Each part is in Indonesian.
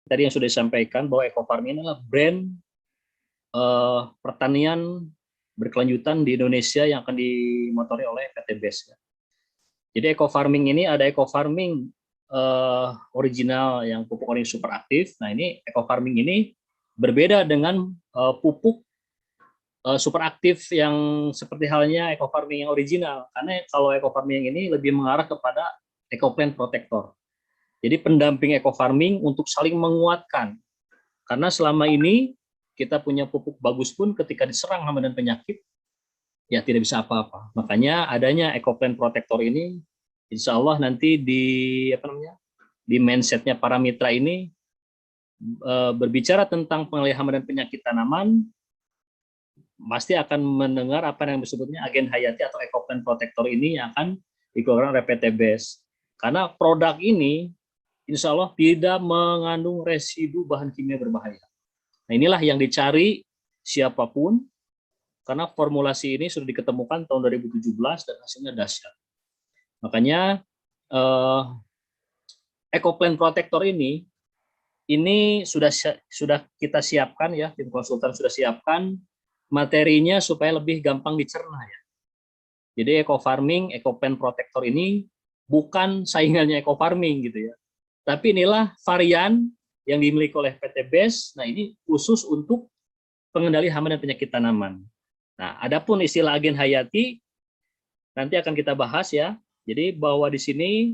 tadi yang sudah disampaikan bahwa Eco Farming adalah brand pertanian berkelanjutan di Indonesia yang akan dimotori oleh PT BES. Jadi Eco Farming ini ada Eco Farming original yang pupuk organik super aktif. Nah ini Eco Farming ini berbeda dengan pupuk super aktif yang seperti halnya Eco Farming yang original. Karena kalau Eco Farming ini lebih mengarah kepada Eco Plant Protector. Jadi pendamping Eco Farming untuk saling menguatkan. Karena selama ini kita punya pupuk bagus pun ketika diserang hama dan penyakit, ya tidak bisa apa-apa. Makanya adanya Eco Plant Protector ini, insya Allah nanti di mindsetnya para mitra ini berbicara tentang pengendalian hama dan penyakit tanaman, pasti akan mendengar apa yang disebutnya agen hayati atau Eco Plant Protector ini yang akan dikeluarkan oleh PT BES. Karena produk ini insya Allah tidak mengandung residu bahan kimia berbahaya. Nah inilah yang dicari siapapun, karena formulasi ini sudah diketemukan tahun 2017 dan hasilnya dahsyat. Makanya Eco Plant Protector ini sudah kita siapkan ya, tim konsultan sudah siapkan materinya supaya lebih gampang dicerna ya. Jadi Eco Farming, Eco Plant Protector ini bukan saingannya Eco Farming gitu ya. Tapi inilah varian yang dimiliki oleh PT BES. Nah ini khusus untuk pengendali hama dan penyakit tanaman. Nah, adapun istilah agen hayati nanti akan kita bahas ya. Jadi bahwa di sini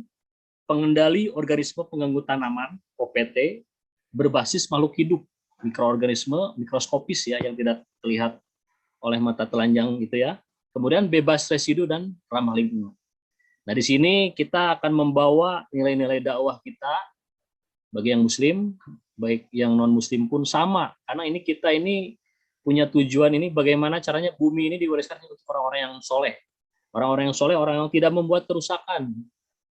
pengendali organisme pengganggu tanaman (OPT) berbasis makhluk hidup, mikroorganisme mikroskopis ya yang tidak terlihat oleh mata telanjang gitu ya. Kemudian bebas residu dan ramah lingkungan. Nah, di sini kita akan membawa nilai-nilai dakwah kita bagi yang muslim, baik yang non-muslim pun sama. Karena ini kita ini punya tujuan ini bagaimana caranya bumi ini diwariskan untuk orang-orang yang soleh. Orang-orang yang soleh, orang yang tidak membuat kerusakan.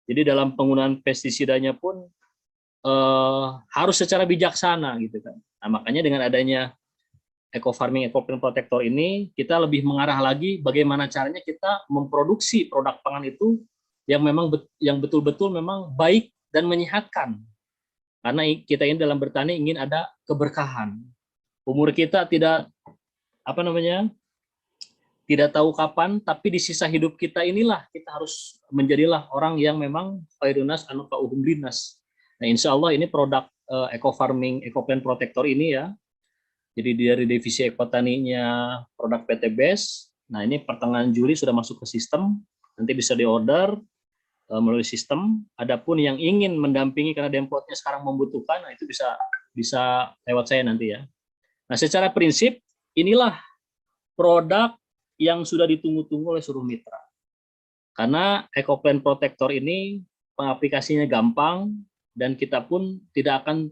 Jadi dalam penggunaan pestisidanya pun harus secara bijaksana gitu kan. Nah, makanya dengan adanya Eco Farming, Eco Plant Protector ini, kita lebih mengarah lagi bagaimana caranya kita memproduksi produk pangan itu yang memang yang betul-betul memang baik dan menyehatkan. Karena kita ini dalam bertani ingin ada keberkahan. Umur kita tidak tidak tahu kapan, tapi di sisa hidup kita inilah kita harus menjadilah orang yang memang khairunas anu kauhum linas. Nah, insya Allah ini produk Eco Farming, Eco Plant Protector ini ya. Jadi dari divisi ekotaninya produk PT BES. Nah, ini pertengahan Juli sudah masuk ke sistem. Nanti bisa diorder melalui sistem. Adapun yang ingin mendampingi karena Demplotnya sekarang membutuhkan, nah itu bisa lewat saya nanti ya. Nah, secara prinsip inilah produk yang sudah ditunggu-tunggu oleh seluruh mitra. Karena Eco Plant Protector ini pengaplikasinya gampang dan kita pun tidak akan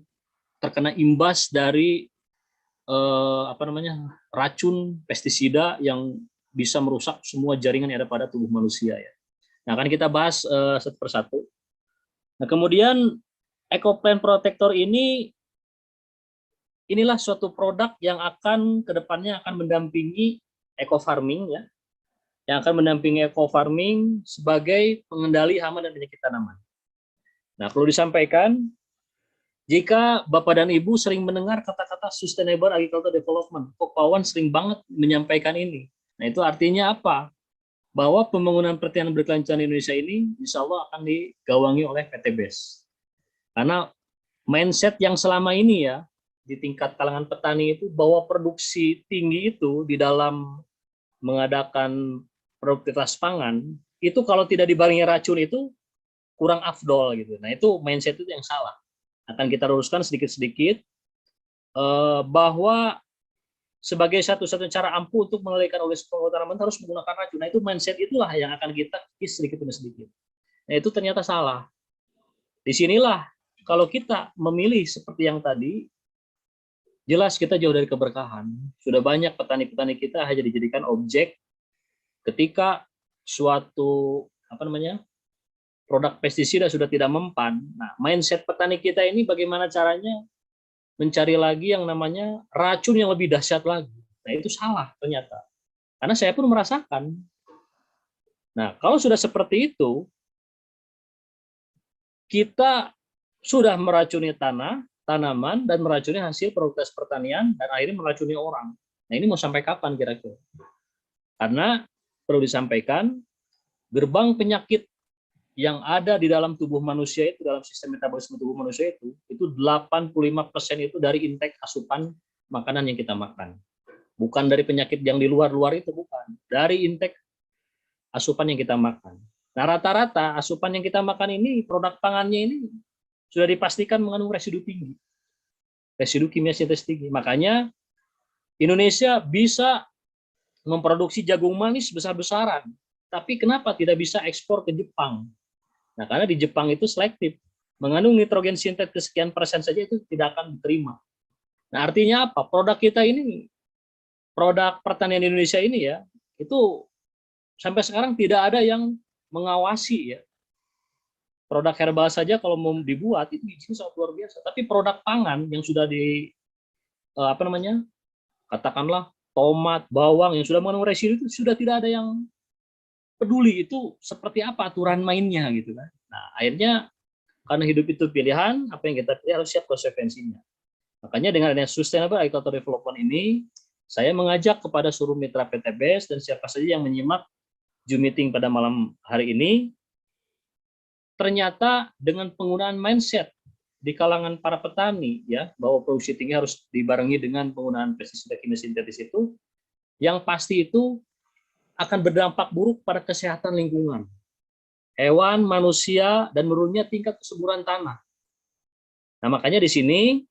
terkena imbas dari racun pestisida yang bisa merusak semua jaringan yang ada pada tubuh manusia ya. Nah, akan kita bahas satu persatu. Nah, kemudian Eco Plant Protector inilah suatu produk yang akan kedepannya akan mendampingi Eco Farming ya, yang akan mendampingi Eco Farming sebagai pengendali hama dan penyakit tanaman. Nah, perlu disampaikan, jika Bapak dan Ibu sering mendengar kata-kata Sustainable Agricultural Development, Kok Pawan sering banget menyampaikan ini. Nah, itu artinya apa? Bahwa pembangunan pertanian berkelanjutan di Indonesia ini insya Allah akan digawangi oleh PT BES. Karena mindset yang selama ini ya di tingkat kalangan petani itu bahwa produksi tinggi itu di dalam mengadakan produktivitas pangan itu kalau tidak dibarengi racun itu kurang afdol gitu. Nah, itu mindset itu yang salah. Akan kita luruskan sedikit-sedikit bahwa sebagai satu-satunya cara ampuh untuk mengendalikan organisme pengganggu tanaman harus menggunakan racun. Nah, itu mindset itulah yang akan kita kikis sedikit demi sedikit. Nah, itu ternyata salah. Disinilah kalau kita memilih seperti yang tadi, jelas kita jauh dari keberkahan. Sudah banyak petani-petani kita hanya dijadikan objek ketika suatu produk pestisida sudah tidak mempan. Nah, mindset petani kita ini bagaimana caranya mencari lagi yang namanya racun yang lebih dahsyat lagi. Nah, itu salah ternyata. Karena saya pun merasakan. Nah, kalau sudah seperti itu, kita sudah meracuni tanah, tanaman dan meracuni hasil produktivitas pertanian dan akhirnya meracuni orang. Nah, ini mau sampai kapan kira-kira? Karena perlu disampaikan, gerbang penyakit yang ada di dalam tubuh manusia itu, dalam sistem metabolisme tubuh manusia itu 85% itu dari intake asupan makanan yang kita makan. Bukan dari penyakit yang di luar-luar itu, bukan. Dari intake asupan yang kita makan. Nah, rata-rata asupan yang kita makan ini, produk pangannya ini sudah dipastikan mengandung residu tinggi. Residu kimia sintetis tinggi. Makanya Indonesia bisa memproduksi jagung manis besar-besaran. Tapi kenapa tidak bisa ekspor ke Jepang? Nah, karena di Jepang itu selektif. Mengandung nitrogen sintetis sekian persen saja itu tidak akan diterima. Nah, artinya apa? Produk kita ini, produk pertanian Indonesia ini ya, itu sampai sekarang tidak ada yang mengawasi ya. Produk herbal saja kalau mau dibuat itu izinnya sangat luar biasa. Tapi produk pangan yang sudah katakanlah tomat, bawang yang sudah mengandung residu itu sudah tidak ada yang peduli itu seperti apa aturan mainnya gitu kan. Nah, akhirnya karena hidup itu pilihan, apa yang kita pilih harus siap konsekuensinya. Makanya dengan adanya Sustainable Agricultural Development ini, saya mengajak kepada seluruh mitra PTBS dan siapa saja yang menyimak Zoom meeting pada malam hari ini, ternyata dengan penggunaan mindset di kalangan para petani ya, bahwa produksi tinggi harus dibarengi dengan penggunaan pestisida kimia sintetis itu, yang pasti itu akan berdampak buruk pada kesehatan lingkungan, hewan, manusia, dan menurunnya tingkat kesuburan tanah. Nah, makanya di sini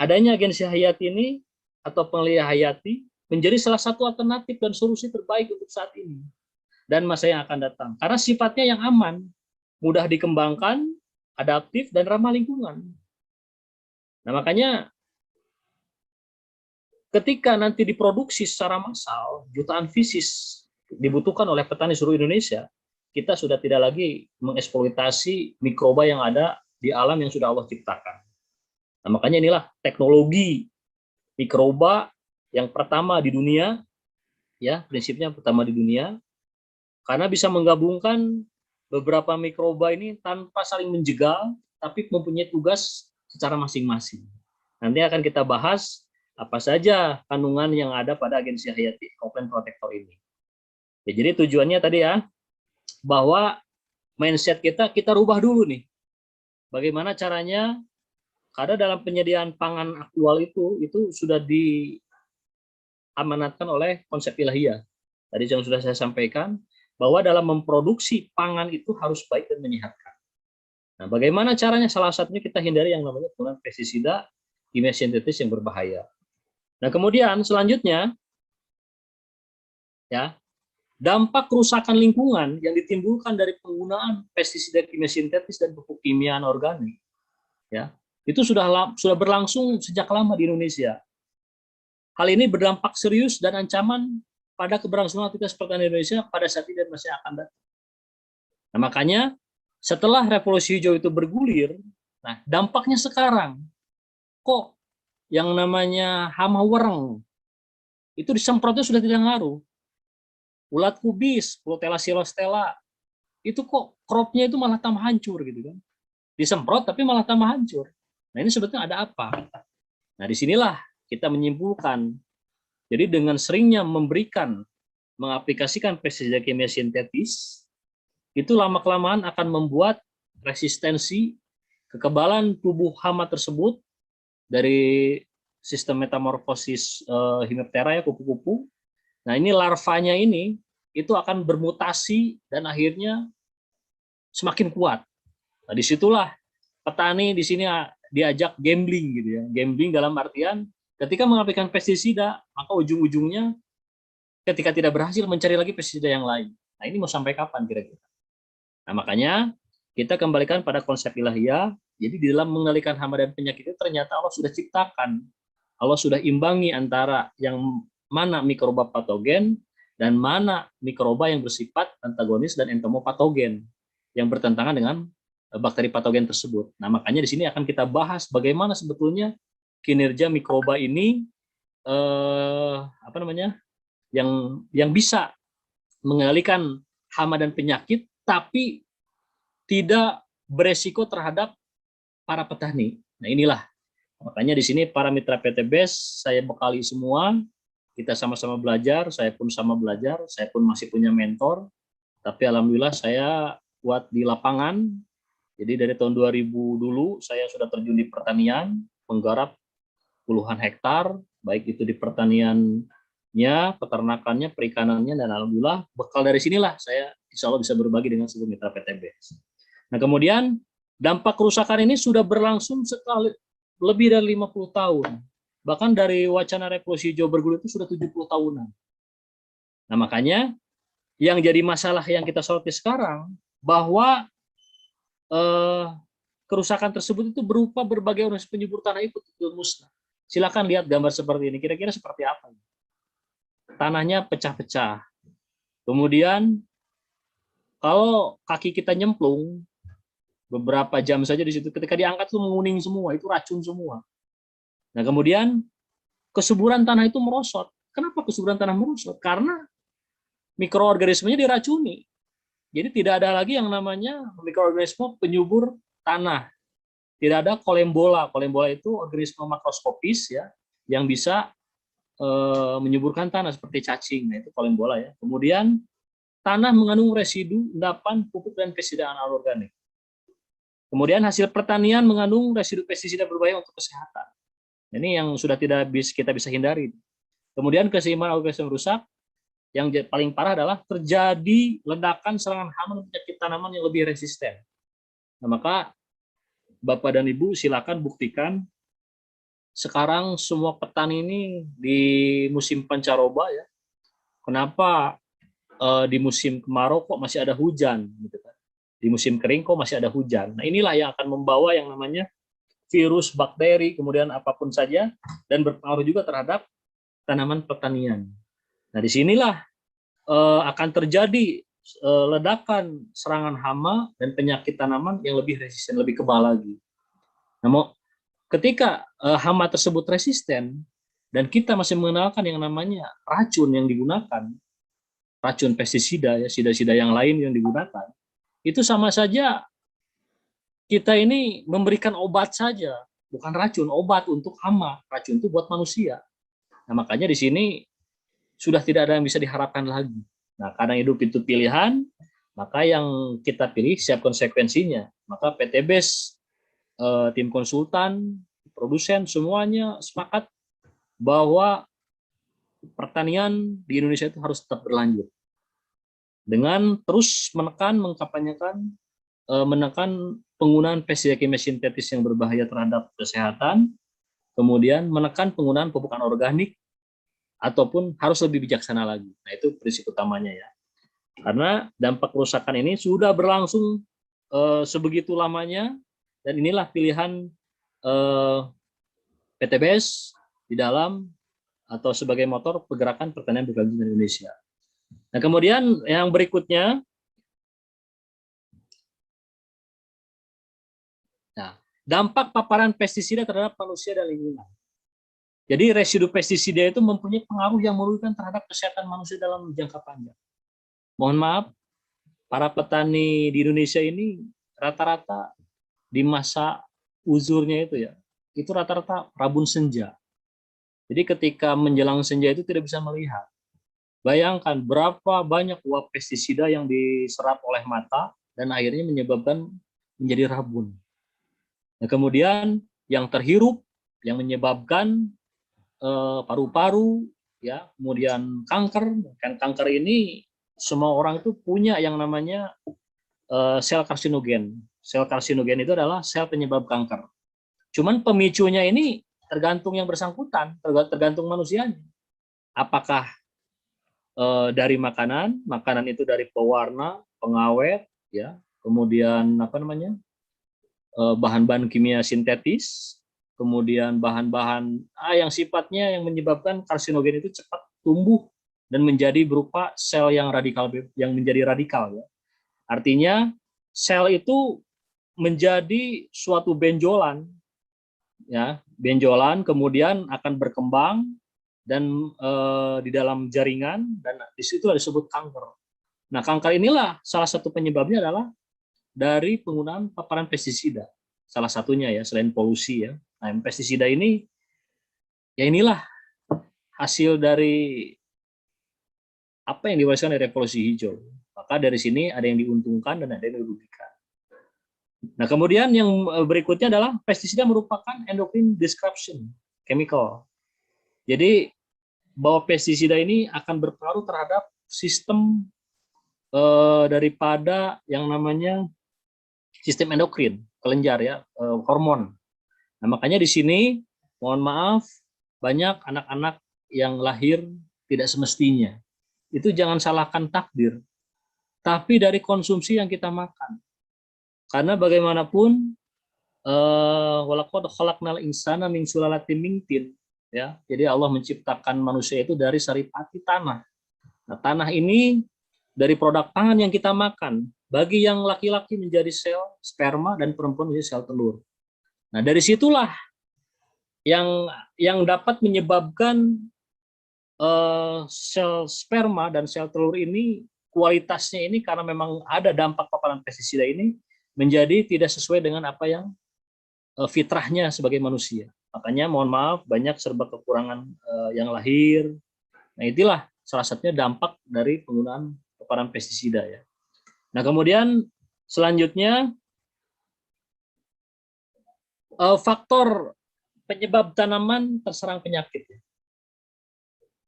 adanya agensi hayati ini atau pengelola hayati menjadi salah satu alternatif dan solusi terbaik untuk saat ini dan masa yang akan datang. Karena sifatnya yang aman, mudah dikembangkan, adaptif, dan ramah lingkungan. Nah, makanya ketika nanti diproduksi secara massal, jutaan fesis dibutuhkan oleh petani seluruh Indonesia, kita sudah tidak lagi mengeksploitasi mikroba yang ada di alam yang sudah Allah ciptakan. Nah, makanya inilah teknologi mikroba yang pertama di dunia, ya prinsipnya pertama di dunia, karena bisa menggabungkan beberapa mikroba ini tanpa saling menjegal, tapi mempunyai tugas secara masing-masing. Nanti akan kita bahas apa saja kandungan yang ada pada agensi hayati Ecoplant Protector ini. Ya, jadi tujuannya tadi ya, bahwa mindset kita rubah dulu nih. Bagaimana caranya? Karena dalam penyediaan pangan aktual itu sudah diamanatkan oleh konsep ilahiyah. Tadi yang sudah saya sampaikan, bahwa dalam memproduksi pangan itu harus baik dan menyehatkan. Nah, bagaimana caranya? Salah satunya kita hindari yang namanya penggunaan pestisida kimia sintetis yang berbahaya. Nah, kemudian selanjutnya, ya, dampak kerusakan lingkungan yang ditimbulkan dari penggunaan pestisida kimia sintetis dan pupuk kimia anorganik, ya, itu sudah berlangsung sejak lama di Indonesia. Hal ini berdampak serius dan ancaman pada keberlangsungan aktivitas pertanian Indonesia pada saat ini dan masa yang akan datang. Nah, makanya setelah revolusi hijau itu bergulir, nah dampaknya sekarang kok yang namanya hama wereng itu disemprotnya sudah tidak ngaruh. Ulat kubis, Protella silostella, itu kok cropnya itu malah tambah hancur gitu kan. Disemprot tapi malah tambah hancur. Nah, ini sebetulnya ada apa? Nah, disinilah kita menyimpulkan. Jadi dengan seringnya mengaplikasikan pestisida kimia sintetis, itu lama-kelamaan akan membuat resistensi kekebalan tubuh hama tersebut dari sistem metamorfosis Hemiptera ya, kupu-kupu. Nah, ini larvanya ini itu akan bermutasi dan akhirnya semakin kuat. Nah, disitulah petani di sini diajak gambling gitu ya. Gambling dalam artian ketika mengaplikasikan pestisida, maka ujung-ujungnya ketika tidak berhasil mencari lagi pestisida yang lain. Nah, ini mau sampai kapan kira-kira? Nah, makanya kita kembalikan pada konsep ilahiyah. Jadi di dalam mengendalikan hama dan penyakit itu ternyata Allah sudah ciptakan. Allah sudah imbangi antara yang mana mikroba patogen dan mana mikroba yang bersifat antagonis dan entomopatogen yang bertentangan dengan bakteri patogen tersebut. Nah, makanya di sini akan kita bahas bagaimana sebetulnya kinerja mikroba ini yang bisa mengendalikan hama dan penyakit tapi tidak beresiko terhadap para petani. Nah, inilah Makanya di sini para mitra PTBes saya bekali semua, kita sama-sama belajar, saya pun sama belajar, saya pun masih punya mentor, tapi alhamdulillah saya kuat di lapangan. Jadi dari tahun 2000 dulu saya sudah terjun di pertanian, menggarap puluhan hektar, baik itu di pertaniannya, peternakannya, perikanannya, dan alhamdulillah bekal dari sinilah saya insya Allah bisa berbagi dengan seluruh mitra PTBes. Nah kemudian dampak kerusakan ini sudah berlangsung sekali lebih dari 50 tahun. Bahkan dari wacana revolusi hijau bergulir itu sudah 70 tahunan. Nah makanya yang jadi masalah yang kita soroti sekarang, bahwa kerusakan tersebut itu berupa berbagai organisasi penyubur tanah ikut musnah. Silakan lihat gambar seperti ini, kira-kira seperti apa. Tanahnya pecah-pecah. Kemudian kalau kaki kita nyemplung, beberapa jam saja di situ, ketika diangkat itu menguning semua, itu racun semua. Nah kemudian kesuburan tanah itu merosot. Kenapa kesuburan tanah merosot? Karena mikroorganismenya diracuni. Jadi tidak ada lagi yang namanya mikroorganisme penyubur tanah. Tidak ada kolembola. Kolembola itu organisme makroskopis ya, yang bisa menyuburkan tanah seperti cacing. Nah, itu kolembola ya. Kemudian tanah mengandung residu endapan, pupuk, dan pestisida anorganik. Kemudian hasil pertanian mengandung residu pestisida berbahaya untuk kesehatan. Ini yang sudah tidak kita bisa hindari. Kemudian keseimbangan organisme rusak. Yang paling parah adalah terjadi ledakan serangan hama dan penyakit tanaman yang lebih resisten. Nah, maka Bapak dan Ibu silakan buktikan. Sekarang semua petani ini di musim pancaroba ya. Kenapa di musim kemarau kok masih ada hujan gitu kan? Di musim kering kok masih ada hujan. Nah, inilah yang akan membawa yang namanya virus, bakteri, kemudian apapun saja, dan berpengaruh juga terhadap tanaman pertanian. Nah, disinilah akan terjadi ledakan serangan hama dan penyakit tanaman yang lebih resisten, lebih kebal lagi. Namun, ketika hama tersebut resisten dan kita masih mengenalkan yang namanya racun yang digunakan, racun pestisida, ya, sida-sida yang lain yang digunakan, itu sama saja kita ini memberikan obat saja, bukan racun, obat untuk hama. Racun itu buat manusia. Nah, makanya di sini sudah tidak ada yang bisa diharapkan lagi. Nah, karena hidup itu pilihan, maka yang kita pilih siap konsekuensinya. Maka PTBes, tim konsultan, produsen, semuanya sepakat bahwa pertanian di Indonesia itu harus tetap berlanjut. Dengan terus menekan, mengkampanyekan, menekan penggunaan pestisida kimia sintetis yang berbahaya terhadap kesehatan, kemudian menekan penggunaan pupuk anorganik, ataupun harus lebih bijaksana lagi. Nah, itu prinsip utamanya ya. Karena dampak kerusakan ini sudah berlangsung sebegitu lamanya, dan inilah pilihan PTBes di dalam atau sebagai motor pergerakan pertanian berkelanjutan di Indonesia. Nah, kemudian yang berikutnya, nah, dampak paparan pestisida terhadap manusia dan lingkungan. Jadi residu pestisida itu mempunyai pengaruh yang merugikan terhadap kesehatan manusia dalam jangka panjang. Mohon maaf, para petani di Indonesia ini rata-rata di masa uzurnya itu rata-rata rabun senja. Jadi ketika menjelang senja itu tidak bisa melihat. Bayangkan berapa banyak uap pestisida yang diserap oleh mata dan akhirnya menyebabkan menjadi rabun. Nah, kemudian yang terhirup yang menyebabkan paru-paru, ya, kemudian kanker. Kan kanker ini semua orang itu punya yang namanya sel karsinogen. Sel karsinogen itu adalah sel penyebab kanker. Cuman pemicunya ini tergantung yang bersangkutan, tergantung manusianya. Apakah dari makanan itu dari pewarna, pengawet, ya, kemudian apa namanya bahan-bahan kimia sintetis, kemudian bahan-bahan yang sifatnya yang menyebabkan karsinogen itu cepat tumbuh dan menjadi berupa sel yang radikal, yang menjadi radikal ya. Artinya sel itu menjadi suatu benjolan ya, benjolan kemudian akan berkembang dan di dalam jaringan, dan di situ disebut kanker. Nah, kanker inilah salah satu penyebabnya adalah dari penggunaan paparan pestisida. Salah satunya ya, selain polusi ya. Nah, pestisida ini ya inilah hasil dari apa yang diwariskan dari revolusi hijau. Maka dari sini ada yang diuntungkan dan ada yang dirugikan. Nah, kemudian yang berikutnya adalah pestisida merupakan endocrine disruption chemical. Jadi bahwa pestisida ini akan berpengaruh terhadap sistem daripada yang namanya sistem endokrin, kelenjar ya, hormon. Nah, makanya di sini mohon maaf banyak anak-anak yang lahir tidak semestinya. Itu jangan salahkan takdir, tapi dari konsumsi yang kita makan. Karena bagaimanapun walaqad khalaqnal insana min sulalatin min tin, ya. Jadi Allah menciptakan manusia itu dari saripati tanah. Nah, tanah ini dari produk pangan yang kita makan. Bagi yang laki-laki menjadi sel sperma dan perempuan menjadi sel telur. Nah, dari situlah yang dapat menyebabkan sel sperma dan sel telur ini kualitasnya ini karena memang ada dampak paparan pestisida ini menjadi tidak sesuai dengan apa yang fitrahnya sebagai manusia. Makanya mohon maaf banyak serba kekurangan yang lahir. Nah, itulah salah satunya dampak dari penggunaan paparan pestisida ya. Nah, kemudian selanjutnya faktor penyebab tanaman terserang penyakit.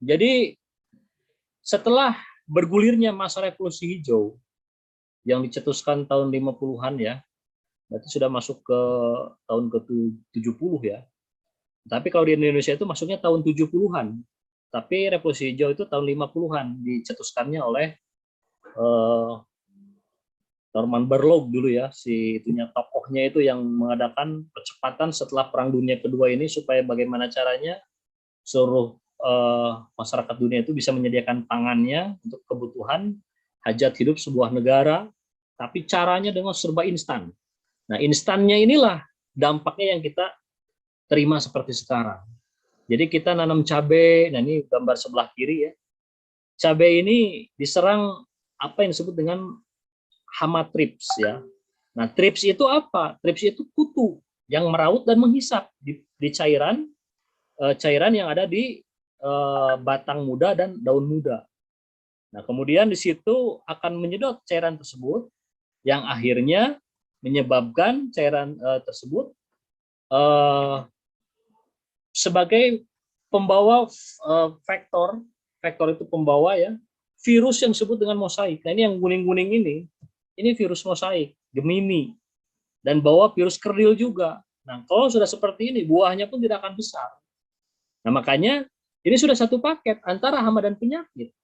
Jadi setelah bergulirnya masa revolusi hijau yang dicetuskan tahun 50-an ya, berarti sudah masuk ke tahun ke-70 ya. Tapi kalau di Indonesia itu masuknya tahun 70-an. Tapi revolusi hijau itu tahun 50-an dicetuskannya oleh Norman Borlaug dulu ya, si itunya tokohnya itu yang mengadakan percepatan setelah Perang Dunia Kedua ini supaya bagaimana caranya seluruh masyarakat dunia itu bisa menyediakan pangannya untuk kebutuhan hajat hidup sebuah negara, tapi caranya dengan serba instan. Nah, instannya inilah dampaknya yang kita terima seperti sekarang. Jadi kita nanam cabai, nah ini gambar sebelah kiri ya. Cabai ini diserang apa yang disebut dengan hama trips ya. Nah, trips itu apa? Trips itu kutu yang meraut dan menghisap di cairan yang ada di batang muda dan daun muda. Nah, kemudian di situ akan menyedot cairan tersebut yang akhirnya menyebabkan cairan tersebut sebagai pembawa vektor itu pembawa ya virus yang disebut dengan mosaik. Nah, ini yang kuning-kuning ini virus mosaik, Gemini, dan bawa virus kerdil juga. Nah, kalau sudah seperti ini, buahnya pun tidak akan besar. Nah, makanya ini sudah satu paket antara hama dan penyakit.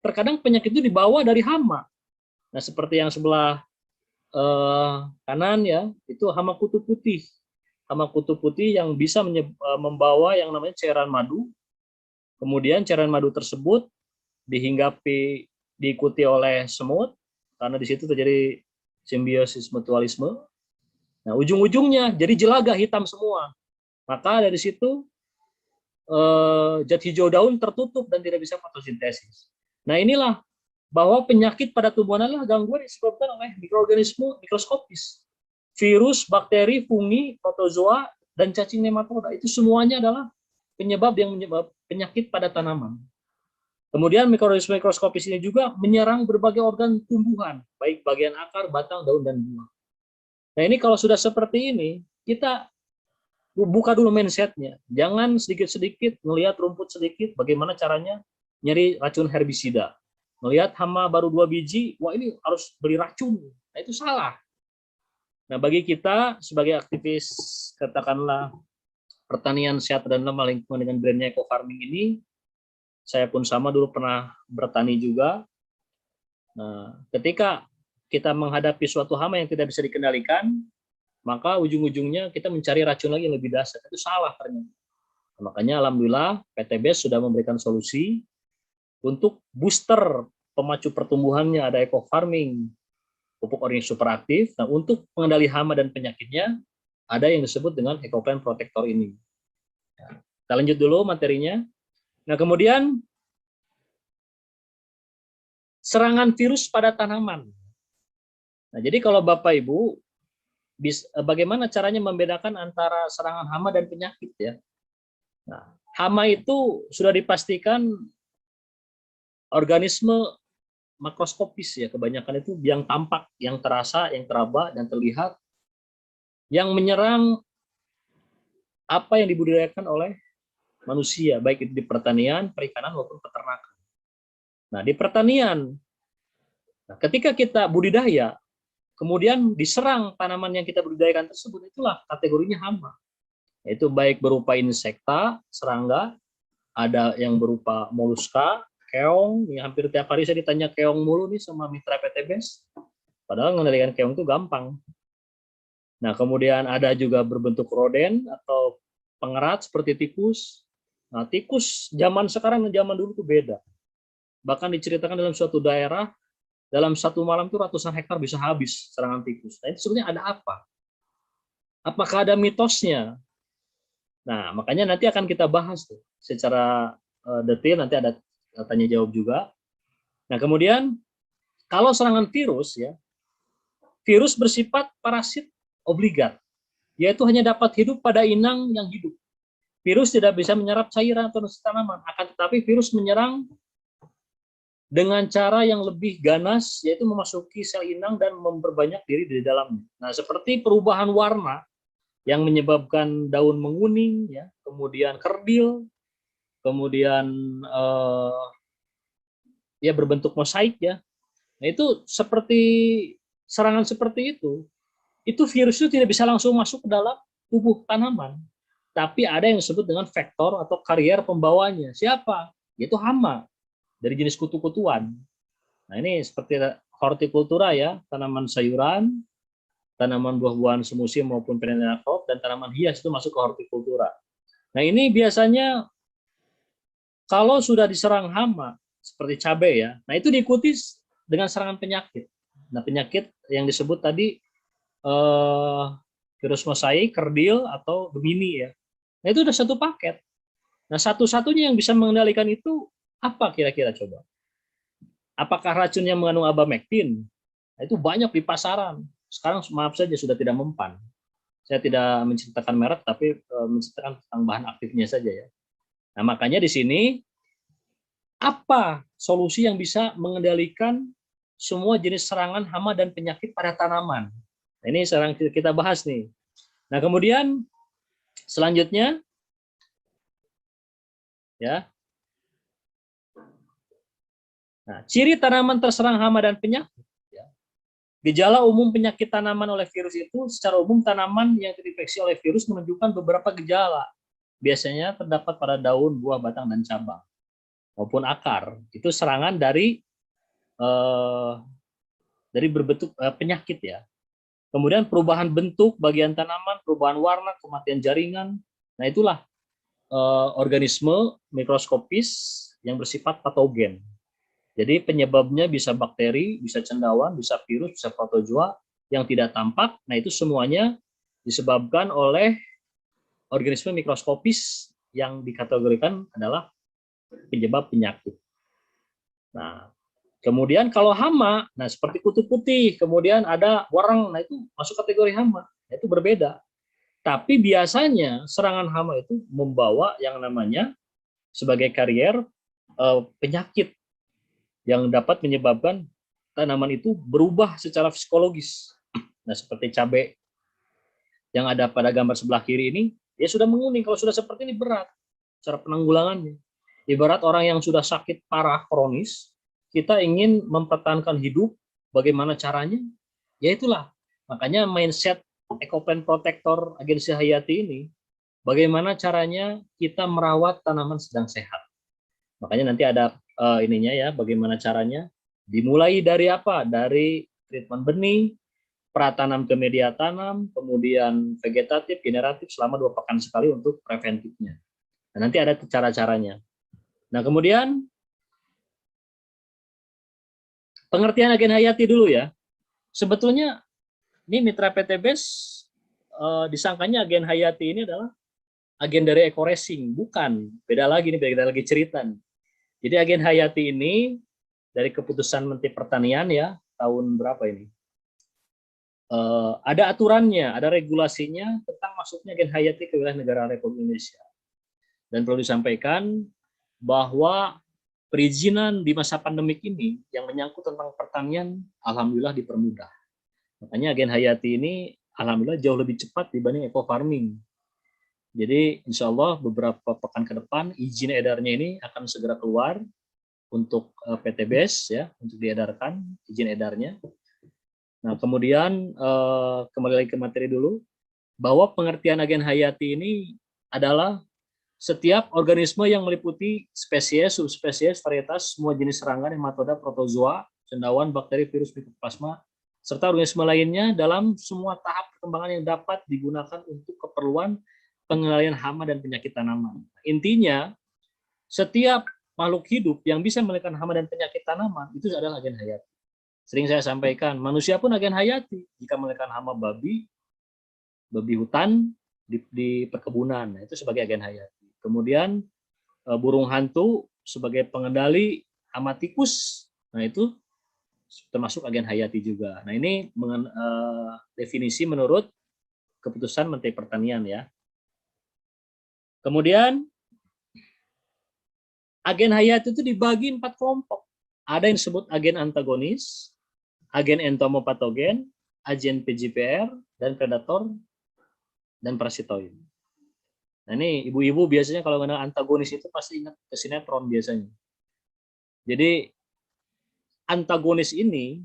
Terkadang penyakit itu dibawa dari hama. Nah, seperti yang sebelah kanan ya, itu hama kutu putih. Hama kutu putih yang bisa membawa yang namanya cairan madu. Kemudian cairan madu tersebut diikuti oleh semut, karena di situ terjadi simbiosis mutualisme. Nah, ujung-ujungnya jadi jelaga hitam semua. Maka dari situ zat hijau daun tertutup dan tidak bisa fotosintesis. Nah, inilah bahwa penyakit pada tumbuhan adalah gangguan yang disebabkan oleh mikroorganisme mikroskopis. Virus, bakteri, fungi, protozoa, dan cacing nematoda. Itu semuanya adalah penyebab yang menyebab penyakit pada tanaman. Kemudian mikroorganisme mikroskopis ini juga menyerang berbagai organ tumbuhan, baik bagian akar, batang, daun, dan buah. Nah, ini kalau sudah seperti ini, kita buka dulu mindsetnya. Jangan sedikit-sedikit ngelihat rumput sedikit, bagaimana caranya nyari racun herbisida. Melihat hama baru 2 biji, wah ini harus beli racun. Nah, itu salah. Nah, bagi kita sebagai aktivis, katakanlah pertanian sehat dan ramah lingkungan dengan brandnya eco farming ini, saya pun sama dulu pernah bertani juga. Nah, ketika kita menghadapi suatu hama yang tidak bisa dikendalikan, maka ujung-ujungnya kita mencari racun lagi yang lebih dahsyat. Itu salah ternyata. Nah, makanya alhamdulillah PTBS sudah memberikan solusi untuk booster pemacu pertumbuhannya, ada eco farming, pupuk organik superaktif. Nah, untuk pengendali hama dan penyakitnya ada yang disebut dengan EcoPlant Protector ini. Nah, kita lanjut dulu materinya. Nah, kemudian serangan virus pada tanaman. Nah, jadi kalau Bapak Ibu bagaimana caranya membedakan antara serangan hama dan penyakit ya. Nah, hama itu sudah dipastikan organisme makroskopis ya, kebanyakan itu yang tampak, yang terasa, yang teraba dan terlihat, yang menyerang apa yang dibudidayakan oleh manusia, baik itu di pertanian, perikanan maupun peternakan. Nah, di pertanian, ketika kita budidaya, kemudian diserang tanaman yang kita budidayakan tersebut, itulah kategorinya hama. Yaitu baik berupa insekta, serangga, ada yang berupa moluska, keong, yang hampir tiap hari saya ditanya keong mulu nih sama mitra PTBes. Padahal mengendalikan keong itu gampang. Nah, kemudian ada juga berbentuk roden atau pengerat seperti tikus. Nah, tikus zaman sekarang dan zaman dulu itu beda. Bahkan diceritakan dalam suatu daerah, dalam satu malam itu ratusan hektar bisa habis serangan tikus. Nah, itu sebenarnya ada apa? Apakah ada mitosnya? Nah, makanya nanti akan kita bahas tuh secara detail, nanti ada tanya jawab juga. Nah, kemudian kalau serangan virus ya, virus bersifat parasit obligat, yaitu hanya dapat hidup pada inang yang hidup. Virus tidak bisa menyerap cairan atau tanaman, akan tetapi virus menyerang dengan cara yang lebih ganas, yaitu memasuki sel inang dan memperbanyak diri di dalamnya. Nah, seperti perubahan warna yang menyebabkan daun menguning, ya, kemudian kerdil, kemudian ya berbentuk mosaik ya. Nah, itu seperti serangan seperti itu virus itu tidak bisa langsung masuk ke dalam tubuh tanaman, tapi ada yang disebut dengan vektor atau karier pembawanya. Siapa? Yaitu hama dari jenis kutu-kutuan. Nah, ini seperti hortikultura ya, tanaman sayuran, tanaman buah-buahan semusim maupun perennial crop, dan tanaman hias itu masuk ke hortikultura. Nah, ini biasanya kalau sudah diserang hama seperti cabai ya, nah itu diikuti dengan serangan penyakit. Nah, penyakit yang disebut tadi virus mosaik, kerdil, atau gemini ya. Nah, itu udah satu paket. Nah, satu-satunya yang bisa mengendalikan itu apa kira-kira coba? Apakah racun yang mengandung abamectin? Nah, itu banyak di pasaran. Sekarang maaf saja sudah tidak mempan. Saya tidak menceritakan merek, tapi menceritakan tentang bahan aktifnya saja ya. Nah, makanya di sini apa solusi yang bisa mengendalikan semua jenis serangan hama dan penyakit pada tanaman? Nah, ini sekarang kita bahas nih. Nah, kemudian selanjutnya ya. Nah, ciri tanaman terserang hama dan penyakit ya. Gejala umum penyakit tanaman oleh virus itu secara umum tanaman yang terinfeksi oleh virus menunjukkan beberapa gejala. Biasanya terdapat pada daun, buah, batang, dan cabang maupun akar. Itu serangan dari berbentuk penyakit ya. Kemudian perubahan bentuk bagian tanaman, perubahan warna, kematian jaringan. Nah, itulah organisme mikroskopis yang bersifat patogen. Jadi penyebabnya bisa bakteri, bisa cendawan, bisa virus, bisa protozoa yang tidak tampak. Nah, itu semuanya disebabkan oleh organisme mikroskopis yang dikategorikan adalah penyebab penyakit. Nah, kemudian kalau hama, nah seperti kutu putih, kemudian ada warang, nah itu masuk kategori hama. Nah, itu berbeda. Tapi biasanya serangan hama itu membawa yang namanya sebagai karier penyakit yang dapat menyebabkan tanaman itu berubah secara psikologis. Nah, seperti cabai yang ada pada gambar sebelah kiri ini, dia sudah menguning. Kalau sudah seperti ini berat cara penanggulangannya. Ibarat orang yang sudah sakit parah kronis, kita ingin mempertahankan hidup, bagaimana caranya? Ya itulah. Makanya mindset Ecoplant Protector Agensi Hayati ini, bagaimana caranya kita merawat tanaman sedang sehat. Makanya nanti ada ininya ya, bagaimana caranya. Dimulai dari apa? Dari treatment benih, pratanam ke media tanam, kemudian vegetatif, generatif selama 2 pekan sekali untuk preventifnya. Nah, nanti ada cara-caranya. Nah, kemudian pengertian agen hayati dulu ya. Sebetulnya ini mitra PTBes disangkanya agen hayati ini adalah agen dari eco-racing. Bukan, beda lagi nih, beda lagi cerita nih. Jadi agen hayati ini dari keputusan Menteri Pertanian ya, tahun berapa ini? ada aturannya, ada regulasinya tentang masuknya agen hayati ke wilayah negara Republik Indonesia. Dan perlu disampaikan bahwa perizinan di masa pandemik ini yang menyangkut tentang pertanian, alhamdulillah dipermudah. Makanya agen hayati ini alhamdulillah jauh lebih cepat dibanding eco farming. Jadi insya Allah beberapa pekan ke depan izin edarnya ini akan segera keluar untuk PTBS ya, untuk diedarkan izin edarnya. Nah kemudian kembali lagi ke materi dulu, bahwa pengertian agen hayati ini adalah setiap organisme yang meliputi spesies, subspesies, varietas, semua jenis serangga, nematoda, protozoa, cendawan, bakteri, virus, mikroplasma, serta organisme lainnya dalam semua tahap perkembangan yang dapat digunakan untuk keperluan pengendalian hama dan penyakit tanaman. Intinya, setiap makhluk hidup yang bisa mengendalikan hama dan penyakit tanaman itu adalah agen hayati. Sering saya sampaikan, manusia pun agen hayati jika mengendalikan hama babi hutan di perkebunan, itu sebagai agen hayati. Kemudian burung hantu sebagai pengendali hama tikus, nah itu termasuk agen hayati juga. Nah ini definisi menurut keputusan Menteri Pertanian ya. Kemudian agen hayati itu dibagi 4 kelompok. Ada yang disebut agen antagonis, agen entomopatogen, agen PGPR, dan predator, dan parasitoid. Nah ini ibu-ibu biasanya kalau mengenal antagonis itu pasti ingat ke sinetron biasanya. Jadi antagonis ini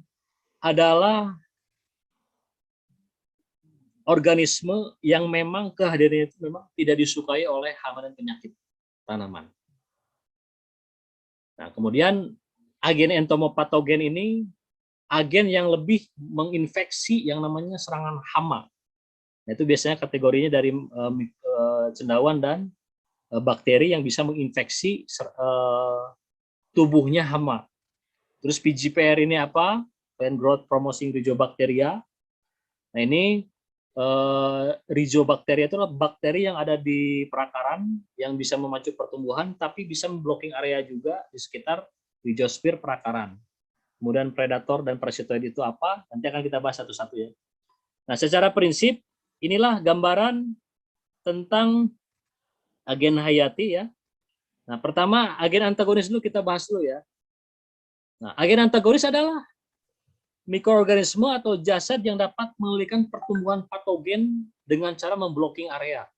adalah organisme yang memang kehadirannya itu memang tidak disukai oleh hama dan penyakit tanaman. Nah, kemudian agen entomopatogen ini agen yang lebih menginfeksi yang namanya serangan hama. Nah, itu biasanya kategorinya dari cendawan dan bakteri yang bisa menginfeksi tubuhnya hama. Terus PGPR ini apa? Plant Growth Promoting Rhizobacteria. Nah, ini Rhizobacteria itu adalah bakteri yang ada di perakaran yang bisa memacu pertumbuhan tapi bisa memblocking area juga di sekitar rhizosphere perakaran. Kemudian predator dan parasitoid itu apa? Nanti akan kita bahas satu-satu ya. Nah, secara prinsip inilah gambaran tentang agen hayati ya. Nah, pertama agen antagonis dulu kita bahas dulu ya. Nah, agen antagonis adalah mikroorganisme atau jasad yang dapat mengalihkan pertumbuhan patogen dengan cara memblocking area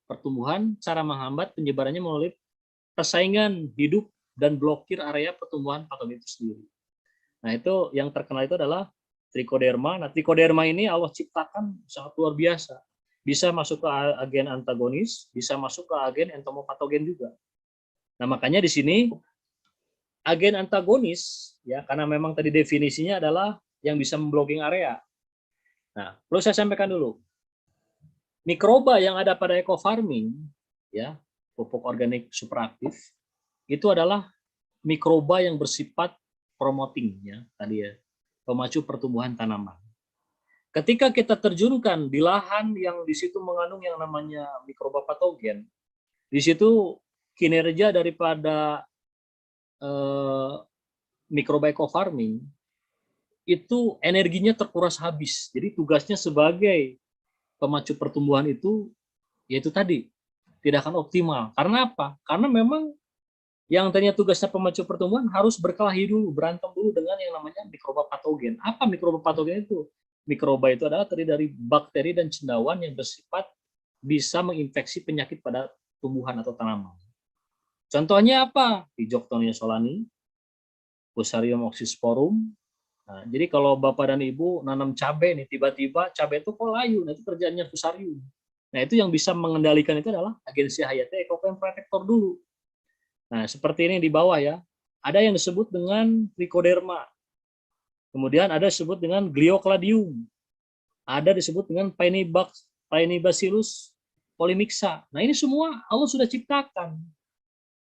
pertumbuhan, cara menghambat penyebarannya melalui persaingan hidup dan blokir area pertumbuhan patogen itu sendiri. Nah itu yang terkenal itu adalah trichoderma. Nah trichoderma ini Allah ciptakan sangat luar biasa. Bisa masuk ke agen antagonis, bisa masuk ke agen entomopatogen juga. Nah makanya di sini agen antagonis ya karena memang tadi definisinya adalah yang bisa memblocking area. Nah, perlu saya sampaikan dulu. Mikroba yang ada pada eco farming ya, pupuk organik superaktif itu adalah mikroba yang bersifat promoting ya, tadi ya, pemacu pertumbuhan tanaman. Ketika kita terjunkan di lahan yang di situ mengandung yang namanya mikroba patogen, di situ kinerja daripada mikroba eco farming itu energinya terkuras habis. Jadi tugasnya sebagai pemacu pertumbuhan itu yaitu tadi tidak akan optimal. Karena apa? Karena memang yang tadinya tugasnya pemacu pertumbuhan harus berkelahi dulu, berantem dulu dengan yang namanya mikroba patogen. Apa mikroba patogen itu? Mikroba itu adalah terdiri dari bakteri dan cendawan yang bersifat bisa menginfeksi penyakit pada tumbuhan atau tanaman. Contohnya apa? Phytophthora solani, Fusarium oxysporum. Nah, jadi kalau Bapak dan Ibu nanam cabai nih, tiba-tiba cabai itu kok layu, nah itu kerjanya Fusarium. Nah, itu yang bisa mengendalikan itu adalah agensi hayati Ecoplant Protector dulu. Nah, seperti ini di bawah ya. Ada yang disebut dengan Trichoderma. Kemudian ada disebut dengan Gliocladium. Ada disebut dengan Paenibacillus polymixa. Nah, ini semua Allah sudah ciptakan.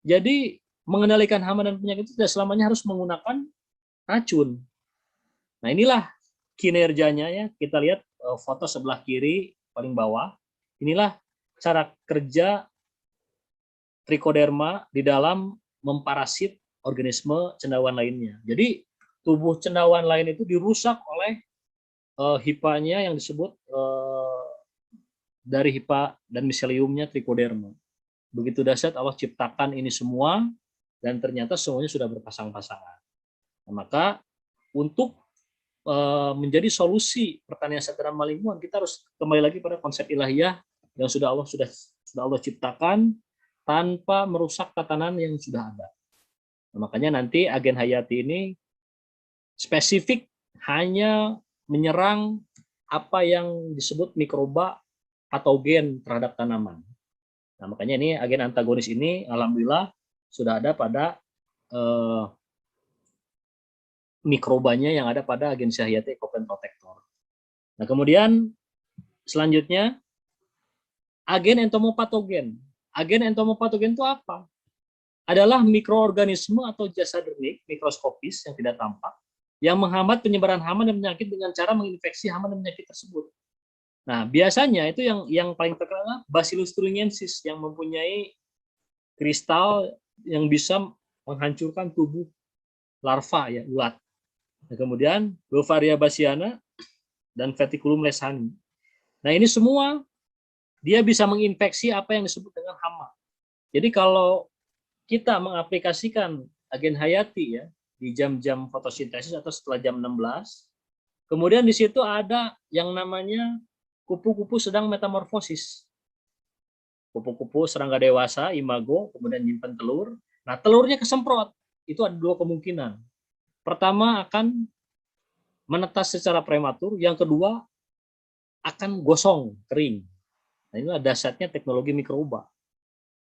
Jadi, mengendalikan hama dan penyakit itu tidak selamanya harus menggunakan racun. Nah, inilah kinerjanya ya. Kita lihat foto sebelah kiri paling bawah. Inilah cara kerja trichoderma di dalam memparasit organisme cendawan lainnya. Jadi tubuh cendawan lain itu dirusak oleh HIPA-nya yang disebut dari HIPA dan miseliumnya trichoderma. Begitu dahsyat Allah ciptakan ini semua, dan ternyata semuanya sudah berpasang-pasangan. Nah, maka untuk menjadi solusi pertanian secara ramah lingkungan, kita harus kembali lagi pada konsep ilahiyah yang sudah Allah ciptakan tanpa merusak tatanan yang sudah ada. Nah, makanya nanti agen hayati ini spesifik hanya menyerang apa yang disebut mikroba patogen terhadap tanaman. Nah, makanya ini agen antagonis ini alhamdulillah sudah ada pada mikrobanya yang ada pada agen hayati Ecopen Protector. Nah, kemudian selanjutnya agen entomopatogen. Agen entomopatogen itu apa? Adalah mikroorganisme atau jasadermik mikroskopis yang tidak tampak yang menghambat penyebaran hama dan penyakit dengan cara menginfeksi hama dan penyakit tersebut. Nah, biasanya itu yang paling terkenal Bacillus thuringiensis yang mempunyai kristal yang bisa menghancurkan tubuh larva ya, ulat. Nah, kemudian Beauveria bassiana dan Verticulum leshani. Nah, ini semua dia bisa menginfeksi apa yang disebut dengan hama. Jadi kalau kita mengaplikasikan agen hayati ya di jam-jam fotosintesis atau setelah jam 16, kemudian di situ ada yang namanya kupu-kupu sedang metamorfosis. Kupu-kupu serangga dewasa, imago, kemudian nyimpen telur. Nah, telurnya kesemprot. Itu ada dua kemungkinan. Pertama akan menetas secara prematur, yang kedua akan gosong, kering. Nah, inilah dahsyatnya teknologi mikroba.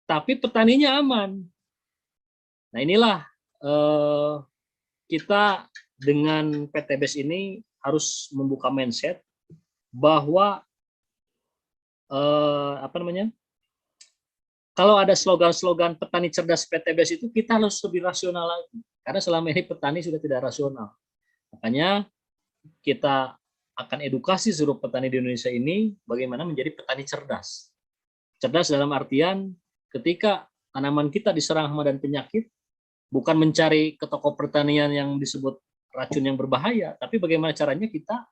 Tapi petaninya aman. Nah, inilah kita dengan PTBS ini harus membuka mindset bahwa kalau ada slogan-slogan petani cerdas PTBS itu kita harus lebih rasional lagi. Karena selama ini petani sudah tidak rasional. Makanya kita akan edukasi seluruh petani di Indonesia ini bagaimana menjadi petani cerdas. Cerdas dalam artian ketika tanaman kita diserang hama dan penyakit, bukan mencari ke toko pertanian yang disebut racun yang berbahaya, tapi bagaimana caranya kita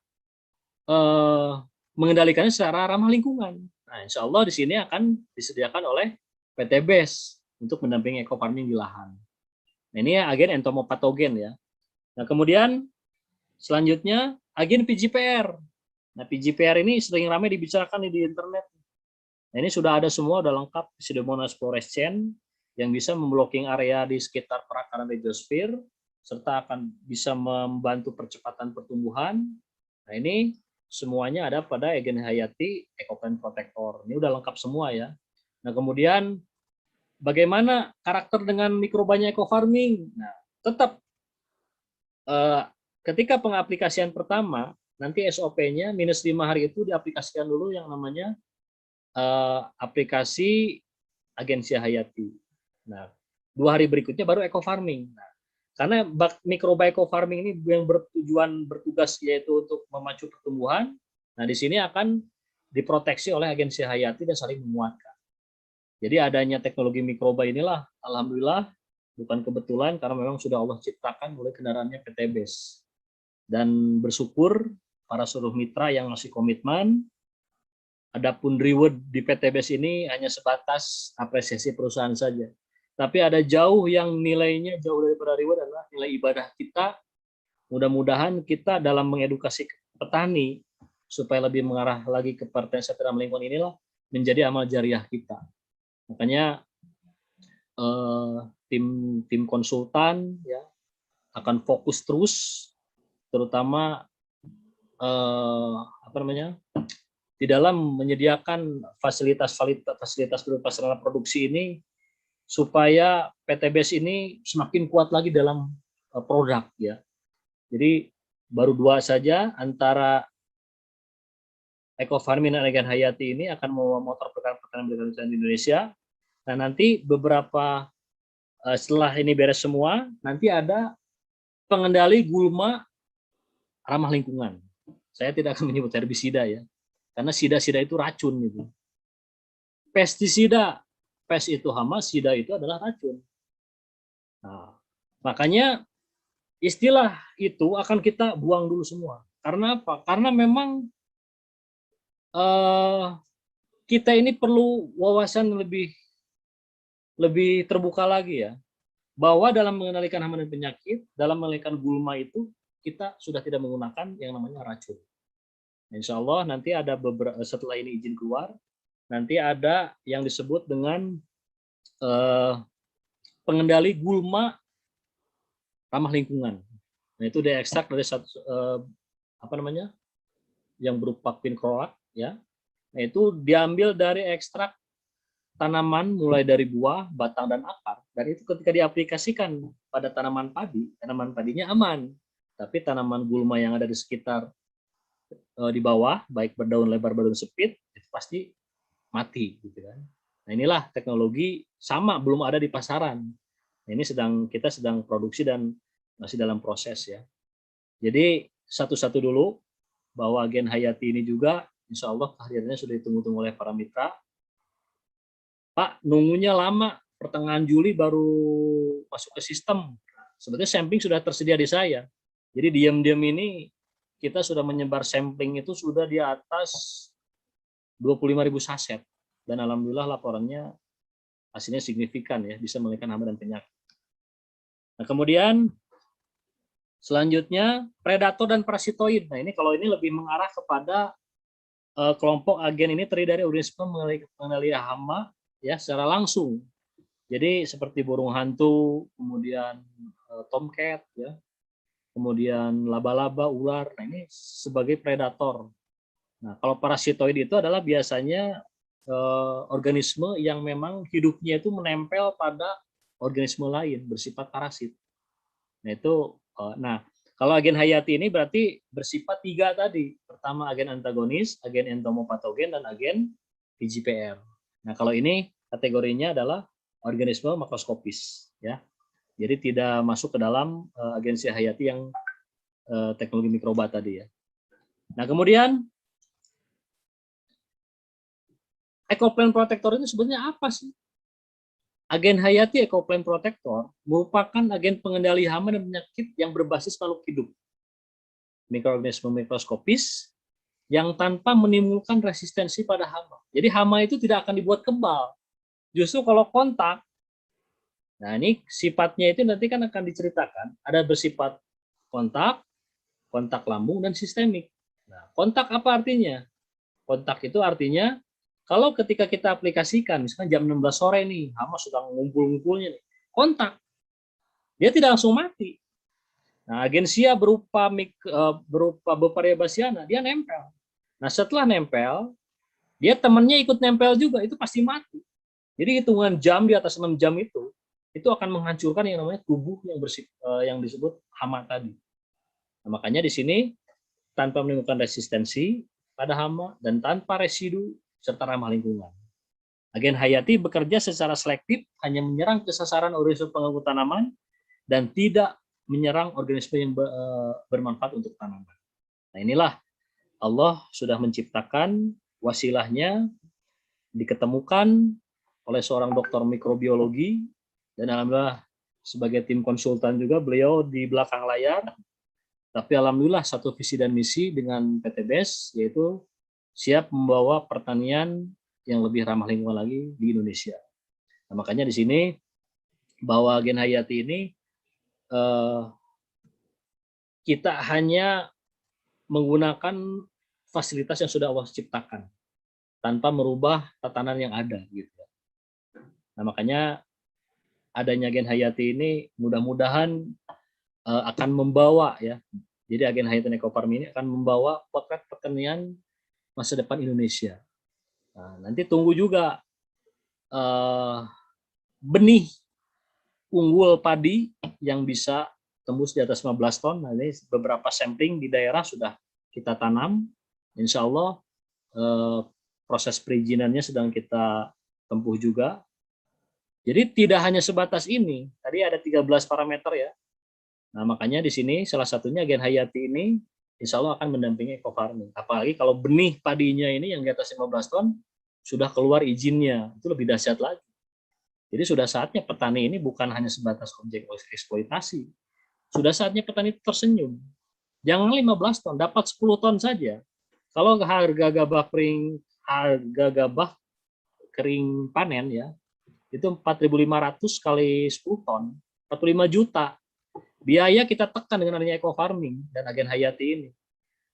mengendalikannya secara ramah lingkungan. Nah, insya Allah di sini akan disediakan oleh PTBS untuk mendampingi eco farming di lahan. Nah, ini agen entomopatogen ya. Nah, kemudian selanjutnya agen PGPR. Nah, PGPR ini sering ramai dibicarakan di internet. Nah, ini sudah ada semua, sudah lengkap, Pseudomonas fluorescens yang bisa memblocking area di sekitar perakaran rhizosfer serta akan bisa membantu percepatan pertumbuhan. Nah, ini semuanya ada pada agen hayati Ecopen Protector. Ini udah lengkap semua ya. Nah, kemudian bagaimana karakter dengan mikrobanya eco farming? Nah, tetap ketika pengaplikasian pertama, nanti SOP-nya minus 5 hari itu diaplikasikan dulu yang namanya aplikasi agensi hayati. Nah, 2 hari berikutnya baru eco farming. Nah, karena mikroba eco farming ini yang bertugas yaitu untuk memacu pertumbuhan. Nah, di sini akan diproteksi oleh agensi hayati dan saling menguatkan. Jadi adanya teknologi mikroba inilah alhamdulillah bukan kebetulan karena memang sudah Allah ciptakan oleh kendaraannya PTBS. Dan bersyukur para seluruh mitra yang masih komitmen. Adapun reward di PTBS ini hanya sebatas apresiasi perusahaan saja. Tapi ada jauh yang nilainya jauh daripada reward adalah nilai ibadah kita. Mudah-mudahan kita dalam mengedukasi petani supaya lebih mengarah lagi ke pertanian secara lingkungan inilah menjadi amal jariah kita. Makanya tim konsultan ya akan fokus terus, terutama di dalam menyediakan fasilitas berupa sarana produksi ini supaya PTBS ini semakin kuat lagi dalam produk ya. Jadi baru 2 saja antara eco farming dan agen hayati ini akan memotor pertanian di Indonesia. Nah, nanti beberapa setelah ini beres semua, nanti ada pengendali gulma ramah lingkungan. Saya tidak akan menyebut herbisida ya, karena sida-sida itu racun gitu. Pestisida, pes itu hama, sida itu adalah racun. Nah, makanya istilah itu akan kita buang dulu semua. Karena apa? Karena memang kita ini perlu wawasan lebih terbuka lagi ya, bahwa dalam mengendalikan hama dan penyakit, dalam mengendalikan gulma itu kita sudah tidak menggunakan yang namanya racun. Insya Allah nanti ada setelah ini izin keluar, nanti ada yang disebut dengan pengendali gulma ramah lingkungan. Nah, itu diekstrak dari satu yang berupa quinclorac ya. Nah, itu diambil dari ekstrak tanaman mulai dari buah, batang dan akar. Dan itu ketika diaplikasikan pada tanaman padinya aman. Tapi tanaman gulma yang ada di sekitar di bawah, baik berdaun lebar, berdaun sempit, itu pasti mati gitu kan. Nah, inilah teknologi sama belum ada di pasaran. Nah, ini kita sedang produksi dan masih dalam proses ya. Jadi satu-satu dulu bahwa agen Hayati ini juga insya Allah kehadirannya sudah ditunggu-tunggu oleh para mitra. Pak, nunggunya lama, pertengahan Juli baru masuk ke sistem. Sebetulnya sampling sudah tersedia di saya. Jadi diam-diam ini kita sudah menyebar sampling itu sudah di atas 25.000 saset. Dan alhamdulillah laporannya hasilnya signifikan ya, bisa menghilangkan hama dan penyakit. Nah, kemudian selanjutnya predator dan parasitoid. Nah, ini kalau ini lebih mengarah kepada kelompok agen ini terdiri dari organisme mengenali hama ya secara langsung. Jadi seperti burung hantu, kemudian tomcat ya, kemudian laba-laba, ular. Nah, ini sebagai predator. Nah, kalau parasitoid itu adalah biasanya organisme yang memang hidupnya itu menempel pada organisme lain bersifat parasit. Nah, itu kalau agen Hayati ini berarti bersifat 3 tadi. Pertama agen antagonis, agen entomopatogen, dan agen VGPR. Nah, kalau ini kategorinya adalah organisme makroskopis ya. Jadi tidak masuk ke dalam agensi Hayati yang teknologi mikroba tadi ya. Nah, kemudian Ecoplant Protector itu sebenarnya apa sih? Agen Hayati Ecoplant Protector merupakan agen pengendali hama dan penyakit yang berbasis makhluk hidup, mikroorganisme mikroskopis yang tanpa menimbulkan resistensi pada hama. Jadi hama itu tidak akan dibuat kebal. Justru kalau kontak, nah ini sifatnya itu nanti kan akan diceritakan, ada bersifat kontak, kontak lambung, dan sistemik. Nah, kontak apa artinya? Kontak itu artinya kalau ketika kita aplikasikan, misalkan jam 16 sore nih, hama sedang ngumpul-ngumpulnya nih, kontak, dia tidak langsung mati. Nah, agensia berupa Beuparia bassiana, dia nempel. Nah, setelah nempel, dia temannya ikut nempel juga, itu pasti mati. Jadi hitungan jam di atas 6 jam itu akan menghancurkan yang namanya tubuh yang disebut hama tadi. Nah, makanya di sini tanpa menimbulkan resistensi pada hama dan tanpa residu serta ramah lingkungan. Agen Hayati bekerja secara selektif, hanya menyerang ke sasaran organisme pengganggu tanaman dan tidak menyerang organisme yang bermanfaat untuk tanaman. Nah, inilah Allah sudah menciptakan wasilahnya, diketemukan oleh seorang dokter mikrobiologi, dan alhamdulillah sebagai tim konsultan juga beliau di belakang layar. Tapi alhamdulillah satu visi dan misi dengan PTBES, yaitu siap membawa pertanian yang lebih ramah lingkungan lagi di Indonesia. Nah, makanya di sini bahwa agen Hayati ini kita hanya menggunakan fasilitas yang sudah Allah ciptakan tanpa merubah tatanan yang ada gitu. Nah, makanya adanya agen Hayati ini mudah-mudahan akan membawa ya. Jadi agen Hayati Ecofarm ini akan membawa potret pertanian masa depan Indonesia. Nah, nanti tunggu juga benih unggul padi yang bisa tembus di atas 15 ton. Nah, ini beberapa sampling di daerah sudah kita tanam. Insya Allah proses perizinannya sedang kita tempuh juga. Jadi tidak hanya sebatas ini. Tadi ada 13 parameter ya. Nah, makanya di sini salah satunya agen Hayati ini insya Allah akan mendampingi eco-farming. Apalagi kalau benih padinya ini yang di atas 15 ton sudah keluar izinnya, itu lebih dahsyat lagi. Jadi sudah saatnya petani ini bukan hanya sebatas objek eksploitasi. Sudah saatnya petani tersenyum. Jangan 15 ton, dapat 10 ton saja. Kalau harga gabah kering panen ya, itu 4.500 kali 10 ton, 45 juta. Biaya kita tekan dengan adanya eco farming dan agen hayati ini.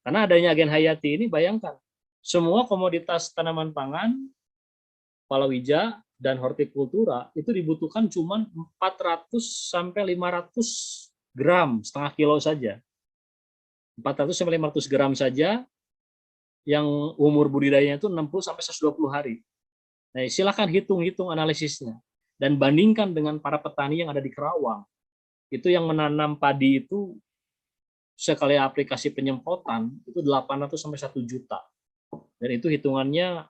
Karena adanya agen hayati ini, bayangkan, semua komoditas tanaman pangan, palawija, dan hortikultura itu dibutuhkan cuma 400 sampai 500 gram, setengah kilo saja. 400 sampai 500 gram saja, yang umur budidayanya itu 60 sampai 120 hari. Nah, silakan hitung-hitung analisisnya dan bandingkan dengan para petani yang ada di Kerawang. Itu yang menanam padi itu sekali aplikasi penyemprotan itu 800 sampai 1 juta. Dan itu hitungannya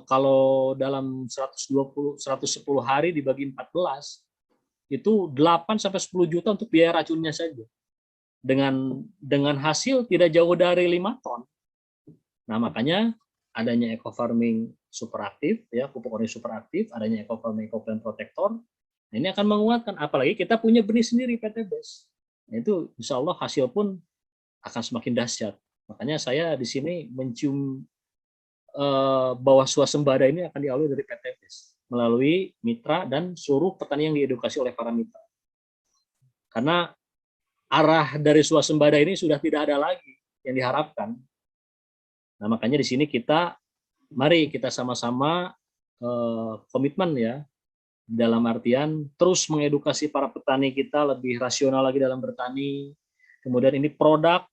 kalau dalam 110 hari dibagi 14 itu 8 sampai 10 juta untuk biaya racunnya saja. Dengan hasil tidak jauh dari 5 ton. Nah, makanya adanya eco farming superaktif, ya, pupuk organik superaktif, adanya eco farming eco-plant protector, nah ini akan menguatkan. Apalagi kita punya benih sendiri PTBES. Nah, itu insya Allah hasil pun akan semakin dahsyat. Makanya saya di sini mencium bahwa swasembada ini akan dialami dari PTBES melalui mitra dan seluruh petani yang diedukasi oleh para mitra. Karena arah dari swasembada ini sudah tidak ada lagi yang diharapkan. Nah, makanya di sini mari kita sama-sama komitmen ya, dalam artian terus mengedukasi para petani kita lebih rasional lagi dalam bertani. Kemudian ini produk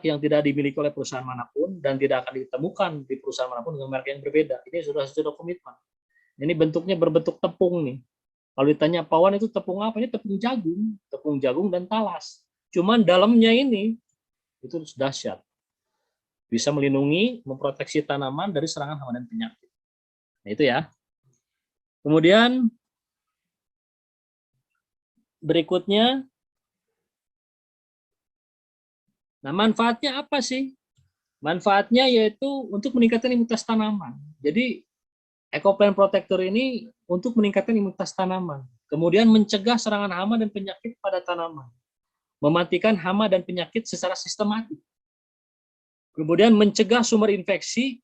yang tidak dimiliki oleh perusahaan manapun dan tidak akan ditemukan di perusahaan manapun dengan merek yang berbeda. Ini sudah komitmen. Ini bentuknya berbentuk tepung nih. Kalau ditanya Pak Wan itu tepung apa? Ini tepung jagung dan talas. Cuman dalamnya ini itu dahsyat. Bisa melindungi, memproteksi tanaman dari serangan hama dan penyakit. Nah, itu ya. Kemudian berikutnya, nah manfaatnya apa sih? Manfaatnya yaitu untuk meningkatkan imunitas tanaman. Jadi eco-plant protector ini untuk meningkatkan imunitas tanaman. Kemudian mencegah serangan hama dan penyakit pada tanaman. Mematikan hama dan penyakit secara sistematik. Kemudian mencegah sumber infeksi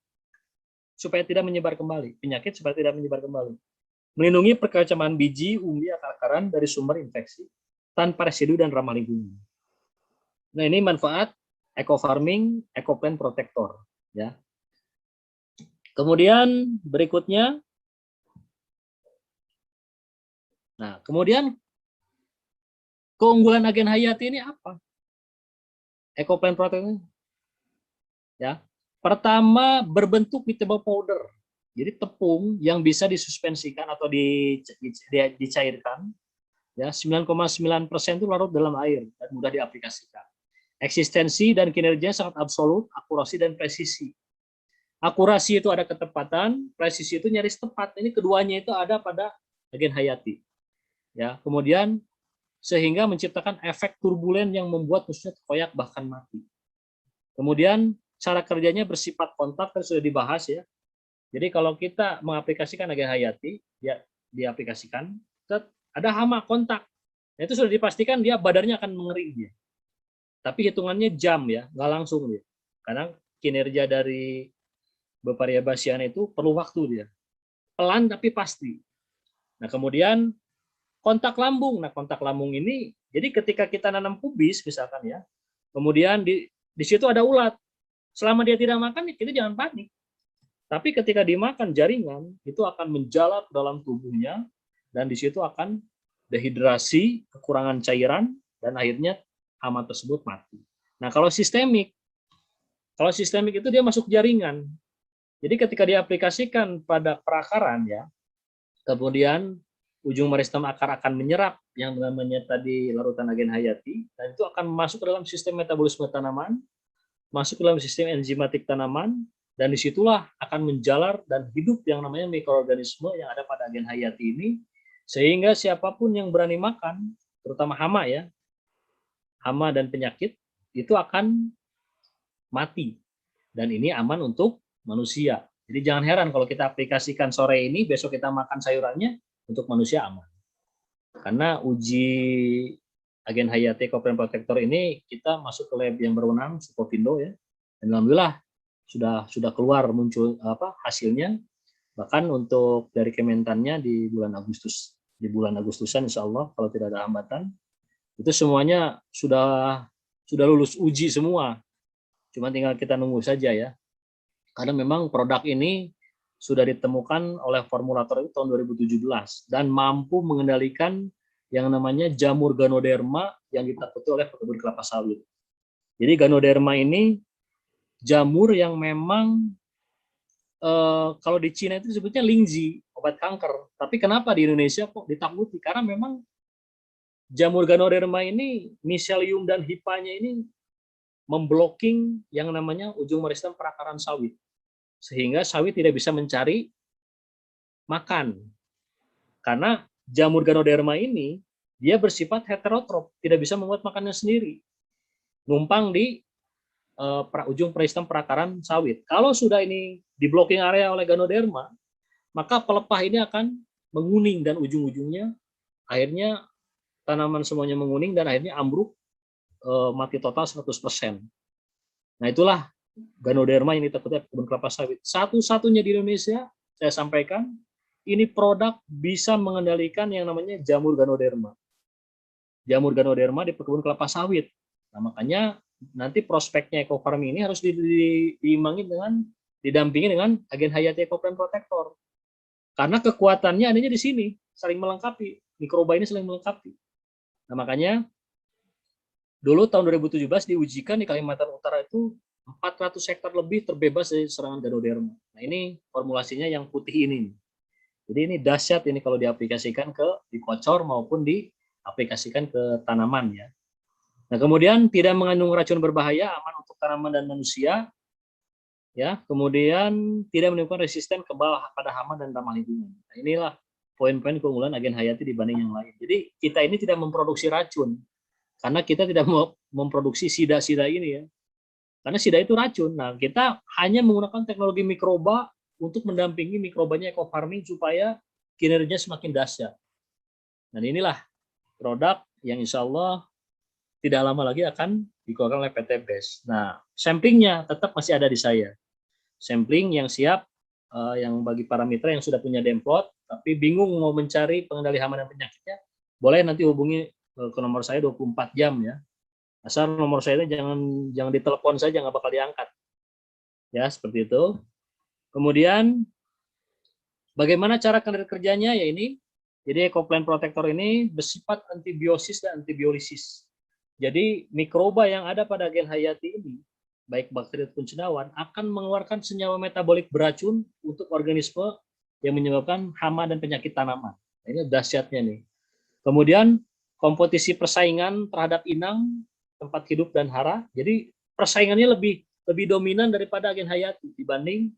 supaya tidak menyebar kembali. Penyakit supaya tidak menyebar kembali. Melindungi perkecamatan biji, umbi, akar-akaran dari sumber infeksi tanpa residu dan ramah lingkungan. Nah, ini manfaat eco farming, eco-plant protector. Ya. Kemudian berikutnya, nah kemudian keunggulan agen hayati ini apa? Eco-plant protector. Ya, pertama berbentuk metabolic powder. Jadi tepung yang bisa disuspensikan atau dicairkan. Ya, 9,9% itu larut dalam air dan mudah diaplikasikan. Eksistensi dan kinerjanya sangat absolut, akurasi dan presisi. Akurasi itu ada ketepatan, presisi itu nyaris tepat. Ini keduanya itu ada pada agen hayati. Ya, kemudian sehingga menciptakan efek turbulen yang membuat musuhnya terkoyak bahkan mati. Kemudian cara kerjanya bersifat kontak, kan sudah dibahas ya. Jadi kalau kita mengaplikasikan agen hayati, ya diaplikasikan, ada hama kontak. Nah, itu sudah dipastikan dia badannya akan mengering dia. Tapi hitungannya jam ya, nggak langsung dia. Karena kinerja dari Beparia bassiana itu perlu waktu dia. Pelan tapi pasti. Nah, kemudian kontak lambung. Nah, kontak lambung ini, jadi ketika kita nanam kubis misalkan ya, kemudian di situ ada ulat. Selama dia tidak makan, kita jangan panik. Tapi ketika dimakan jaringan, itu akan menjalar dalam tubuhnya, dan di situ akan dehidrasi, kekurangan cairan, dan akhirnya hama tersebut mati. Nah, kalau sistemik itu dia masuk jaringan. Jadi ketika diaplikasikan pada perakaran ya, kemudian ujung meristem akar akan menyerap yang namanya tadi larutan agen hayati, dan itu akan masuk ke dalam sistem metabolisme tanaman, masuk ke dalam sistem enzimatik tanaman, dan disitulah akan menjalar dan hidup yang namanya mikroorganisme yang ada pada agen hayati ini, sehingga siapapun yang berani makan, terutama hama ya, hama dan penyakit, itu akan mati. Dan ini aman untuk manusia. Jadi jangan heran kalau kita aplikasikan sore ini, besok kita makan sayurannya, untuk manusia aman. Karena uji agen hayati Ecoplant Protector ini kita masuk ke lab yang berwenang Sukovindo ya. Dan alhamdulillah sudah keluar muncul hasilnya. Bahkan untuk dari Kementannya di bulan Agustusan insya Allah kalau tidak ada hambatan itu semuanya sudah lulus uji semua. Cuma tinggal kita nunggu saja ya. Karena memang produk ini sudah ditemukan oleh formulator itu tahun 2017 dan mampu mengendalikan yang namanya jamur Ganoderma yang ditakuti oleh pekebun kelapa sawit. Jadi Ganoderma ini jamur yang memang kalau di Cina itu disebutnya lingzi, obat kanker. Tapi kenapa di Indonesia kok ditakuti? Karena memang jamur Ganoderma ini, miselium dan hipanya ini memblocking yang namanya ujung meristem perakaran sawit. Sehingga sawit tidak bisa mencari makan. Karena jamur Ganoderma ini, dia bersifat heterotrof, tidak bisa membuat makannya sendiri. Numpang di ujung meristem perakaran sawit. Kalau sudah ini di blocking area oleh Ganoderma, maka pelepah ini akan menguning dan ujung-ujungnya akhirnya tanaman semuanya menguning dan akhirnya ambruk mati total 100%. Nah itulah Ganoderma yang ditakutkan kebun kelapa sawit. Satu-satunya di Indonesia, saya sampaikan, ini produk bisa mengendalikan yang namanya jamur Ganoderma. Jamur Ganoderma di kebun kelapa sawit. Nah, makanya nanti prospeknya ekofarming ini harus diimbangi dengan didampingi dengan agen hayati Ecoplant Protector. Karena kekuatannya adanya di sini, saling melengkapi. Mikroba ini saling melengkapi. Nah, makanya dulu tahun 2017 diujikan di Kalimantan Utara itu 400 hektar lebih terbebas dari serangan Ganoderma. Nah, ini formulasinya yang putih ini. Jadi ini dahsyat ini kalau diaplikasikan di kocor maupun diaplikasikan ke tanaman ya. Nah, kemudian tidak mengandung racun berbahaya, aman untuk tanaman dan manusia. Ya, kemudian tidak menimbulkan resisten pada hama dan ramah lingkungan. Nah, inilah poin-poin keunggulan agen hayati dibanding yang lain. Jadi kita ini tidak memproduksi racun karena kita tidak memproduksi sida-sida ini ya. Karena sida itu racun. Nah, kita hanya menggunakan teknologi mikroba untuk mendampingi mikrobanya ekofarming supaya kinerjanya semakin dahsyat. Dan inilah produk yang insya Allah tidak lama lagi akan dikeluarkan oleh PT BES. Nah, samplingnya tetap masih ada di saya. Sampling yang siap, yang bagi para mitra yang sudah punya demplot, tapi bingung mau mencari pengendali hama dan penyakitnya, boleh nanti hubungi ke nomor saya 24 jam ya. Asal nomor saya itu jangan ditelepon saja, nggak bakal diangkat. Ya, seperti itu. Kemudian, bagaimana cara kerjanya? Ya ini, jadi Ecoplant Protector ini bersifat antibiosis dan antibiolisis. Jadi, mikroba yang ada pada agen hayati ini, baik bakteri ataupun cendawan, akan mengeluarkan senyawa metabolik beracun untuk organisme yang menyebabkan hama dan penyakit tanaman. Ini dahsyatnya nih. Kemudian, kompetisi persaingan terhadap inang, tempat hidup dan hara. Jadi persaingannya lebih dominan daripada agen hayati dibanding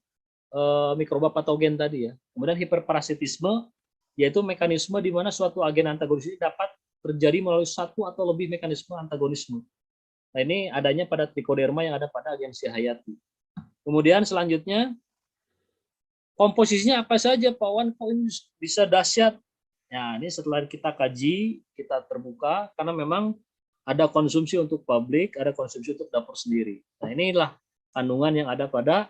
mikroba patogen tadi ya. Kemudian hiperparasitisme yaitu mekanisme di mana suatu agen antagonis ini dapat terjadi melalui satu atau lebih mekanisme antagonisme. Nah, ini adanya pada trichoderma yang ada pada agen hayati. Kemudian selanjutnya komposisinya apa saja Pak Wan kok ini bisa dahsyat. Nah, ini setelah kita kaji, kita terbuka karena memang ada konsumsi untuk publik, ada konsumsi untuk dapur sendiri. Nah, inilah kandungan yang ada pada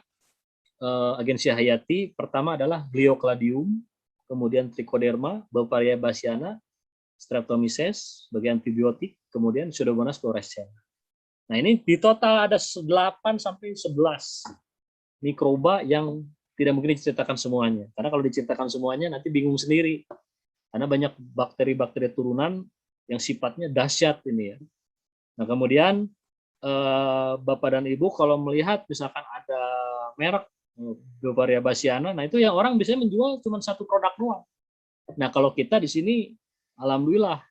agensi hayati. Pertama adalah Gliocladium, kemudian Trichoderma, Beauveria bassiana, Streptomyces sebagai antibiotik, kemudian Pseudomonas fluorescens. Nah, ini di total ada 8 sampai 11 mikroba yang tidak mungkin diceritakan semuanya. Karena kalau diceritakan semuanya nanti bingung sendiri. Karena banyak bakteri-bakteri turunan yang sifatnya dahsyat ini ya. Nah, kemudian Bapak dan Ibu kalau melihat misalkan ada merek Beauveria bassiana, nah itu yang orang biasanya menjual cuma satu produk doang. Nah, kalau kita di sini alhamdulillah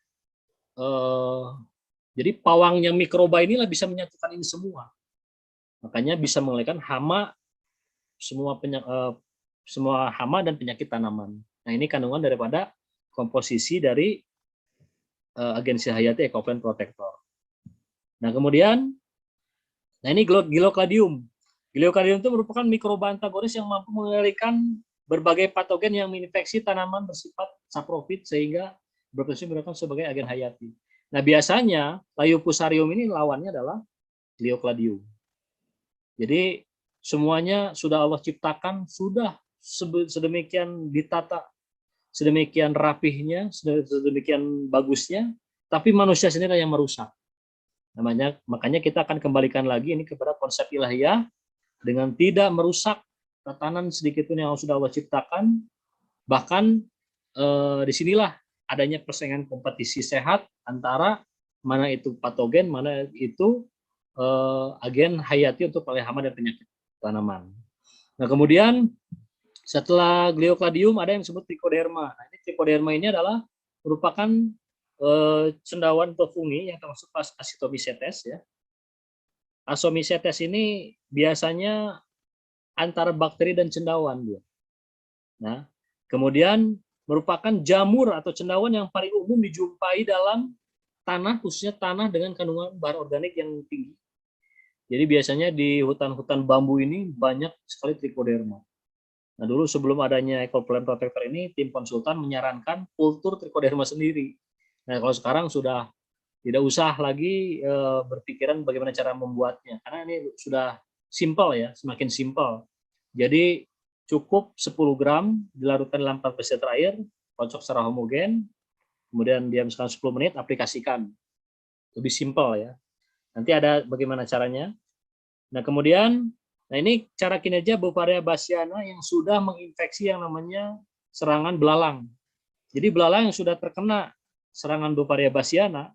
jadi pawangnya mikroba inilah bisa menyatukan ini semua. Makanya bisa mengalihkan hama semua hama dan penyakit tanaman. Nah, ini kandungan daripada komposisi dari agensi hayati Ecoplant Protector. Nah, kemudian, nah ini Gliocladium. Gliocladium itu merupakan mikroba antagonis yang mampu mengendalikan berbagai patogen yang menginfeksi tanaman bersifat saprofit sehingga berfungsi sebagai agen hayati. Nah, biasanya Leiopusarium ini lawannya adalah Gliocladium. Jadi semuanya sudah Allah ciptakan, sudah sedemikian ditata, sedemikian rapihnya, sedemikian bagusnya, tapi manusia sendiri yang merusak. Makanya kita akan kembalikan lagi ini kepada konsep ilahiyah dengan tidak merusak tatanan sedikit pun yang sudah Allah ciptakan. Bahkan disinilah adanya persaingan kompetisi sehat antara mana itu patogen, mana itu agen hayati untuk pelihara hama dan penyakit tanaman. Nah, kemudian setelah Gliocladium ada yang disebut Trichoderma. Nah, ini Trichoderma ini adalah merupakan cendawan atau fungi yang termasuk Ascomycetes ya. Ascomycetes ini biasanya antara bakteri dan cendawan dia. Nah, kemudian merupakan jamur atau cendawan yang paling umum dijumpai dalam tanah, khususnya tanah dengan kandungan bahan organik yang tinggi. Jadi biasanya di hutan-hutan bambu ini banyak sekali Trichoderma. Nah, dulu sebelum adanya Ecoplant Protector ini, tim konsultan menyarankan kultur Trichoderma sendiri. Nah, kalau sekarang sudah tidak usah lagi berpikiran bagaimana cara membuatnya, karena ini sudah simpel ya, semakin simpel. Jadi cukup 10 gram dilarutkan dalam 14 liter air, kocok secara homogen, kemudian diam sekitar 10 menit, aplikasikan. Lebih simpel ya. Nanti ada bagaimana caranya. Nah, kemudian, nah ini cara kinerja Beauveria bassiana yang sudah menginfeksi yang namanya serangan belalang. Jadi belalang yang sudah terkena serangan Beauveria bassiana,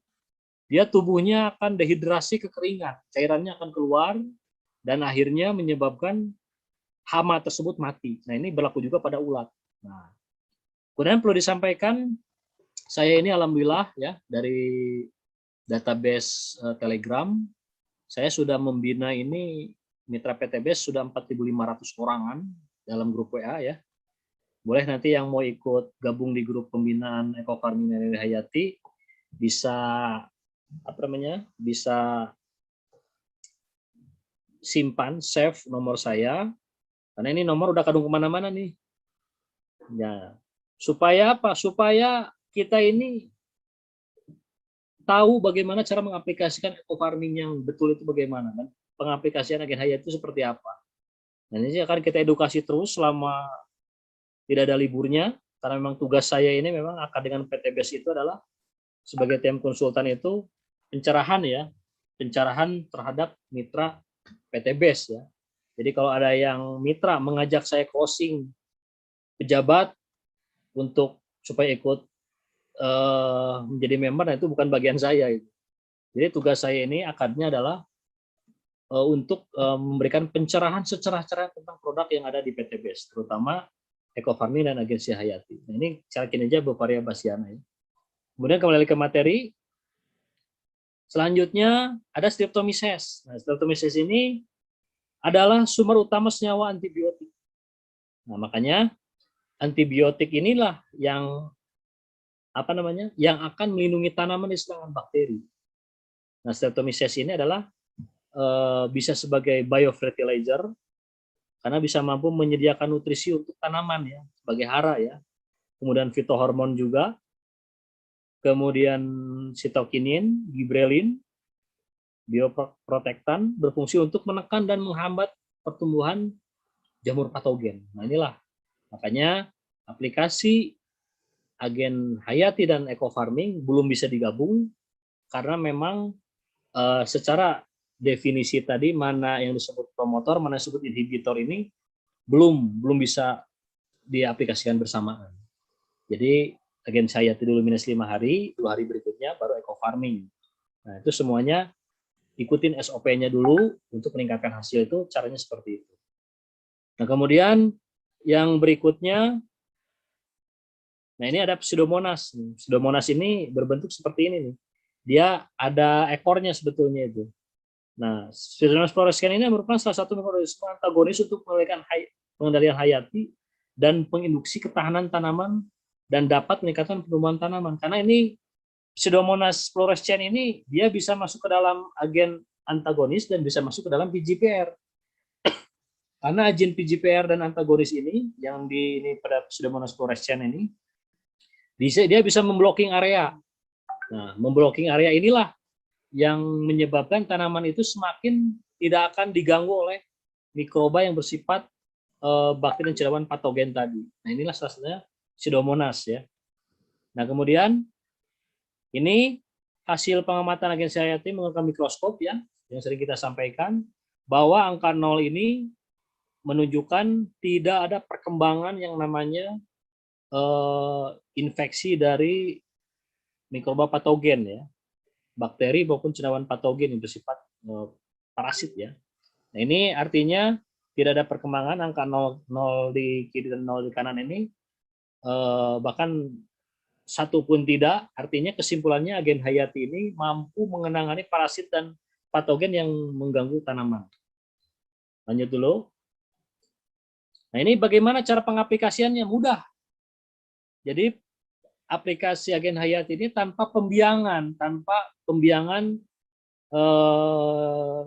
dia tubuhnya akan dehidrasi, kekeringan, cairannya akan keluar, dan akhirnya menyebabkan hama tersebut mati. Nah, ini berlaku juga pada ulat. Nah, kemudian perlu disampaikan, saya ini alhamdulillah ya dari database Telegram, saya sudah membina ini mitra PTBS sudah 4.500 orangan dalam grup WA ya. Boleh nanti yang mau ikut gabung di grup pembinaan ekofarming Nenek Hayati bisa bisa simpan save nomor saya. Karena ini nomor udah kadung kemana-mana nih. Ya, supaya apa? Supaya kita ini tahu bagaimana cara mengaplikasikan eco-farming yang betul itu bagaimana. Kan? Pengaplikasian agen hayat itu seperti apa. Nah, ini akan kita edukasi terus selama tidak ada liburnya. Karena memang tugas saya ini memang akan dengan PTBS itu adalah sebagai tim konsultan itu pencerahan ya. Pencerahan terhadap mitra PTBS ya. Jadi kalau ada yang mitra mengajak saya closing pejabat untuk supaya ikut menjadi member, nah itu bukan bagian saya. Jadi tugas saya ini akadnya adalah untuk memberikan pencerahan secerah-cerah tentang produk yang ada di PTBS, terutama Ecofarming dan Agensi Hayati. Nah, ini cara kinerja Beauveria bassiana. Ya. Kemudian kembali ke materi. Selanjutnya ada Streptomyces. Nah, Streptomyces ini adalah sumber utama senyawa antibiotik. Nah, makanya antibiotik inilah yang yang akan melindungi tanaman dari serangan bakteri. Nah, Streptomyces ini adalah bisa sebagai biofertilizer karena bisa mampu menyediakan nutrisi untuk tanaman ya, sebagai hara ya. Kemudian fitohormon juga. Kemudian sitokinin, gibrelin, bioprotektan berfungsi untuk menekan dan menghambat pertumbuhan jamur patogen. Nah, inilah makanya aplikasi agen hayati dan ecofarming belum bisa digabung karena memang secara definisi tadi mana yang disebut promotor, mana yang disebut inhibitor ini belum bisa diaplikasikan bersamaan. Jadi agen hayati dulu minus 5 hari, 2 hari berikutnya baru ecofarming. Nah, itu semuanya ikutin SOP-nya dulu untuk meningkatkan hasil itu, caranya seperti itu. Nah, kemudian yang berikutnya, nah ini ada Pseudomonas. Pseudomonas ini berbentuk seperti ini nih. Dia ada ekornya sebetulnya itu. Nah, Pseudomonas fluorescens ini merupakan salah satu mekanisme antagonis untuk pengendalian hayati dan penginduksi ketahanan tanaman dan dapat meningkatkan pertumbuhan tanaman. Karena ini Pseudomonas fluorescens ini dia bisa masuk ke dalam agen antagonis dan bisa masuk ke dalam PGPR. Karena agen PGPR dan antagonis ini yang pada Pseudomonas fluorescens ini dia bisa memblocking area. Nah, memblocking area inilah yang menyebabkan tanaman itu semakin tidak akan diganggu oleh mikroba yang bersifat bakteri dan cadawan patogen tadi. Nah, inilah salah satunya Pseudomonas ya. Nah, kemudian ini hasil pengamatan agensi hayati menggunakan mikroskop ya, yang sering kita sampaikan, bahwa angka 0 ini menunjukkan tidak ada perkembangan yang namanya infeksi dari mikroba patogen ya, bakteri maupun cendawan patogen yang bersifat parasit ya. Nah, ini artinya tidak ada perkembangan angka 0 di kiri dan 0 di kanan ini, bahkan satu pun tidak, artinya kesimpulannya agen hayati ini mampu mengenangani parasit dan patogen yang mengganggu tanaman. Lanjut dulu. Nah, ini bagaimana cara pengaplikasiannya? Mudah. Jadi aplikasi agen hayati ini tanpa pembiangan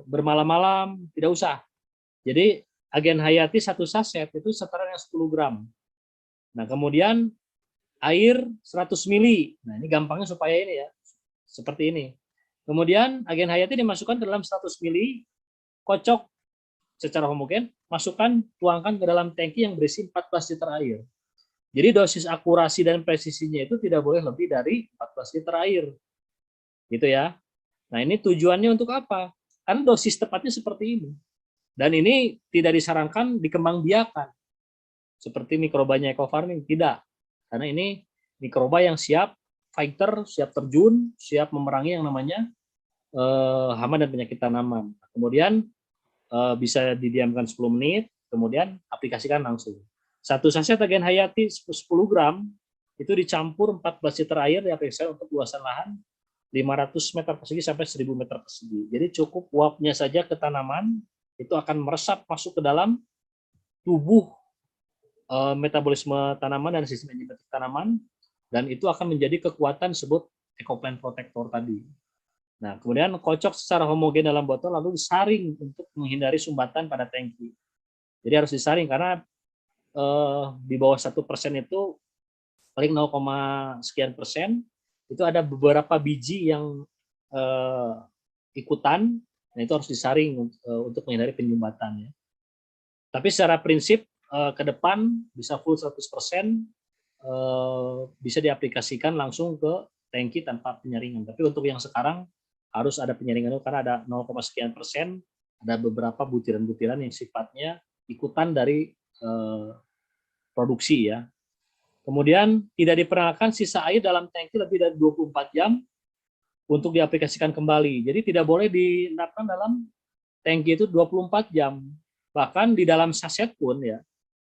bermalam-malam, tidak usah. Jadi agen hayati satu saset itu setara dengan 10 gram. Nah, kemudian air 100 mili. Nah, ini gampangnya supaya ini ya, seperti ini. Kemudian agen hayati dimasukkan ke dalam 100 mili, kocok secara homogen, masukkan, tuangkan ke dalam tangki yang berisi 14 liter air. Jadi dosis akurasi dan presisinya itu tidak boleh lebih dari 14 liter air. Gitu ya. Nah, ini tujuannya untuk apa? Karena dosis tepatnya seperti ini. Dan ini tidak disarankan dikembangbiakan. Seperti mikrobanya ekofarming, tidak. Karena ini mikroba yang siap fighter, siap terjun, siap memerangi yang namanya hama dan penyakit tanaman. Kemudian bisa didiamkan 10 menit, kemudian aplikasikan langsung. Satu saset agen hayati 10 gram itu dicampur 14 liter air diaplikasikan untuk luasan lahan 500 meter persegi sampai 1000 meter persegi. Jadi cukup uapnya saja ke tanaman itu akan meresap masuk ke dalam tubuh metabolisme tanaman dan sistem enzimatik tanaman, dan itu akan menjadi kekuatan disebut ecoplant protector tadi. Nah, kemudian kocok secara homogen dalam botol lalu disaring untuk menghindari sumbatan pada tangki. Jadi harus disaring karena di bawah 1% itu paling 0, sekian persen itu ada beberapa biji yang ikutan, nah itu harus disaring untuk menghindari penyumbatan ya. Tapi secara prinsip ke depan bisa full 100% bisa diaplikasikan langsung ke tangki tanpa penyaringan. Tapi untuk yang sekarang harus ada penyaringan karena ada 0, sekian persen, ada beberapa butiran-butiran yang sifatnya ikutan dari produksi ya. Kemudian tidak diperkenankan sisa air dalam tangki lebih dari 24 jam untuk diaplikasikan kembali. Jadi tidak boleh diendapkan dalam tangki itu 24 jam. Bahkan di dalam saset pun ya.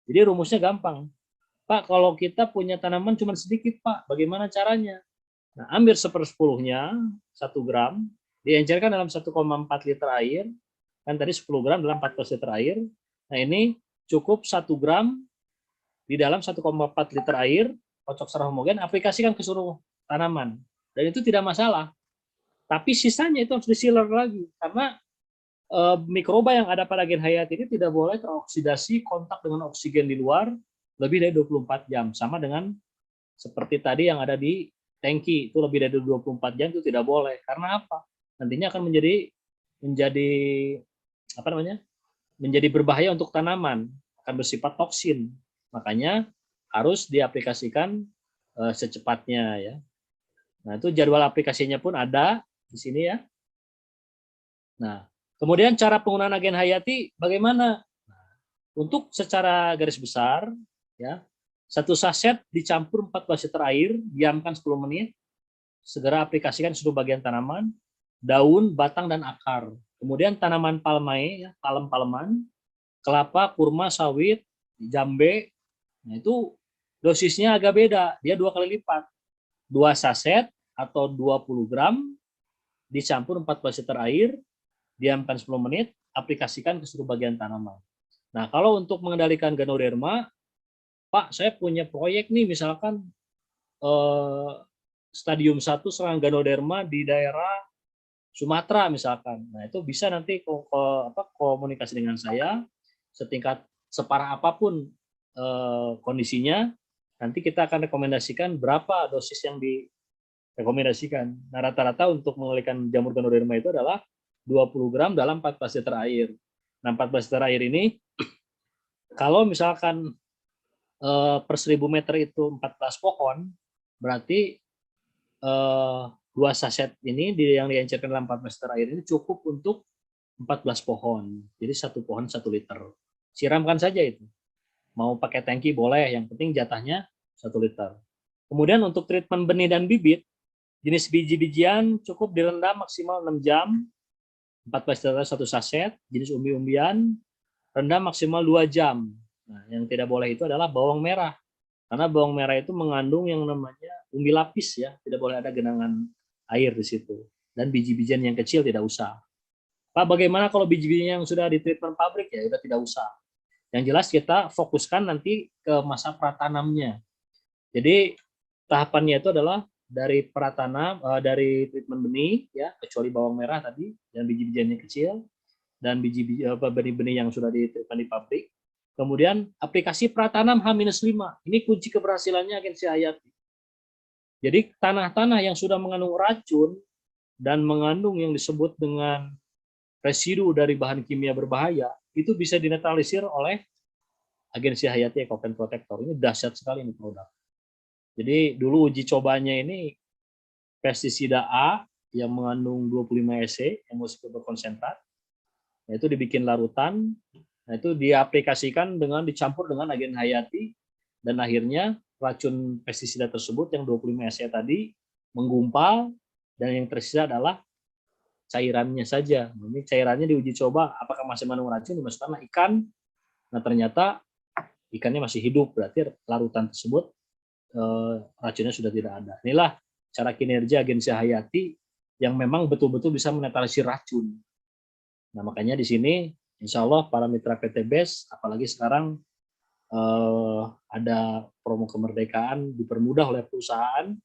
Jadi rumusnya gampang. Pak, kalau kita punya tanaman cuma sedikit, Pak, bagaimana caranya? Nah, ambil 1/10-nya, 1 gram, diencerkan dalam 1,4 liter air, kan tadi 10 gram dalam 14 liter air. Nah, ini cukup 1 gram di dalam 1,4 liter air, kocok secara homogen, aplikasikan ke seluruh tanaman. Dan itu tidak masalah. Tapi sisanya itu harus disiler lagi, karena mikroba yang ada pada agen hayati ini tidak boleh teroksidasi kontak dengan oksigen di luar lebih dari 24 jam. Sama dengan seperti tadi yang ada di tangki, itu lebih dari 24 jam itu tidak boleh. Karena apa? Nantinya akan menjadi apa namanya? Menjadi berbahaya untuk tanaman, akan bersifat toksin. Makanya harus diaplikasikan secepatnya ya. Nah, itu jadwal aplikasinya pun ada di sini ya. Nah, kemudian cara penggunaan agen hayati bagaimana? Nah, untuk secara garis besar ya, satu saset dicampur 14 liter air, diamkan 10 menit, segera aplikasikan seluruh bagian tanaman, daun, batang, dan akar. Kemudian tanaman palmae, ya, palem-paleman, kelapa, kurma, sawit, jambe, nah itu dosisnya agak beda, dia 2 kali lipat. 2 saset atau 20 gram dicampur 14 liter air, diamkan 10 menit, aplikasikan ke seluruh bagian tanaman. Nah, kalau untuk mengendalikan Ganoderma, Pak, saya punya proyek nih, misalkan stadium 1 serangan Ganoderma di daerah Sumatera misalkan. Nah, itu bisa nanti komunikasi dengan saya, setingkat separah apapun kondisinya, nanti kita akan rekomendasikan berapa dosis yang rekomendasikan. Nah, rata-rata untuk mengelolikan jamur ganoderma itu adalah 20 gram dalam 14 liter air. Nah, 14 liter air ini, kalau misalkan per 1000 meter itu 14 pohon, berarti 2 saset ini yang diencerkan dalam 14 liter air ini cukup untuk 14 pohon. Jadi 1 pohon 1 liter. Siramkan saja itu. Mau pakai tangki boleh, yang penting jatahnya 1 liter. Kemudian untuk treatment benih dan bibit, jenis biji-bijian cukup direndam maksimal 6 jam, 14 liter 1 saset. Jenis umbi-umbian, rendam maksimal 2 jam. Nah, yang tidak boleh itu adalah bawang merah. Karena bawang merah itu mengandung yang namanya umbi lapis ya, tidak boleh ada genangan air di situ. Dan biji-bijian yang kecil tidak usah. Pak, bagaimana kalau biji-bijian yang sudah di treatment pabrik ya, sudah tidak usah. Yang jelas kita fokuskan nanti ke masa pratanamnya. Jadi tahapannya itu adalah dari pratanam, dari treatment benih ya, kecuali bawang merah tadi dan biji-bijiannya kecil, dan benih-benih yang sudah di treatment di pabrik. Kemudian aplikasi pratanam H-5. Ini kunci keberhasilannya Agensi Hayati. Jadi tanah-tanah yang sudah mengandung racun dan mengandung yang disebut dengan residu dari bahan kimia berbahaya, itu bisa dinetralisir oleh Agensi Hayati Ekopen Protector. Ini dahsyat sekali ini produk. Jadi dulu uji cobanya ini pestisida A yang mengandung 25 EC, emulsifier berkonsentrat, itu dibikin larutan. Nah, itu diaplikasikan dengan dicampur dengan agen hayati, dan akhirnya racun pestisida tersebut yang 25 EC tadi menggumpal, dan yang tersisa adalah cairannya saja. Ini cairannya diuji coba apakah masih mengandung racun, dimasukkanlah ikan. Nah, ternyata ikannya masih hidup, berarti larutan tersebut racunnya sudah tidak ada. Inilah cara kinerja Agensi Hayati yang memang betul-betul bisa menetralisir racun. Nah, makanya di sini insya Allah para mitra PT BES, apalagi sekarang ada promo kemerdekaan dipermudah oleh perusahaan,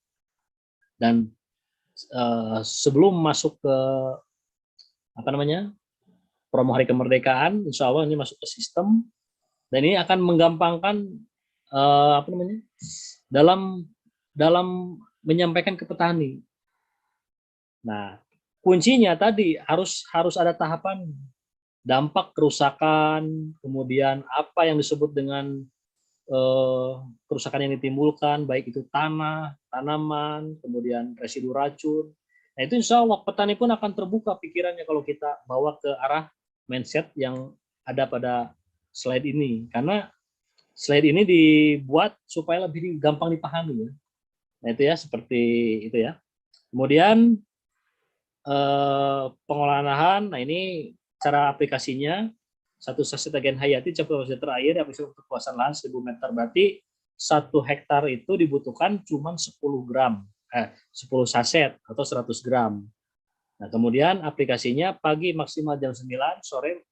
dan sebelum masuk ke promo hari kemerdekaan, insya Allah ini masuk ke sistem, dan ini akan menggampangkan dalam menyampaikan ke petani. Nah, kuncinya tadi harus ada tahapan dampak kerusakan, kemudian apa yang disebut dengan kerusakan yang ditimbulkan, baik itu tanah, tanaman, kemudian residu racun. Nah, itu insya Allah petani pun akan terbuka pikirannya kalau kita bawa ke arah mindset yang ada pada slide ini. Karena slide ini dibuat supaya lebih gampang dipahami. Nah, itu ya, seperti itu ya. Kemudian pengolahan lahan, nah ini cara aplikasinya. 1 saset agen hayati campur liter air, aplikasi untuk luasan lahan 1000 meter, berarti 1 hektar itu dibutuhkan cuma 10 saset atau 100 gram. Nah, kemudian aplikasinya pagi maksimal jam 9, sore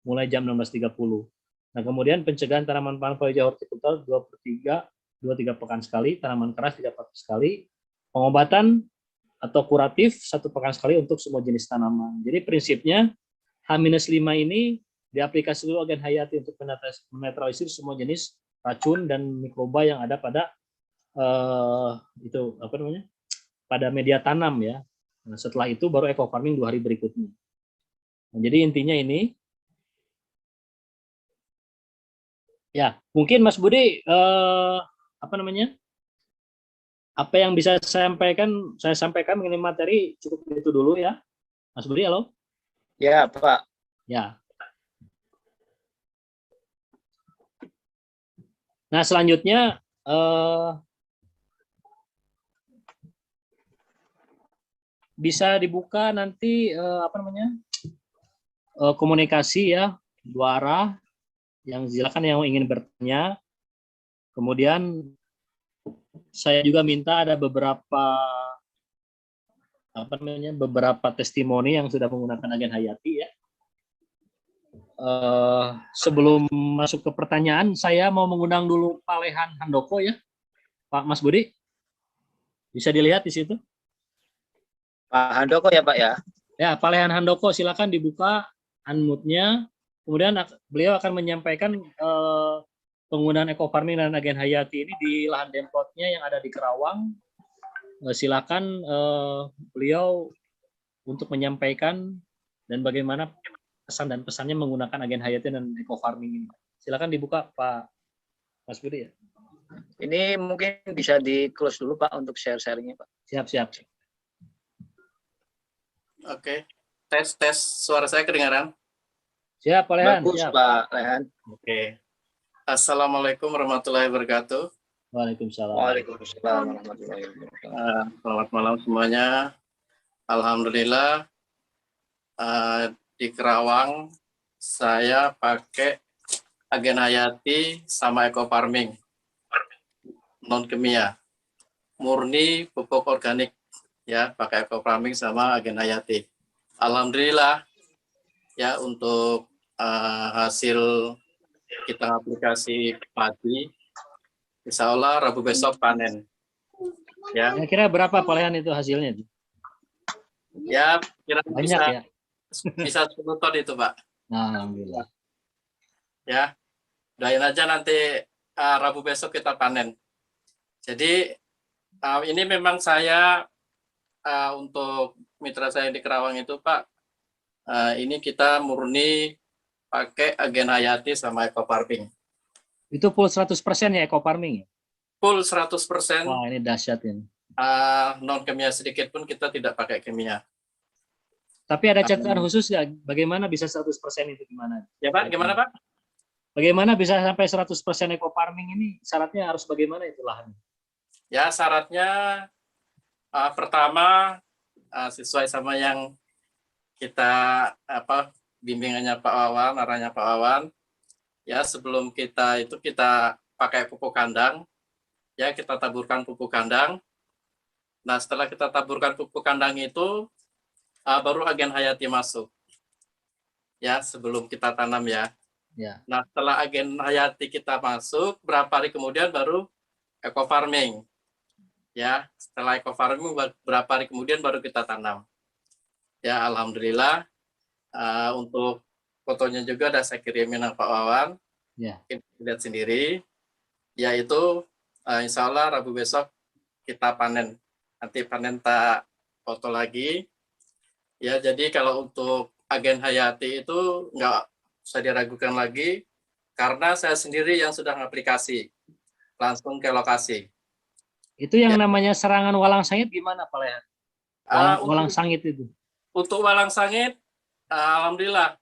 mulai jam 16.30. Nah, kemudian pencegahan tanaman pangan hijau hortikultura 2-3 pekan sekali, tanaman keras 3 pekan sekali, pengobatan atau kuratif 1 pekan sekali untuk semua jenis tanaman. Jadi prinsipnya H-5 ini diaplikasi dulu agen hayati untuk menetralisir semua jenis racun dan mikroba yang ada pada pada media tanam ya. Nah, setelah itu baru eco farming 2 hari berikutnya. Nah, jadi intinya ini ya, mungkin Mas Budi apa yang bisa saya sampaikan mengenai materi cukup itu dulu ya. Mas Budi, halo? Ya, Pak. Ya. Nah, selanjutnya bisa dibuka nanti komunikasi ya, 2 arah. Yang silakan yang ingin bertanya. Kemudian saya juga minta ada beberapa testimoni yang sudah menggunakan agen hayati ya. Sebelum masuk ke pertanyaan, saya mau mengundang dulu Pak Lehan Handoko ya, Pak Mas Budi. Bisa dilihat di situ. Pak Handoko ya, Pak ya. Ya, Pak Lehan Handoko, silakan dibuka unmute-nya. Kemudian beliau akan menyampaikan penggunaan eco farming dan agen hayati ini di lahan demplotnya yang ada di Kerawang. silakan beliau untuk menyampaikan dan bagaimana pesan dan pesannya menggunakan agen hayati dan eco farming ini. Silakan dibuka Pak Mas Budi ya. Ini mungkin bisa di close dulu Pak untuk share-sharingnya Pak. Siap. Oke. Tes suara saya kedengaran? Siap, Pak Lehan. Bagus Siap. Pak Lehan. Oke. Assalamualaikum warahmatullahi wabarakatuh. Waalaikumsalam. Waalaikumsalam warahmatullahi wabarakatuh. Selamat malam semuanya. Alhamdulillah di Kerawang saya pakai agen hayati sama eco farming non kimia, murni pupuk organik ya, pakai eco farming sama agen hayati. Alhamdulillah ya, untuk hasil kita aplikasi padi, insya Allah Rabu besok panen ya. Kira-kira berapa Pak Lehan itu hasilnya? Ya, kira Banyak bisa 10 ton itu Pak. Nah, alhamdulillah. Ya, doain aja nanti Rabu besok kita panen. Jadi ini memang saya untuk mitra saya di Kerawang itu Pak, ini kita murni pakai agen hayati sama eco farming. Itu full 100% ya eco farming ya? Full 100%. Wah, ini dahsyat ini. Non kimia sedikit pun kita tidak pakai kimia. Tapi ada catatan khusus ya, bagaimana bisa 100% itu gimana? Ya Pak, gimana Pak? Bagaimana bisa sampai 100% eco farming ini? Syaratnya harus bagaimana itu lahan? Ya, syaratnya pertama sesuai sama yang kita bimbingannya Pak Wawan, arahnya Pak Wawan. Ya, sebelum kita pakai pupuk kandang, ya kita taburkan pupuk kandang. Nah, setelah kita taburkan pupuk kandang itu baru agen hayati masuk. Ya, sebelum kita tanam ya. Ya. Nah, setelah agen hayati kita masuk, berapa hari kemudian baru eco farming. Ya, setelah eco farming berapa hari kemudian baru kita tanam. Ya, alhamdulillah untuk fotonya juga ada saya kirimin Pak Wawan. Ya. Lihat sendiri. Yaitu insya Allah Rabu besok kita panen. Nanti panen tak foto lagi. Ya, jadi kalau untuk agen hayati itu nggak usah diragukan lagi, karena saya sendiri yang sudah ngaplikasi langsung ke lokasi. Itu yang namanya serangan walang sangit gimana Pak Lehan? Walang sangit itu. Untuk walang sangit, alhamdulillah.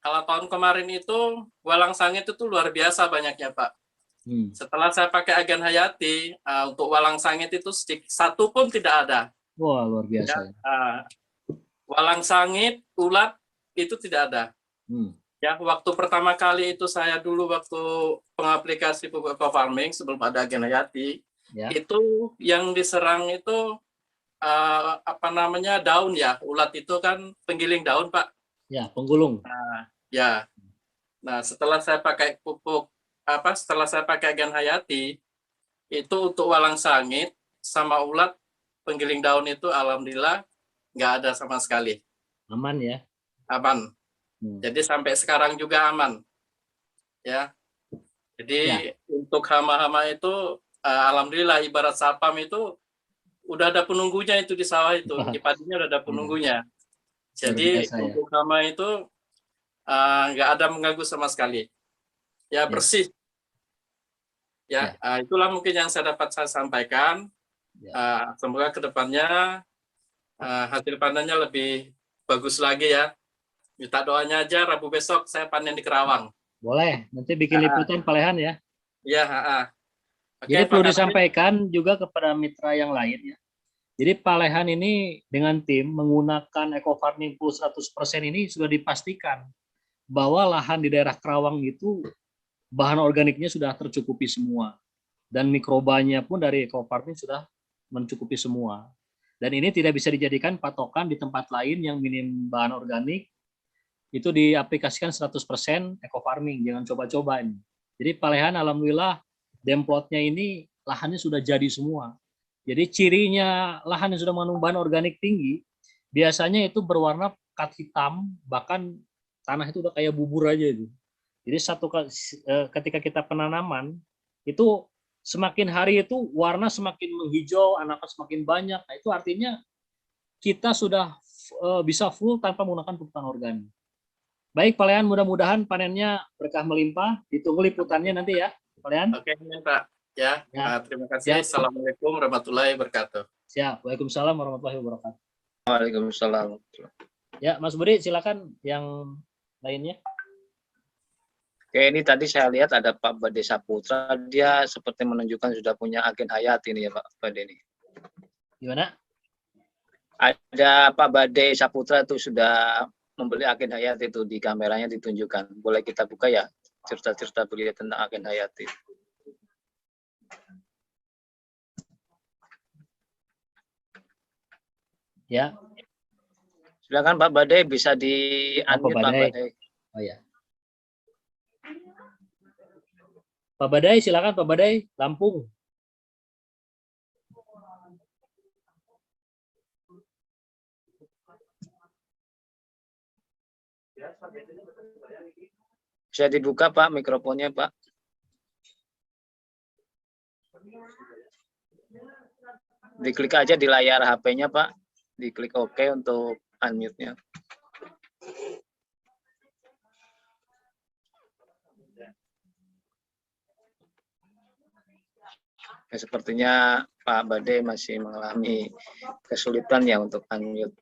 Kalau tahun kemarin itu walang sangit itu luar biasa banyaknya Pak. Setelah saya pakai agen hayati, untuk walang sangit itu satu pun tidak ada. Wah, luar biasa. Ya, walang sangit, ulat itu tidak ada. Ya, waktu pertama kali itu saya dulu waktu pengaplikasi pupuk eco farming sebelum ada agen hayati, ya. Itu yang diserang itu daun ya, ulat itu kan penggiling daun Pak. Ya, penggulung. Ya. Nah, setelah saya pakai setelah saya pakai agen hayati, itu untuk walang sangit sama ulat penggiling daun itu alhamdulillah nggak ada sama sekali. Aman ya? Aman. Jadi sampai sekarang juga aman. Ya. Jadi untuk hama-hama itu alhamdulillah ibarat sapam itu udah ada penunggunya itu di sawah itu. Di padinya udah ada penunggunya. Jadi untuk hama itu nggak ada mengganggu sama sekali. Ya, bersih. Ya, itulah mungkin yang saya dapat saya sampaikan. Semoga kedepannya hasil panennya lebih bagus lagi ya. Minta doanya aja Rabu besok saya panen di Kerawang. Boleh, nanti bikin liputan Pak Lehan ya. Iya. Jadi perlu disampaikan juga kepada mitra yang lain ya. Jadi Pak Lehan ini dengan tim menggunakan eco farming full 100% ini sudah dipastikan bahwa lahan di daerah Kerawang itu bahan organiknya sudah tercukupi semua. Dan mikrobanya pun dari eco farming sudah mencukupi semua. Dan ini tidak bisa dijadikan patokan di tempat lain yang minim bahan organik, itu diaplikasikan 100% eco farming, jangan coba-coba ini. Jadi Pak Lehan alhamdulillah demplotnya ini lahannya sudah jadi semua. Jadi cirinya lahan yang sudah mengandung bahan organik tinggi, biasanya itu berwarna pekat hitam, bahkan tanah itu udah kayak bubur aja itu. Jadi ketika kita penanaman, itu semakin hari itu warna semakin menghijau, anakan semakin banyak. Nah, itu artinya kita sudah bisa full tanpa menggunakan pupuk organik. Baik, Pak Lean, mudah-mudahan panennya berkah melimpah. Ditunggu liputannya nanti ya, Pak Lean. Oke, Pak. Ya, Ya. terima kasih. Siap. Assalamualaikum warahmatullahi wabarakatuh. Siap. Waalaikumsalam warahmatullahi wabarakatuh. Waalaikumsalam. Ya, Mas Budi, silakan yang lainnya. Oke, ini tadi saya lihat ada Pak Bade Saputra, dia seperti menunjukkan sudah punya agen Hayati ini ya Pak Bade ini. Gimana? Ada Pak Bade Saputra itu sudah membeli agen Hayati itu, di kameranya ditunjukkan. Boleh kita buka ya cerita-cerita beliau tentang agen Hayati. Ya. Silakan Pak Bade, bisa di-unmute Pak Bade. Oh ya. Pak Badai, silakan Pak Badai, Lampung. Bisa dibuka Pak mikrofonnya Pak. Diklik aja di layar HP-nya Pak. Diklik OK untuk unmute-nya. Ya, sepertinya Pak Bade masih mengalami kesulitan ya untuk unmute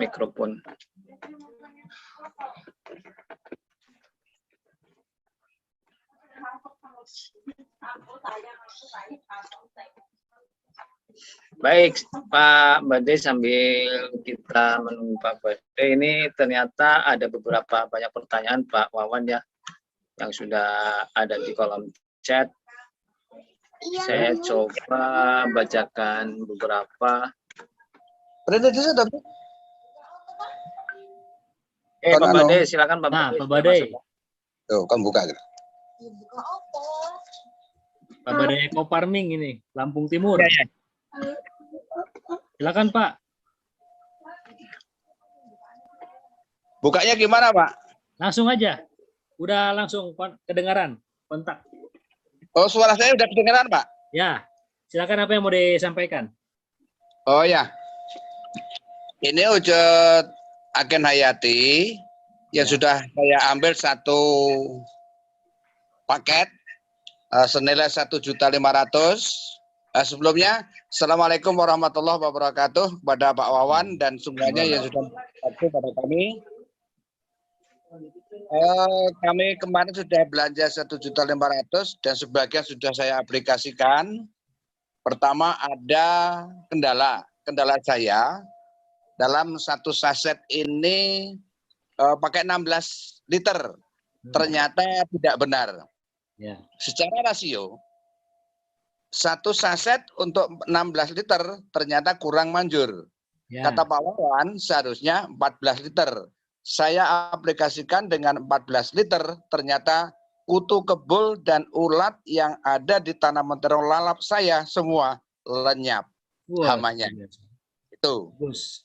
mikrofon. Baik, Pak Bade, sambil kita menunggu Pak Bade, ini ternyata ada beberapa banyak pertanyaan Pak Wawan ya, yang sudah ada di kolom chat. Saya coba bacakan beberapa. Pak Bade, silakan Pak Bade. Pak Bade. Tuh, kan buka. Pak Bade Eco Farming ini, Lampung Timur. Ya. Silakan Pak. Bukanya gimana, Pak? Langsung aja. Udah langsung kedengaran, kontak. Oh, suara saya udah kedengaran, Pak? Ya, silakan apa yang mau disampaikan. Oh ya. Ini wujud agen Hayati yang sudah saya ambil satu paket senilai 1.500.000. Sebelumnya, Assalamualaikum warahmatullahi wabarakatuh kepada Pak Wawan dan semuanya yang sudah membantu pada kami. Kami kemarin sudah belanja 1.500.000 dan sebagian sudah saya aplikasikan. Pertama ada kendala saya dalam satu saset ini pakai 16 liter. Ternyata tidak benar. Ya. Secara rasio satu saset untuk 16 liter ternyata kurang manjur. Ya. Kata Pak Wawan seharusnya 14 liter. Saya aplikasikan dengan 14 liter, ternyata kutu kebul dan ulat yang ada di tanaman terong lalap saya semua lenyap. Wah, hamanya. Itu. Bagus.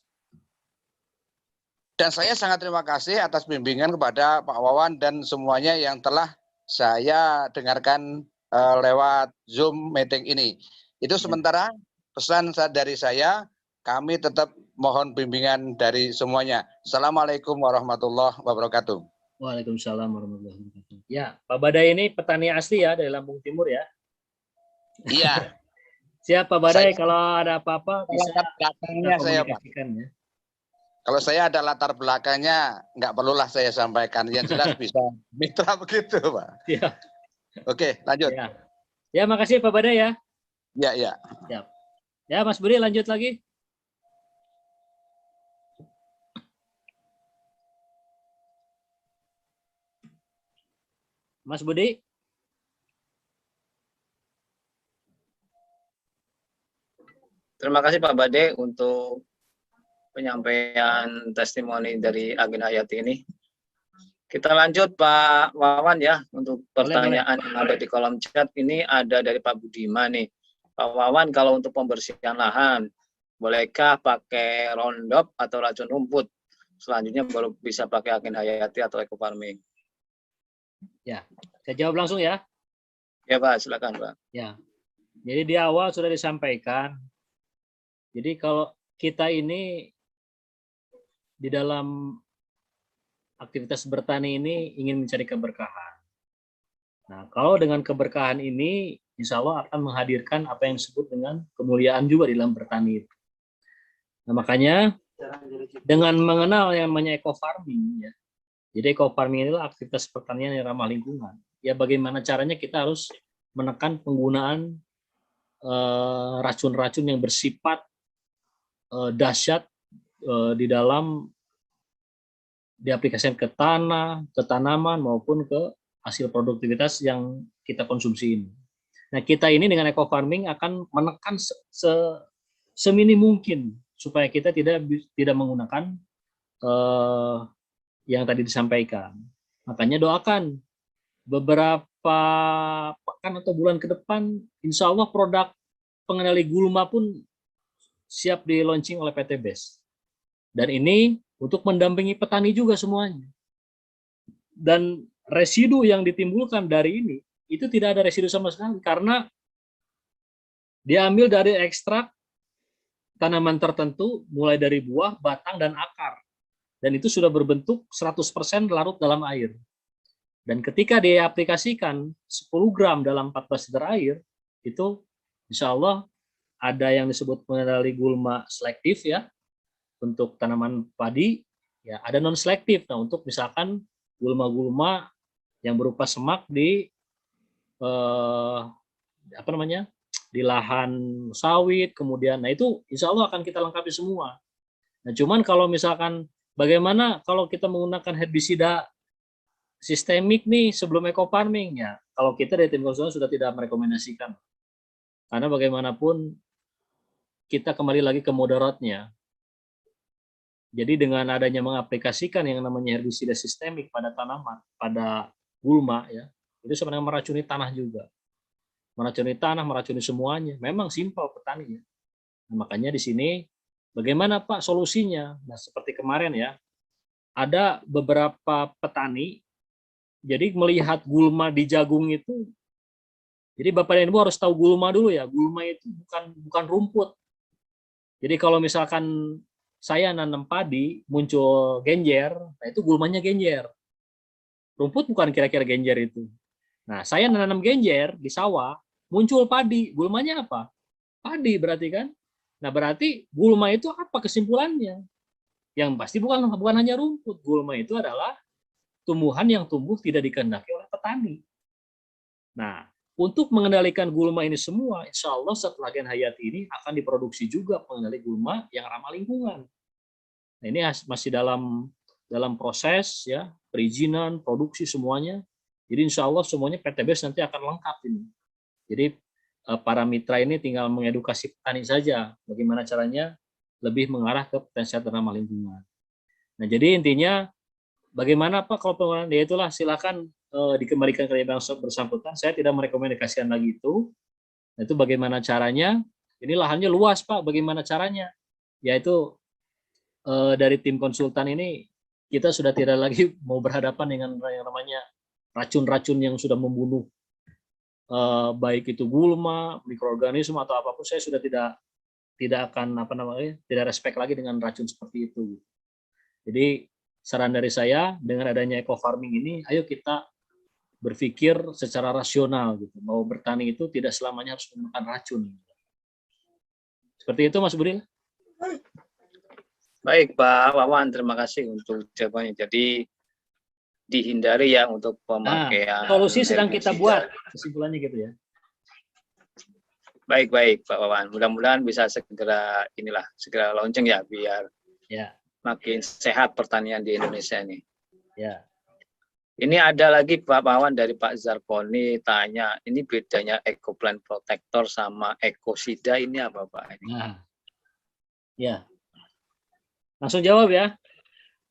Dan saya sangat terima kasih atas bimbingan kepada Pak Wawan dan semuanya yang telah saya dengarkan lewat Zoom meeting ini. Itu sementara pesan dari saya, kami tetap mohon bimbingan dari semuanya. Assalamualaikum warahmatullahi wabarakatuh. Waalaikumsalam warahmatullahi wabarakatuh. Ya, Pak Badai ini petani asli ya dari Lampung Timur ya. Iya. Siap Pak Badai, kalau ada apa-apa bisa belakangnya saya, Pak. Ya. Kalau saya ada latar belakangnya, nggak perlulah saya sampaikan. Yang jelas bisa mitra begitu, Pak. Ya. Oke, lanjut. Ya, makasih Pak Badai ya. Ya. Siap. Ya, Mas Budi lanjut lagi. Mas Budi. Terima kasih Pak Bade untuk penyampaian testimoni dari agen Hayati ini. Kita lanjut Pak Wawan ya, untuk pertanyaan yang ada di kolom chat ini ada dari Pak Budiman nih. Pak Wawan, kalau untuk pembersihan lahan, bolehkah pakai Roundup atau racun rumput? Selanjutnya baru bisa pakai agen Hayati atau eco farming. Ya, saya jawab langsung ya. Ya Pak, silakan Pak. Ya, Jadi di awal sudah disampaikan. Jadi kalau kita ini di dalam aktivitas bertani ini ingin mencari keberkahan. Nah, kalau dengan keberkahan ini, insya Allah akan menghadirkan apa yang disebut dengan kemuliaan juga di dalam bertani itu. Nah, makanya dengan mengenal yang namanya eco farming, ya. Jadi eco farming inilah aktivitas pertanian yang ramah lingkungan. Ya, bagaimana caranya kita harus menekan penggunaan racun-racun yang bersifat dahsyat di dalam diaplikasikan ke tanah, ke tanaman maupun ke hasil produktivitas yang kita konsumsi ini. Nah, kita ini dengan eco farming akan menekan seminim mungkin supaya kita tidak menggunakan yang tadi disampaikan. Makanya doakan beberapa pekan atau bulan ke depan, insya Allah produk pengendali gulma pun siap di launching oleh PT BES. Dan ini untuk mendampingi petani juga semuanya. Dan residu yang ditimbulkan dari ini, itu tidak ada residu sama sekali, karena diambil dari ekstrak tanaman tertentu, mulai dari buah, batang, dan akar. Dan itu sudah berbentuk 100% larut dalam air. Dan ketika diaplikasikan 10 gram dalam 14 liter air, itu insya Allah ada yang disebut pengendali gulma selektif ya, untuk tanaman padi, ya ada non selektif. Nah, untuk misalkan gulma-gulma yang berupa semak di di lahan sawit, kemudian, nah itu insya Allah akan kita lengkapi semua. Nah, cuman kalau misalkan bagaimana kalau kita menggunakan herbisida sistemik nih sebelum eco farming, ya kalau kita dari tim konsultan sudah tidak merekomendasikan, karena bagaimanapun kita kembali lagi ke mudaratnya. Jadi dengan adanya mengaplikasikan yang namanya herbisida sistemik pada tanaman, pada gulma, ya itu sebenarnya meracuni tanah juga, meracuni tanah, meracuni semuanya. Memang simpel petani ya. Nah, makanya di sini bagaimana Pak solusinya? Nah, seperti kemarin ya, ada beberapa petani jadi melihat gulma di jagung itu. Jadi Bapak dan Ibu harus tahu gulma dulu ya. Gulma itu bukan rumput. Jadi kalau misalkan saya nanam padi muncul genjer, nah itu gulmanya genjer. Rumput bukan kira-kira genjer itu. Nah, saya nanam genjer di sawah, muncul padi, gulmanya apa? Padi berarti kan? Nah, berarti gulma itu apa kesimpulannya? Yang pasti bukan hanya rumput. Gulma itu adalah tumbuhan yang tumbuh tidak dikehendaki oleh petani. Nah, untuk mengendalikan gulma ini semua, insya Allah setelah Gen Hayati ini akan diproduksi juga pengendali gulma yang ramah lingkungan. Nah, ini masih dalam proses ya, perizinan, produksi semuanya. Jadi insya Allah semuanya PT BES nanti akan lengkap ini. Jadi para mitra ini tinggal mengedukasi petani saja bagaimana caranya lebih mengarah ke potensial ramah lingkungan. Nah, jadi intinya bagaimana Pak kalau penggunaan, ya itulah silakan dikembalikan ke yang bersangkutan. Saya tidak merekomendasikan lagi itu. Nah, itu bagaimana caranya? Ini lahannya luas Pak, bagaimana caranya? Yaitu dari tim konsultan ini kita sudah tidak lagi mau berhadapan dengan yang namanya racun-racun yang sudah membunuh baik itu gulma, mikroorganisme atau apapun. Saya sudah tidak akan tidak respect lagi dengan racun seperti itu. Jadi saran dari saya dengan adanya eco farming ini, ayo kita berpikir secara rasional gitu. Bahwa bertani itu tidak selamanya harus menggunakan racun. Seperti itu Mas Budi. Baik Pak Wawan, terima kasih untuk jawabannya. Jadi dihindari ya untuk pemakaian. Solusi sedang kita buat, kesimpulannya gitu ya. Baik Pak Wawan, mudah-mudahan bisa segera launching ya biar makin sehat pertanian di Indonesia ini. Ya. Ini ada lagi Pak Wawan dari Pak Zarkoni tanya, ini bedanya EcoPlant Protector sama ekosida ini apa Pak? Nah, ya. Langsung jawab ya.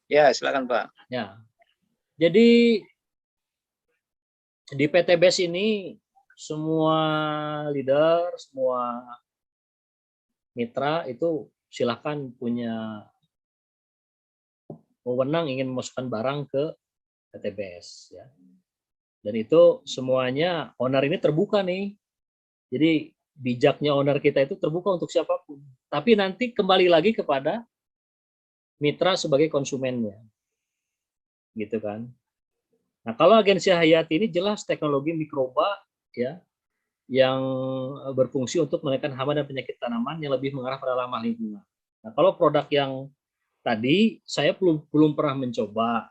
Ya, silakan Pak. Ya. Jadi di PT BES ini semua leader, semua mitra itu silakan punya wewenang ingin memasukkan barang ke PT BES ya. Dan itu semuanya owner ini terbuka nih. Jadi bijaknya owner kita itu terbuka untuk siapapun. Tapi nanti kembali lagi kepada mitra sebagai konsumennya, gitu kan. Nah, kalau agensi Hayati ini jelas teknologi mikroba ya yang berfungsi untuk menekan hama dan penyakit tanaman yang lebih mengarah pada ramah lingkungan. Nah, kalau produk yang tadi saya belum pernah mencoba,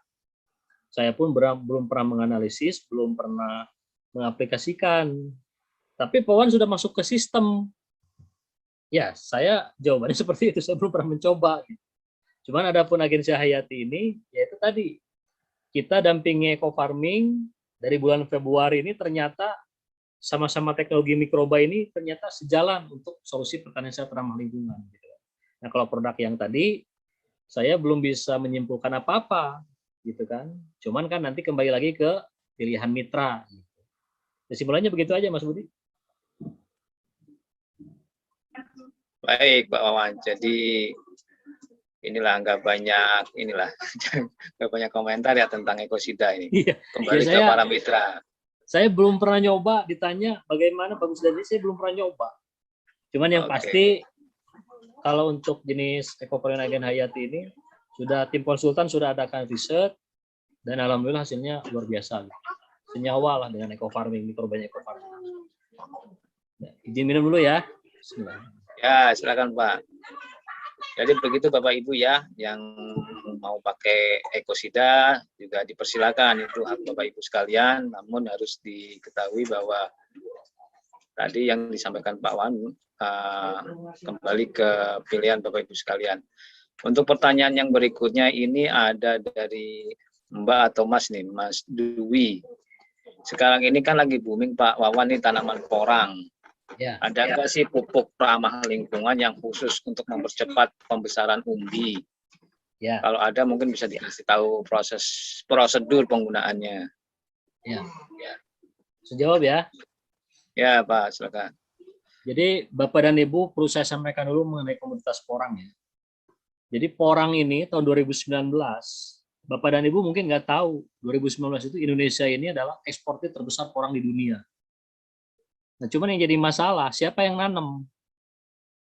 saya pun belum pernah menganalisis, belum pernah mengaplikasikan. Tapi Pak Wan sudah masuk ke sistem. Ya, saya jawabannya seperti itu. Saya belum pernah mencoba. Cuman adapun agensi Hayati ini, yaitu tadi kita dampingi eco farming dari bulan Februari ini ternyata sama-sama teknologi mikroba ini ternyata sejalan untuk solusi pertanian sehat ramah lingkungan. Nah, kalau produk yang tadi saya belum bisa menyimpulkan apa-apa, gitu kan. Cuman kan nanti kembali lagi ke pilihan mitra. Kesimpulannya begitu aja, Mas Budi. Baik, Pak Wawan. Jadi inilah nggak banyak komentar ya tentang ekosida ini. Iya. Kembali ke para mitra. Saya belum pernah nyoba, ditanya bagaimana bagus dan saya belum pernah nyoba. Cuman yang pasti kalau untuk jenis ekofarming agen Hayati ini sudah tim konsultan sudah adakan riset dan alhamdulillah hasilnya luar biasa. Senyawa lah dengan ekofarming, mikrobanya ekofarming. Nah, izin minum dulu ya. Bismillah. Ya, silakan Pak. Jadi begitu Bapak Ibu ya, yang mau pakai ekosida juga dipersilakan, itu hak Bapak Ibu sekalian, namun harus diketahui bahwa tadi yang disampaikan Pak Wan kembali ke pilihan Bapak Ibu sekalian. Untuk pertanyaan yang berikutnya ini ada dari Mbak atau Mas nih, Mas Dwi. Sekarang ini kan lagi booming Pak Wawan nih tanaman porang. Ya. Ada nggak sih pupuk ramah lingkungan yang khusus untuk mempercepat pembesaran umbi? Ya. Kalau ada mungkin bisa dikasih tahu prosedur penggunaannya. Ya. Sejawab ya. Ya Pak, silakan. Jadi Bapak dan Ibu perlu saya sampaikan dulu mengenai komoditas porang ya. Jadi porang ini tahun 2019, Bapak dan Ibu mungkin nggak tahu 2019 itu Indonesia ini adalah eksportir terbesar porang di dunia. Nah, cuman yang jadi masalah siapa yang nanam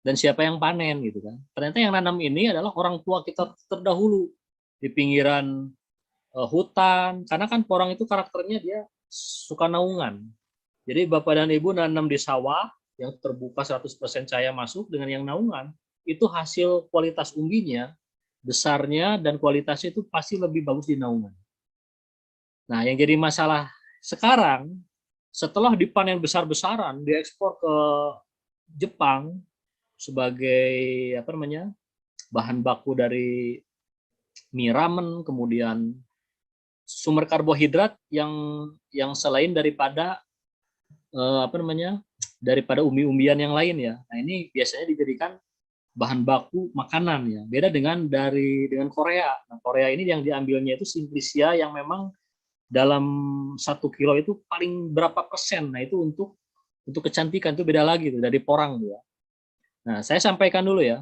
dan siapa yang panen gitu kan. Ternyata yang nanam ini adalah orang tua kita terdahulu di pinggiran hutan, karena kan porang itu karakternya dia suka naungan. Jadi Bapak dan Ibu nanam di sawah yang terbuka 100% cahaya masuk dengan yang naungan, itu hasil kualitas umbinya, besarnya dan kualitasnya itu pasti lebih bagus di naungan. Nah, yang jadi masalah sekarang setelah dipanen besar-besaran, diekspor ke Jepang sebagai bahan baku dari mie ramen, kemudian sumber karbohidrat yang selain daripada daripada umbi-umbian yang lain ya. Nah, ini biasanya dijadikan bahan baku makanan ya. Beda dengan Korea. Nah, Korea ini yang diambilnya itu Simplicia yang memang dalam 1 kilo itu paling berapa persen. Nah, itu untuk kecantikan itu beda lagi tuh dari porang ya. Nah, saya sampaikan dulu ya.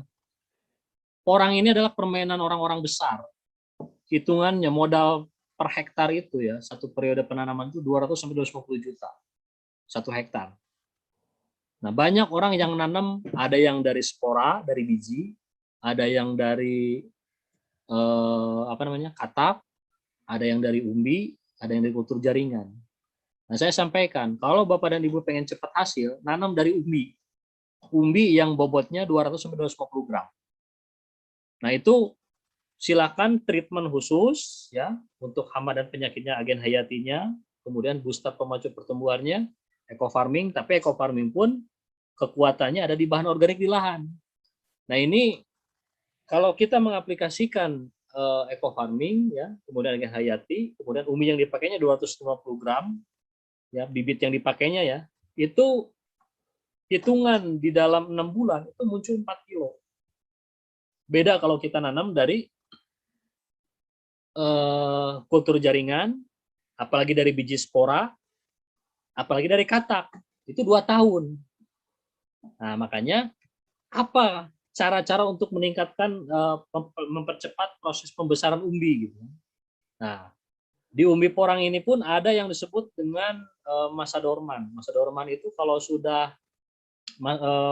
Porang ini adalah permainan orang-orang besar. Hitungannya modal per hektar itu ya, satu periode penanaman itu 200 sampai 250 juta. 1 hektar. Nah, banyak orang yang nanam, ada yang dari spora, dari biji, ada yang dari katak, ada yang dari umbi, ada yang dari kultur jaringan. Nah, saya sampaikan, kalau Bapak dan Ibu pengen cepat hasil, nanam dari umbi. Umbi yang bobotnya 200 sampai 250 gram. Nah, itu silakan treatment khusus ya untuk hama dan penyakitnya agen Hayatinya, kemudian booster pemacu pertumbuhannya, eco farming, tapi eco farming pun kekuatannya ada di bahan organik di lahan. Nah, ini kalau kita mengaplikasikan eco farming ya, kemudian agen Hayati, kemudian umbi yang dipakainya 250 gram ya, bibit yang dipakainya ya, itu hitungan di dalam 6 bulan itu muncul 4 kilo. Beda kalau kita nanam dari kultur jaringan, apalagi dari biji spora, apalagi dari katak, itu 2 tahun. Nah, makanya apa cara-cara untuk meningkatkan mempercepat proses pembesaran umbi gitu. Nah, di umbi porang ini pun ada yang disebut dengan masa dorman. Masa dorman itu kalau sudah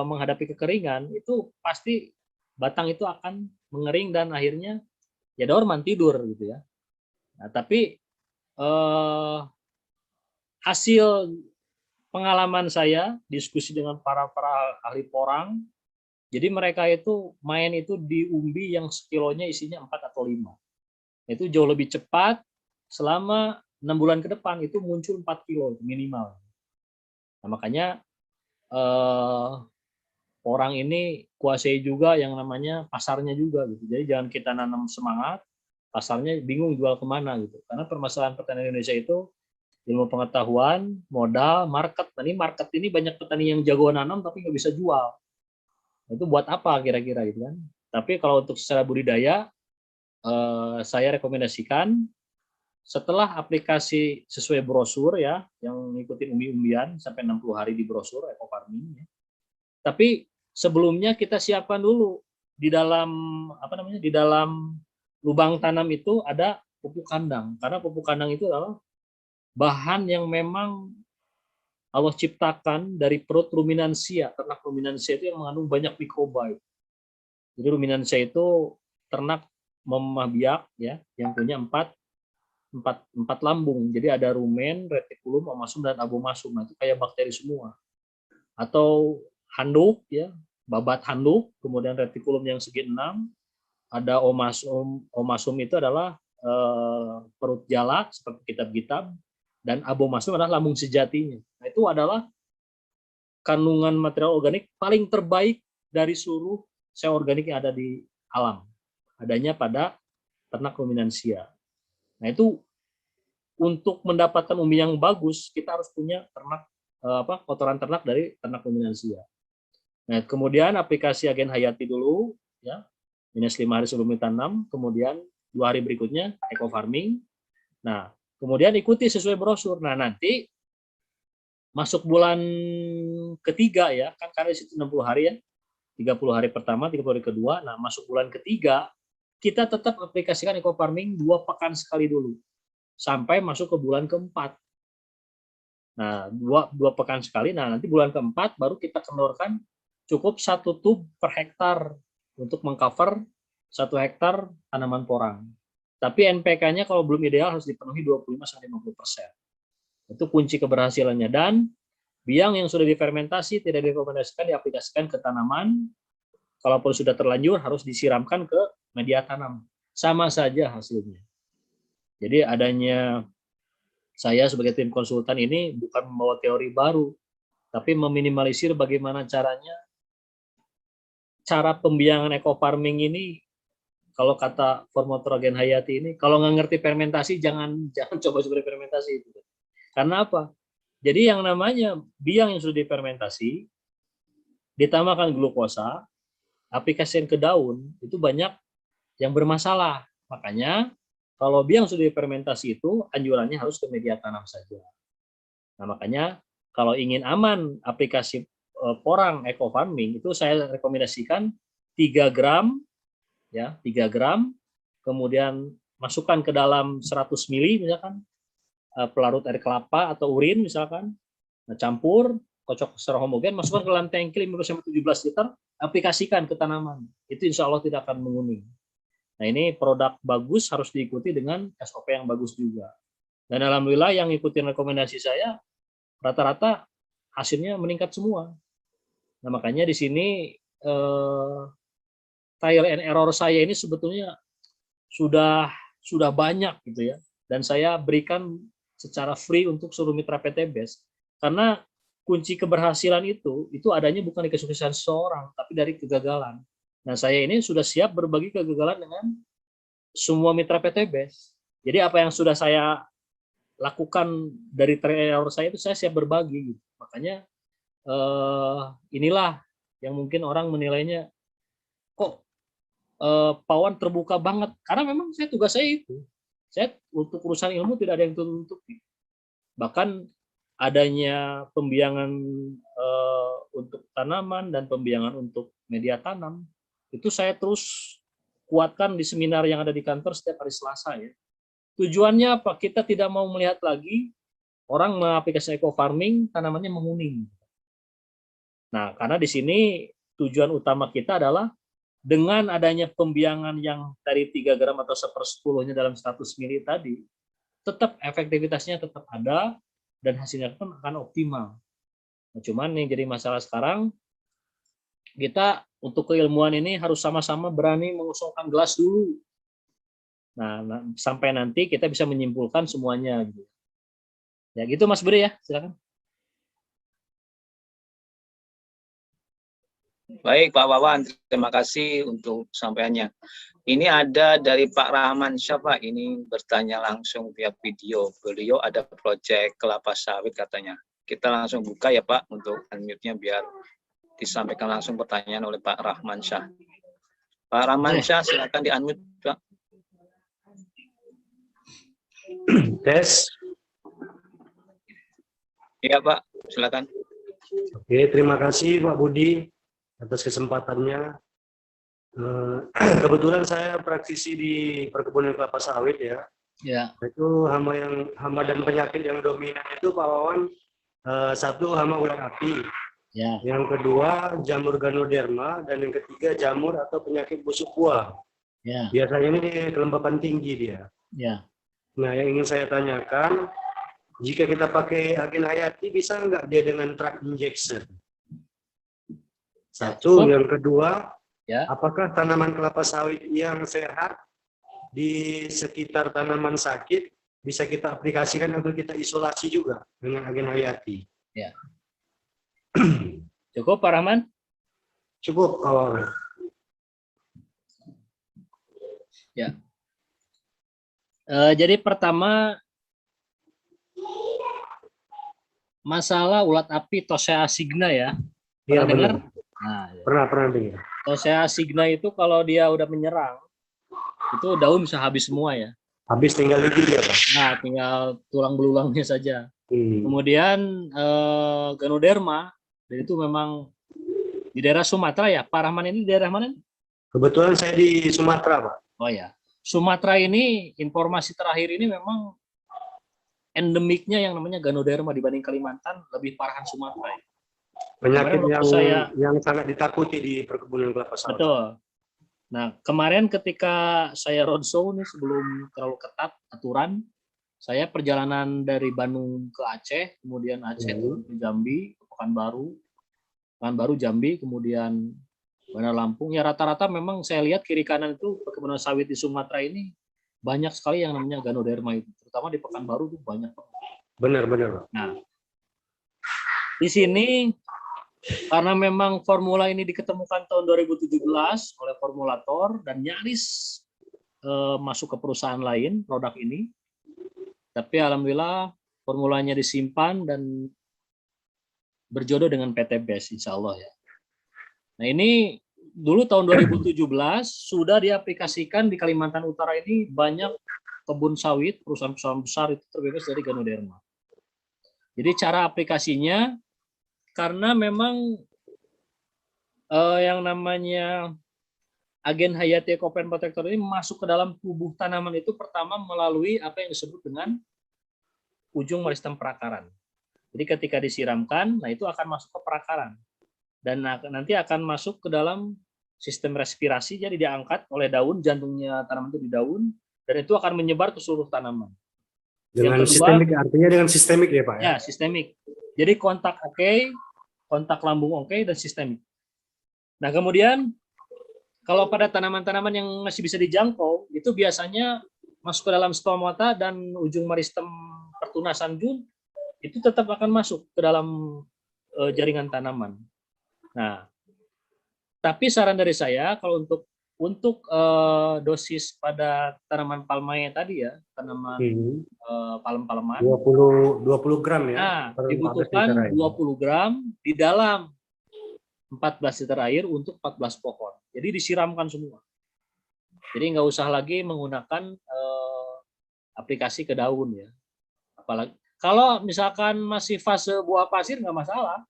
menghadapi kekeringan, itu pasti batang itu akan mengering dan akhirnya ya daun tidur gitu ya. Nah, tapi hasil pengalaman saya diskusi dengan para ahli porang, jadi mereka itu main itu di umbi yang sekilonya isinya 4 atau 5. Itu jauh lebih cepat, selama 6 bulan ke depan itu muncul 4 kilo minimal. Nah, makanya orang ini kuasai juga yang namanya pasarnya juga gitu. Jadi jangan kita nanam semangat, pasarnya bingung jual kemana gitu. Karena permasalahan petani Indonesia itu ilmu pengetahuan, modal, market. Nah, ini market ini banyak petani yang jago nanam tapi nggak bisa jual. Itu buat apa kira-kira gitu kan? Tapi kalau untuk secara budidaya, saya rekomendasikan setelah aplikasi sesuai brosur ya, yang ngikutin umbi-umbian sampai 60 hari di brosur eco farming ya. Tapi sebelumnya kita siapkan dulu di dalam di dalam lubang tanam itu ada pupuk kandang, karena pupuk kandang itu adalah bahan yang memang Allah ciptakan dari perut ruminansia. Ternak ruminansia itu yang mengandung banyak mikroba. Jadi ruminansia itu ternak memamah biak ya, yang punya empat lambung. Jadi ada rumen, retikulum, omasum, dan abomasum. Nah, itu kayak bakteri semua. Atau handuk ya, babat handuk, kemudian retikulum yang segi 6, ada omasum itu adalah perut jalak seperti kitab-kitab, dan abomasum adalah lambung sejatinya. Nah, itu adalah kandungan material organik paling terbaik dari seluruh sel organik yang ada di alam, adanya pada ternak ruminansia. Nah, itu untuk mendapatkan umbi yang bagus, kita harus punya ternak kotoran ternak dari ternak ruminansia. Nah, kemudian aplikasi agen hayati dulu ya, minus 5 hari sebelum ditanam, kemudian 2 hari berikutnya eco farming. Nah, kemudian ikuti sesuai brosur. Nah, nanti masuk bulan ketiga ya, kan karena di situ 60 hari ya, 30 hari pertama, 30 hari kedua. Nah, masuk bulan ketiga, kita tetap aplikasikan eco farming 2 pekan sekali dulu, sampai masuk ke bulan keempat. Nah, dua pekan sekali. Nah, nanti bulan keempat baru kita kendorkan cukup 1 tub per hektar untuk mengcover 1 hektar tanaman porang. Tapi NPK-nya kalau belum ideal harus dipenuhi 25-50%. Itu kunci keberhasilannya. Dan biang yang sudah difermentasi tidak direkomendasikan diaplikasikan ke tanaman. Kalaupun sudah terlanjur harus disiramkan ke media tanam. Sama saja hasilnya. Jadi adanya saya sebagai tim konsultan ini bukan membawa teori baru, tapi meminimalisir bagaimana caranya. Cara pembiangan eco farming ini, kalau kata formator agen hayati ini, kalau nggak ngerti fermentasi jangan coba seperti fermentasi itu. Karena apa? Jadi yang namanya biang yang sudah difermentasi, ditambahkan glukosa, aplikasi ke daun itu banyak yang bermasalah. Makanya kalau biang sudah difermentasi itu anjurannya harus ke media tanam saja. Nah, makanya kalau ingin aman aplikasi porang eco farming itu saya rekomendasikan 3 gram ya, 3 gram, kemudian masukkan ke dalam 100 ml misalkan pelarut air kelapa atau urin misalkan. Nah, campur, kocok secara homogen, masukkan ke dalam tangki 15-17 liter, aplikasikan ke tanaman. Itu insya Allah tidak akan menguning. Nah, ini produk bagus harus diikuti dengan SOP yang bagus juga. Dan alhamdulillah yang ikutin rekomendasi saya rata-rata hasilnya meningkat semua. Nah, makanya di sini trial and error saya ini sebetulnya sudah banyak gitu ya. Dan saya berikan secara free untuk seluruh mitra PTBes. Karena kunci keberhasilan itu adanya bukan di kesuksesan seseorang, tapi dari kegagalan. Nah, saya ini sudah siap berbagi kegagalan dengan semua mitra PTBes. Jadi apa yang sudah saya lakukan dari trial error saya itu saya siap berbagi. Gitu. Makanya inilah yang mungkin orang menilainya kok Pak Wan terbuka banget. Karena memang tugas saya itu. Saya untuk urusan ilmu tidak ada yang tutup-tutupi. Bahkan adanya pembiangan untuk tanaman dan pembiangan untuk media tanam, itu saya terus kuatkan di seminar yang ada di kantor setiap hari Selasa ya. Tujuannya apa? Kita tidak mau melihat lagi orang mengaplikasikan eco farming tanamannya menguning. Nah, karena di sini tujuan utama kita adalah dengan adanya pembiangan yang dari 3 gram atau 1/10-nya dalam 100 mili tadi, tetap efektivitasnya tetap ada dan hasilnya pun akan optimal. Nah, cuman yang jadi masalah sekarang, kita untuk keilmuan ini harus sama-sama berani mengosongkan gelas dulu. Nah, sampai nanti kita bisa menyimpulkan semuanya gitu. Ya gitu Mas Bri ya, silakan. Baik Pak Wawan, terima kasih untuk sampaiannya. Ini ada dari Pak Rahman Syah, Pak. Ini bertanya langsung via video. Beliau ada proyek kelapa sawit katanya. Kita langsung buka ya Pak untuk unmute-nya biar disampaikan langsung pertanyaan oleh Pak Rahman Syah. Pak Rahman Syah, silakan di-unmute, Pak. Tes. Iya Pak, silakan. Oke, terima kasih Pak Budi atas kesempatannya. Kebetulan saya praktisi di perkebunan kelapa sawit ya. Ya. Itu hama dan penyakit yang dominan itu Pak Wawan, satu hama ulat api. Ya. Yang kedua jamur ganoderma dan yang ketiga jamur atau penyakit busuk buah. Ya. Biasanya ini kelembapan tinggi dia. Ya. Nah, yang ingin saya tanyakan, jika kita pakai agen hayati bisa nggak dia dengan truck injection? Satu, yang kedua, ya. Apakah tanaman kelapa sawit yang sehat di sekitar tanaman sakit bisa kita aplikasikan atau kita isolasi juga dengan agen hayati? Ya. Cukup Pak Rahman? Cukup. Ya. Jadi pertama masalah ulat api Tosea signa ya. Pernah dengar? Nah, ya. Pernah dengar. Tosea signa itu kalau dia udah menyerang, itu daun bisa habis semua ya. Habis tinggal gigi ya Pak? Nah, tinggal tulang belulangnya saja. Hmm. Kemudian Ganoderma, dan itu memang di daerah Sumatera ya. Pak Rahman ini di daerah mana? Kebetulan saya di Sumatera Pak. Oh ya, Sumatera ini informasi terakhir ini memang endemiknya yang namanya Ganoderma dibanding Kalimantan lebih parahan Sumatera. Ya. Penyakit kemarin yang sangat ditakuti di perkebunan kelapa sawit. Betul. Nah, kemarin ketika saya roadshow nih sebelum terlalu ketat aturan, saya perjalanan dari Bandung ke Aceh, kemudian Aceh turun ke Jambi, ke Pekanbaru, Jambi, kemudian Bandar Lampung. Ya rata-rata memang saya lihat kiri kanan itu perkebunan sawit di Sumatera ini banyak sekali yang namanya Ganoderma itu, terutama di Pekanbaru itu banyak. Benar. Nah, di sini karena memang formula ini diketemukan tahun 2017 oleh formulator dan nyaris masuk ke perusahaan lain produk ini, tapi alhamdulillah formulanya disimpan dan berjodoh dengan PT BES insya Allah ya. Nah ini dulu tahun 2017 sudah diaplikasikan di Kalimantan Utara ini banyak kebun sawit, perusahaan-perusahaan besar itu terbebas dari Ganoderma. Jadi cara aplikasinya, karena memang yang namanya agen hayati Ecopen Protector ini masuk ke dalam tubuh tanaman itu pertama melalui apa yang disebut dengan ujung meristem perakaran. Jadi ketika disiramkan, nah itu akan masuk ke perakaran. Dan nanti akan masuk ke dalam sistem respirasi, jadi diangkat oleh daun, jantungnya tanaman itu di daun, dan itu akan menyebar ke seluruh tanaman. Dengan kedua, sistemik, artinya dengan sistemik ya Pak? Ya, sistemik. Jadi kontak oke, kontak lambung oke, dan sistemik. Nah kemudian, kalau pada tanaman-tanaman yang masih bisa dijangkau, itu biasanya masuk ke dalam stomata dan ujung meristem pertunasan jun, itu tetap akan masuk ke dalam jaringan tanaman. Nah, tapi saran dari saya kalau untuk dosis pada tanaman palmae tadi ya, tanaman palem-paleman 20 gram ya. Nah, dibutuhkan 20 gram di dalam 14 liter air untuk 14 pohon. Jadi disiramkan semua. Jadi nggak usah lagi menggunakan aplikasi ke daun ya. Apalagi kalau misalkan masih fase buah pasir nggak masalah,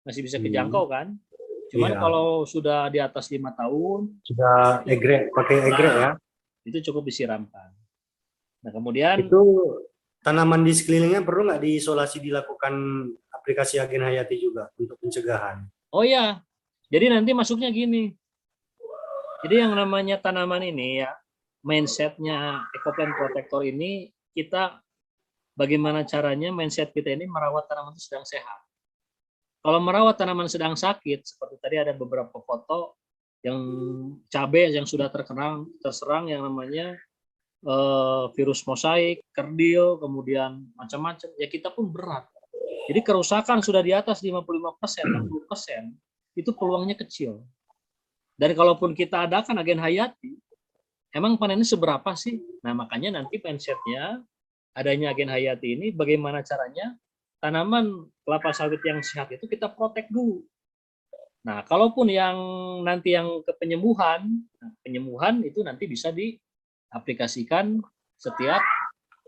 masih bisa kejangkau kan. Cuman kalau sudah di atas 5 tahun, sudah pakai egret ya, itu cukup disiramkan. Nah kemudian itu tanaman di sekelilingnya perlu nggak diisolasi, dilakukan aplikasi agen hayati juga untuk pencegahan? Oh ya, jadi nanti masuknya gini. Jadi yang namanya tanaman ini ya, mindsetnya Ecoplant Protector ini, kita bagaimana caranya mindset kita ini merawat tanaman itu sedang sehat. Kalau merawat tanaman sedang sakit, seperti tadi ada beberapa foto yang cabai yang sudah terserang yang namanya virus mosaik, kerdil, kemudian macam-macam, ya kita pun berat. Jadi kerusakan sudah di atas 55%, 60%, itu peluangnya kecil. Dan kalaupun kita adakan agen hayati, emang panennya seberapa sih? Nah, makanya nanti mindsetnya adanya agen hayati ini bagaimana caranya tanaman kelapa sawit yang sehat itu kita protek dulu. Nah, kalaupun yang nanti yang ke penyembuhan, penyembuhan itu nanti bisa diaplikasikan setiap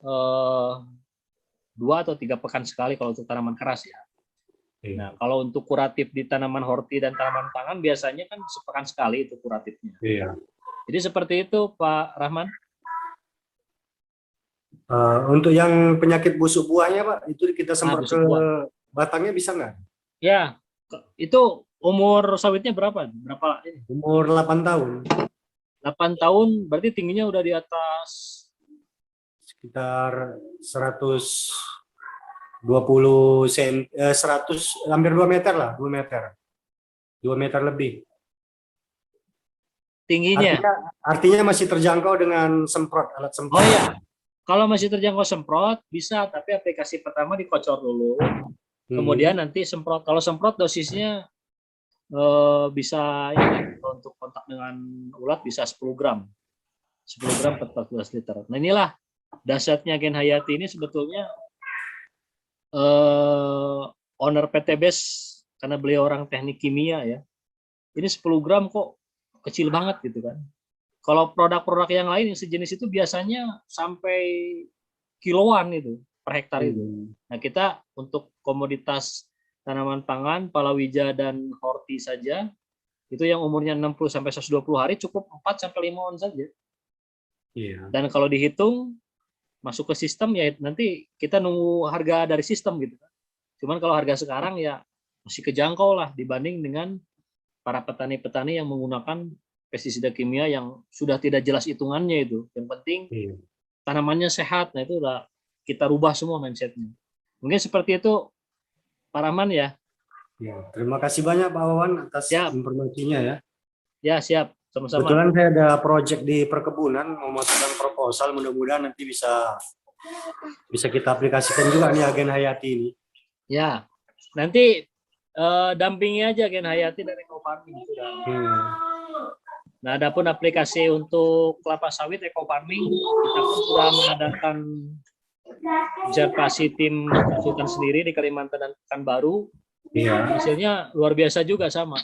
2 atau 3 pekan sekali kalau untuk tanaman keras ya. Nah, kalau untuk kuratif di tanaman horti dan tanaman pangan biasanya kan sepekan sekali itu kuratifnya. Iya. Jadi seperti itu Pak Rahman. Untuk yang penyakit busuk buahnya Pak, itu kita semprot busuk ke buah. batangnya bisa nggak? Ya, itu umur sawitnya berapa? Berapa ini? Umur 8 tahun. 8 tahun berarti tingginya udah di atas Sekitar 120 cm, 100, hampir 2 meter lah, 2 meter. 2 meter lebih. tingginya. Artinya masih terjangkau dengan semprot, alat semprot. Oh ya, kalau masih terjangkau semprot bisa, tapi aplikasi pertama dikocor dulu, kemudian nanti semprot. Kalau semprot dosisnya bisa ini, untuk kontak dengan ulat bisa 10 gram. 10 gram per 14 liter. Nah inilah dasarnya agen hayati ini sebetulnya owner PT BES, karena beliau orang teknik kimia ya, ini 10 gram kok kecil banget gitu kan. Kalau produk-produk yang lain yang sejenis itu biasanya sampai kiloan itu per hektar itu. Nah kita untuk komoditas tanaman pangan, palawija dan horti saja, itu yang umurnya 60 sampai 120 hari cukup 4 sampai 5 on saja. Iya. Dan kalau dihitung masuk ke sistem ya nanti kita nunggu harga dari sistem gitu kan. Cuman kalau harga sekarang ya masih kejangkau lah dibanding dengan para petani-petani yang menggunakan pestisida kimia yang sudah tidak jelas hitungannya itu. Yang penting tanamannya sehat. Nah itu udah kita rubah semua mindsetnya. Mungkin seperti itu Pak Rahman ya. Ya, terima kasih banyak Pak Wawan atas informasinya ya. Ya siap, sama-sama. Kebetulan saya ada proyek di perkebunan, mau masukkan proposal, mudah-mudahan nanti bisa kita aplikasikan juga nih agen hayati ini. Ya, nanti dampingi aja agen hayati dari Eco Farming. Nah, adapun aplikasi untuk kelapa sawit Eco Farming, kita pun sudah mengadakan observasi tim konsultan sendiri di Kalimantan dan Pekanbaru. Iya. Hasilnya luar biasa juga sama.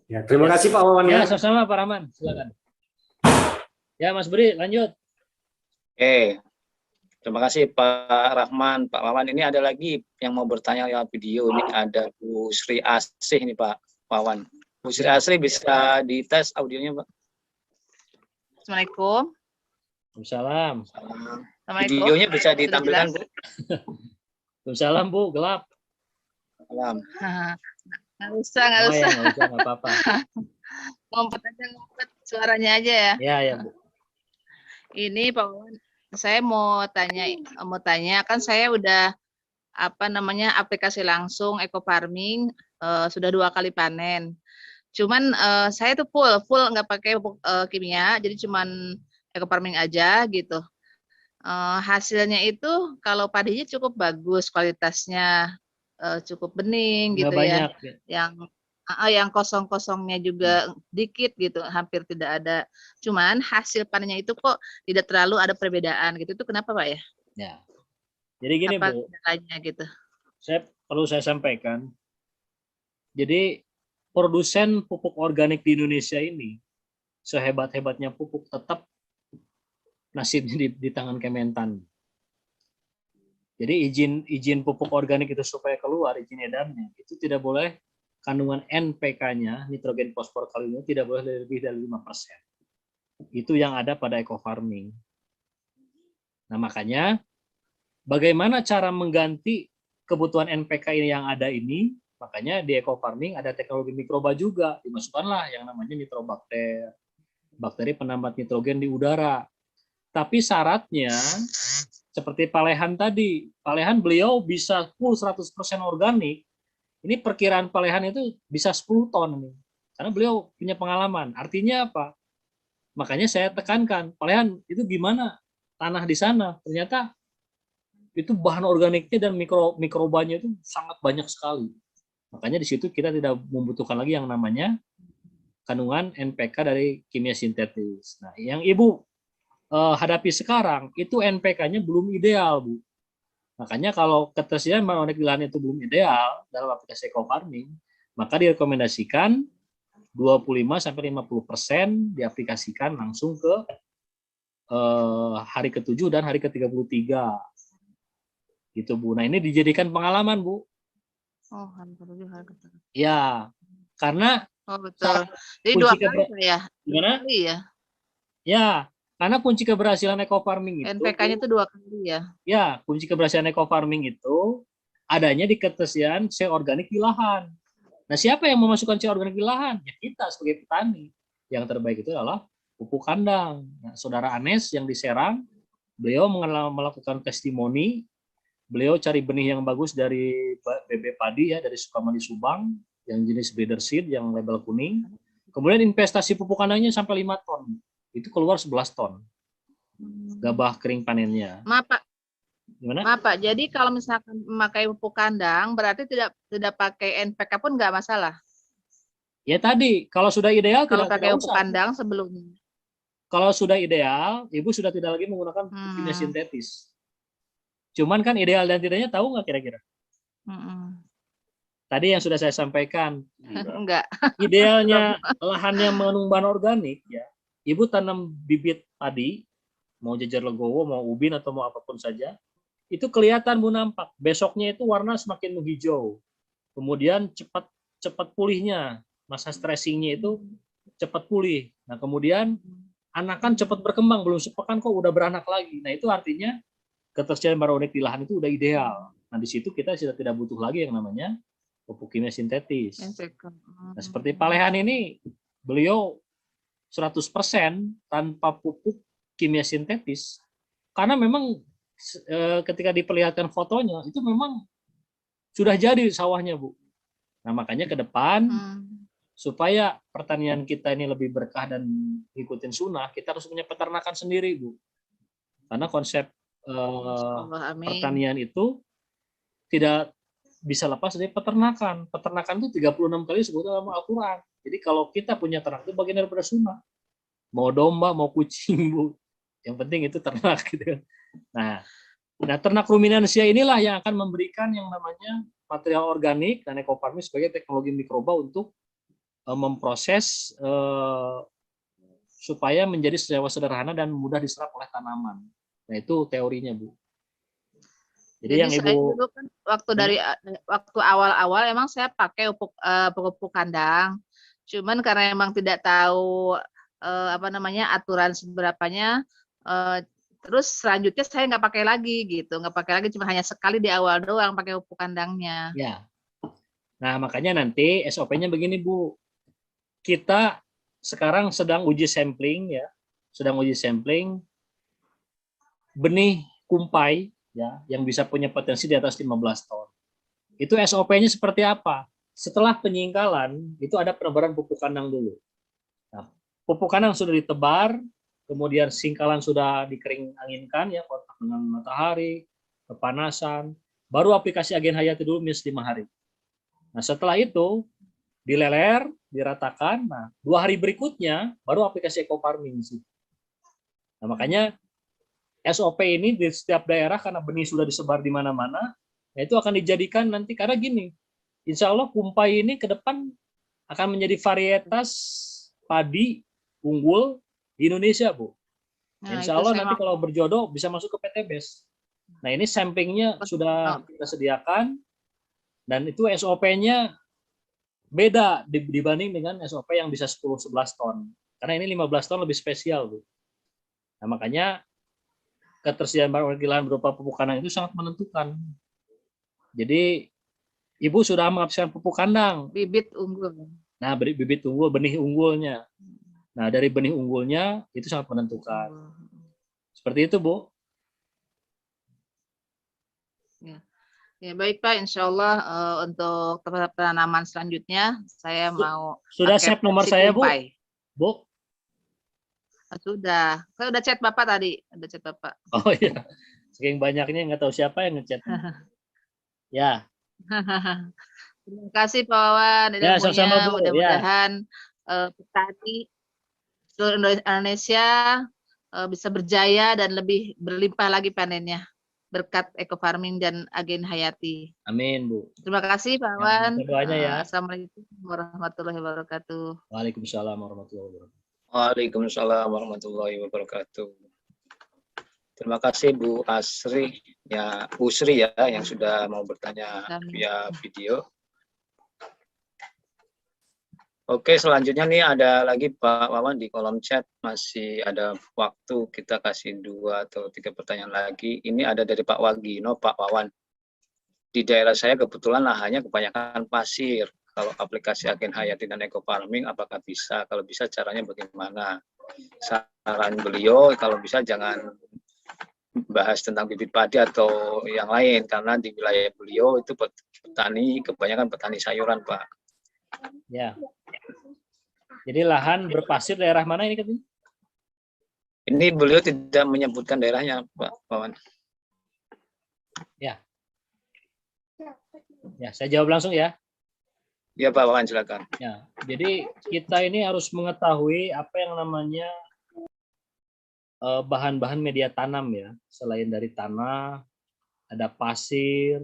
Ya, terima kasih Pak Wawan ya. Sama-sama Pak Rahman, silakan. Ya Mas Budi, lanjut. Terima kasih Pak Rahman, Pak Wawan. Ini ada lagi yang mau bertanya lewat video. Ini ada Bu Sri Asih nih Pak Wawan. Bu Sri Asih bisa dites audionya Pak. Assalamualaikum. Waalaikumsalam. Videonya bisa ditampilkan Bu. Waalaikumsalam Bu, gelap. Salam. Nggak usah. Nggak apa-apa. Ngumpet suaranya aja ya. Ya Bu. Ini Pak Wawan, saya mau tanya kan saya udah aplikasi langsung Eco Farming sudah 2 kali panen. Cuman saya tuh full nggak pakai pupuk kimia, jadi cuman Eco Farming aja gitu. Hasilnya itu kalau padinya cukup bagus, kualitasnya cukup bening gitu ya. Yang kosong-kosongnya juga dikit gitu, hampir tidak ada. Cuman hasil panennya itu kok tidak terlalu ada perbedaan gitu. Itu kenapa Pak ya? Ya. Jadi gini Bu. Gitu. Perlu saya sampaikan. Jadi produsen pupuk organik di Indonesia ini sehebat-hebatnya pupuk tetap nasibnya di tangan Kementan. Jadi izin pupuk organik itu supaya keluar, izin edarnya itu tidak boleh kandungan NPK-nya, nitrogen, fosfor, kalium tidak boleh lebih dari 5%. Itu yang ada pada Eco Farming. Nah makanya bagaimana cara mengganti kebutuhan NPK ini yang ada ini, makanya di eco farming ada teknologi mikroba juga, dimasukkanlah yang namanya nitrobakter, bakteri penambat nitrogen di udara. Tapi syaratnya seperti Pak Lehan tadi, Pak Lehan beliau bisa full 100% organik. Ini perkiraan Pak Lehan itu bisa 10 ton ini. Karena beliau punya pengalaman. Artinya apa? Makanya saya tekankan, Pak Lehan itu gimana tanah di sana? Ternyata itu bahan organiknya dan mikrobanya itu sangat banyak sekali. Makanya di situ kita tidak membutuhkan lagi yang namanya kandungan NPK dari kimia sintetis. Nah, yang Ibu hadapi sekarang itu NPK-nya belum ideal, Bu. Makanya kalau ketersediaan bahan organik di lahan itu belum ideal dalam aplikasi eco farming, maka direkomendasikan 25-50% diaplikasikan langsung ke hari ke-7 dan hari ke-33. Gitu, Bu. Nah, ini dijadikan pengalaman, Bu. Oh, hari ke-7, hari ke-3. Ya, karena Oh, betul. Jadi kunci 2 kali ya? Gimana? 2 kali ya? Ya, karena kunci keberhasilan eco farming itu NPK-nya itu 2 kali ya? Ya, kunci keberhasilan eco farming itu adanya di ketersediaan C organik di lahan. Nah, siapa yang memasukkan C organik di lahan? Ya kita sebagai petani. Yang terbaik itu adalah pupuk kandang. Nah, Saudara Anes yang di Serang, beliau melakukan testimoni, beliau cari benih yang bagus dari BB Padi ya, dari Sukamandi Subang, yang jenis breeder seed, yang label kuning. Kemudian investasi pupuk kandangnya sampai 5 ton. Itu keluar 11 ton. Gabah kering panennya. Maaf, Pak. Gimana? Maaf, Pak. Jadi kalau misalkan memakai pupuk kandang, berarti tidak pakai NPK pun nggak masalah. Ya tadi, kalau sudah ideal Kalau pakai tidak pupuk usah. kandang sebelumnya. Kalau sudah ideal, Ibu sudah tidak lagi menggunakan pupuk kimia sintetis. Cuman kan ideal dan tidaknya tahu nggak kira-kira? Tadi yang sudah saya sampaikan. Enggak. Idealnya lahan yang mengandung bahan organik, ya, Ibu tanam bibit padi, mau jejer legowo, mau ubin atau mau apapun saja, itu kelihatan Bu nampak. Besoknya itu warna semakin menghijau. Kemudian cepat pulihnya, masa stressingnya itu cepat pulih. Nah kemudian anakan cepat berkembang, belum sepekan kok udah beranak lagi. Nah itu artinya ketersediaan bahan organik di lahan itu udah ideal. Nah di situ kita sudah tidak butuh lagi yang namanya pupuk kimia sintetis. Nah, seperti Pak Lehan ini, beliau 100% tanpa pupuk kimia sintetis, karena memang ketika diperlihatkan fotonya, itu memang sudah jadi sawahnya, Bu. Nah, makanya ke depan, supaya pertanian kita ini lebih berkah dan ngikutin sunnah, kita harus punya peternakan sendiri, Bu. Karena konsep pertanian itu tidak bisa lepas dari peternakan. Peternakan itu 36 kali disebut dalam Al-Quran. Jadi kalau kita punya ternak itu bagian daripada sunnah. Mau domba, mau kucing, Bu. Yang penting itu ternak gitu. Nah, ternak ruminansia inilah yang akan memberikan yang namanya material organik dan eco farming sebagai teknologi mikroba untuk memproses supaya menjadi senyawa sederhana dan mudah diserap oleh tanaman. Nah, itu teorinya, Bu. Jadi yang saya Ibu dulu kan waktu awal-awal emang saya pakai pupuk kandang. Cuman karena emang tidak tahu aturan seberapanya, terus selanjutnya saya nggak pakai lagi gitu, nggak pakai lagi, cuma hanya sekali di awal doang pakai pupuk kandangnya. Ya. Nah makanya nanti SOP-nya begini Bu, kita sekarang sedang uji sampling ya, benih kumpai ya, yang bisa punya potensi di atas 15 ton. Itu SOP-nya seperti apa? Setelah penyingkalan, itu ada penebaran pupuk kandang dulu. Nah, pupuk kandang sudah ditebar, kemudian singkalan sudah dikering anginkan, ya, kontak dengan matahari, kepanasan, baru aplikasi agen hayati dulu minus 5 hari. Nah, setelah itu, dileler, diratakan, nah, 2 hari berikutnya, baru aplikasi eco farming. Nah, makanya SOP ini di setiap daerah karena benih sudah disebar di mana-mana, nah itu akan dijadikan nanti karena gini, insya Allah kumpai ini ke depan akan menjadi varietas padi unggul di Indonesia, Bu. Nah, insya Allah nanti kalau berjodoh bisa masuk ke PTBES. Nah ini sampingnya sudah kita sediakan dan itu SOP-nya beda dibanding dengan SOP yang bisa 10-11 ton. Karena ini 15 ton lebih spesial, Bu. Nah makanya ketersediaan bahan organik di lahan berupa pupuk kandang itu sangat menentukan. Jadi Ibu sudah menghabiskan pupuk kandang. Bibit unggul. Nah, bibit unggul, benih unggulnya. Nah, dari benih unggulnya itu sangat menentukan. Seperti itu, Bu. Ya, baik Pak, insya Allah untuk penanaman selanjutnya saya mau Sudah pakai save nomor si saya, Bu? kumpai. Bu? Sudah. Saya udah chat Bapak tadi. Udah chat Bapak. Oh iya. Saking banyaknya nggak tahu siapa yang ngechat. Ya. Terima kasih Pak Wawan. Ya, sama-sama, Bu. Mudah-mudahan petani seluruh Indonesia bisa berjaya dan lebih berlimpah lagi panennya berkat eco farming dan Agen Hayati. Amin, Bu. Terima kasih Pak Wawan. Doanya ya. Assalamualaikum warahmatullahi wabarakatuh. Waalaikumsalam warahmatullahi wabarakatuh. Waalaikumsalam warahmatullahi wabarakatuh. Terima kasih Bu Asri, ya Bu Sri ya yang sudah mau bertanya via video. Oke, selanjutnya nih ada lagi Pak Wawan di kolom chat, masih ada waktu, kita kasih 2 atau 3 pertanyaan lagi. Ini ada dari Pak Wagino, Pak Wawan. Di daerah saya kebetulan lahannya kebanyakan pasir. Kalau aplikasi Agen Hayati dan Eco Farming apakah bisa? Kalau bisa caranya bagaimana? Saran beliau kalau bisa jangan bahas tentang bibit padi atau yang lain, karena di wilayah beliau itu petani, kebanyakan petani sayuran, Pak. Ya. Jadi lahan berpasir daerah mana ini katanya? Ini beliau tidak menyebutkan daerahnya, Pak Wawan. Ya. Ya, saya jawab langsung ya. Ya Pak Wawan, silakan. Ya, jadi kita ini harus mengetahui apa yang namanya bahan-bahan media tanam ya. Selain dari tanah, ada pasir,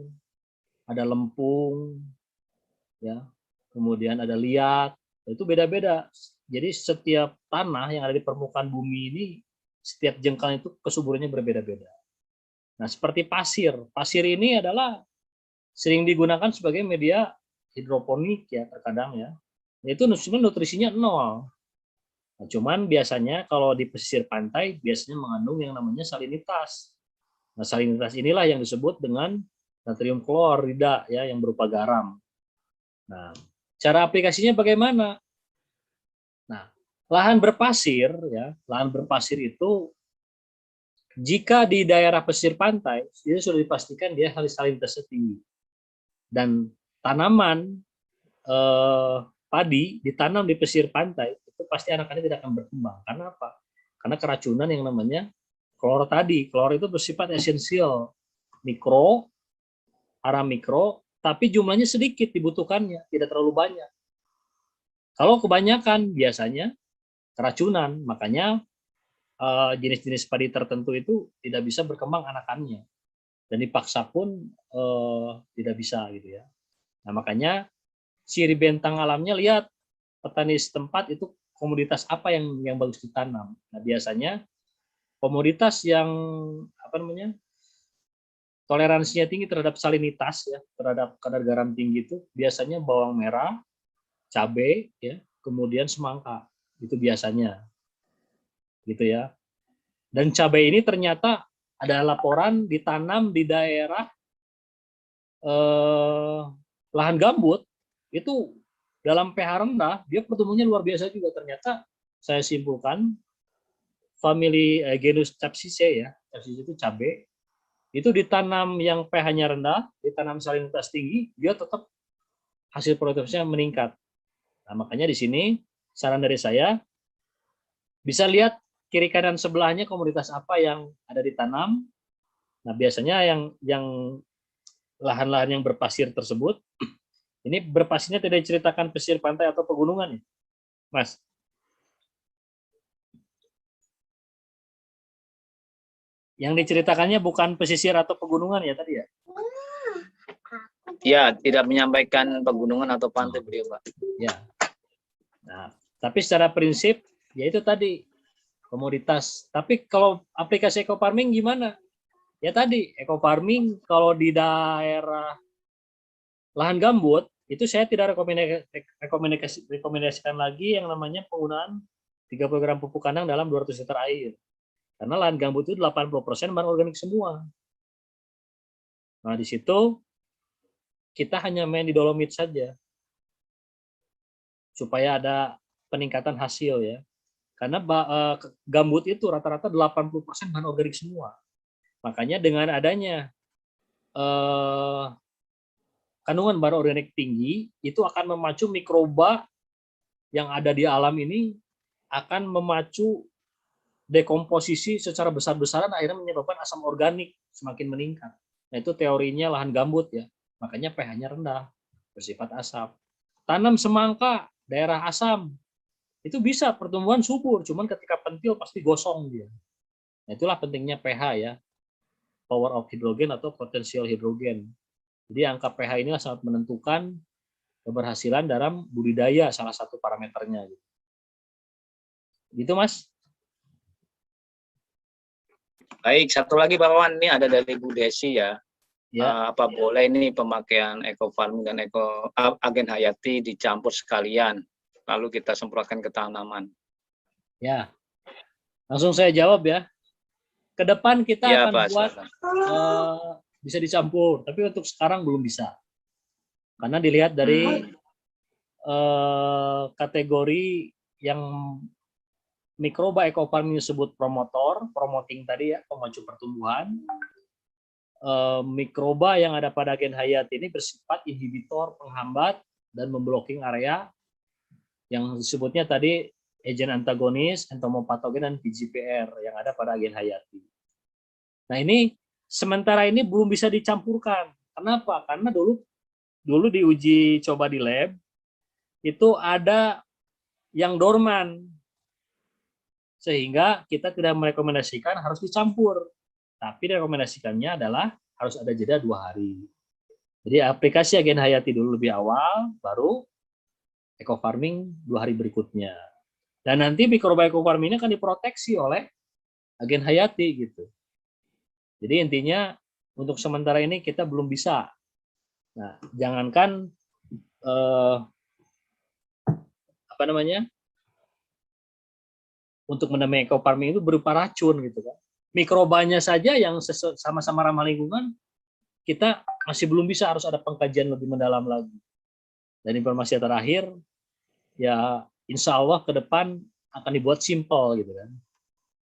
ada lempung, ya, kemudian ada liat. Itu beda-beda. Jadi setiap tanah yang ada di permukaan bumi ini, setiap jengkal itu kesuburannya berbeda-beda. Nah, seperti pasir. Pasir ini adalah sering digunakan sebagai media hidroponik ya terkadang ya. Itu nutrisinya 0. Nah, cuman biasanya kalau di pesisir pantai biasanya mengandung yang namanya salinitas. Nah, salinitas inilah yang disebut dengan natrium klorida ya yang berupa garam. Nah, cara aplikasinya bagaimana? Nah, lahan berpasir ya, lahan berpasir itu jika di daerah pesisir pantai itu sudah dipastikan dia salinitasnya tinggi. Dan tanaman padi ditanam di pesisir pantai itu pasti anak-anaknya tidak akan berkembang. Karena apa? Karena keracunan yang namanya klor tadi. Klor itu bersifat esensial, mikro, aram mikro, tapi jumlahnya sedikit dibutuhkannya, tidak terlalu banyak. Kalau kebanyakan biasanya keracunan, makanya jenis-jenis padi tertentu itu tidak bisa berkembang anakannya. Dan dipaksa pun tidak bisa gitu ya. Nah, makanya ciri bentang alamnya lihat petani setempat itu komoditas apa yang bagus ditanam. Nah, biasanya komoditas yang apa namanya toleransinya tinggi terhadap salinitas ya, terhadap kadar garam tinggi itu biasanya bawang merah, cabai ya, kemudian semangka. Itu biasanya. Gitu ya. Dan cabai ini ternyata ada laporan ditanam di daerah lahan gambut itu dalam pH rendah dia pertumbuhannya luar biasa juga. Ternyata saya simpulkan famili genus Capsicae ya, Capsicae itu cabai, itu ditanam yang pH-nya rendah, ditanam salinitas tinggi, dia tetap hasil produktifnya meningkat. Nah, makanya di sini saran dari saya bisa lihat kiri kanan sebelahnya komoditas apa yang ada ditanam. Nah, biasanya yang lahan-lahan yang berpasir tersebut, ini berpasirnya tidak diceritakan pesisir pantai atau pegunungan ya, Mas? Yang diceritakannya bukan pesisir atau pegunungan ya tadi ya? Ya, tidak menyampaikan pegunungan atau pantai beliau, Pak. Ya. Nah, tapi secara prinsip ya itu tadi komoditas. Tapi kalau aplikasi eco farming gimana? Ya tadi eco farming kalau di daerah lahan gambut itu saya tidak rekomendasikan lagi yang namanya penggunaan 30 gram pupuk kandang dalam 200 liter air. Karena lahan gambut itu 80% bahan organik semua. Nah, di situ kita hanya main di dolomit saja supaya ada peningkatan hasil ya. Karena gambut itu rata-rata 80% bahan organik semua. Makanya dengan adanya kandungan bahan organik tinggi, itu akan memacu mikroba yang ada di alam ini, akan memacu dekomposisi secara besar-besaran, akhirnya menyebabkan asam organik semakin meningkat. Nah, itu teorinya lahan gambut ya. Makanya pH-nya rendah, bersifat asam. Tanam semangka, daerah asam, itu bisa pertumbuhan subur, cuman ketika pentil pasti gosong dia. Nah, itulah pentingnya pH ya, power of hidrogen atau potensial hidrogen. Jadi angka pH inilah sangat menentukan keberhasilan dalam budidaya, salah satu parameternya. Gitu Mas. Baik, satu lagi Pak Wawan, ini ada dari Bu Desi ya. Ya. Apa boleh ini pemakaian eco farming dan agen hayati dicampur sekalian, lalu kita semprotkan ke tanaman? Ya, langsung saya jawab ya. Ke depan kita Ya, akan Pak, buat bisa dicampur, tapi untuk sekarang belum bisa. Karena dilihat dari kategori yang mikroba eco farming disebut promoting tadi ya, pemacu pertumbuhan. Mikroba yang ada pada agen hayati ini bersifat inhibitor, penghambat, dan memblocking area yang disebutnya tadi agen antagonis, entomopatogen, dan VGPR yang ada pada agen hayati. Nah ini sementara ini belum bisa dicampurkan. Kenapa? Karena dulu diuji coba di lab, itu ada yang dorman. Sehingga kita tidak merekomendasikan harus dicampur. Tapi rekomendasikannya adalah harus ada jeda 2 hari. Jadi aplikasi agen hayati dulu lebih awal, baru eco farming 2 hari berikutnya. Dan nanti mikroba eco farming ini akan diproteksi oleh agen hayati gitu. Jadi intinya untuk sementara ini kita belum bisa. Nah, jangankan untuk menamai eco farming itu berupa racun gitu kan. Mikrobanya saja yang sama-sama ramah lingkungan, kita masih belum bisa, harus ada pengkajian lebih mendalam lagi. Dan informasi terakhir, ya insya Allah ke depan akan dibuat simpel gitu kan.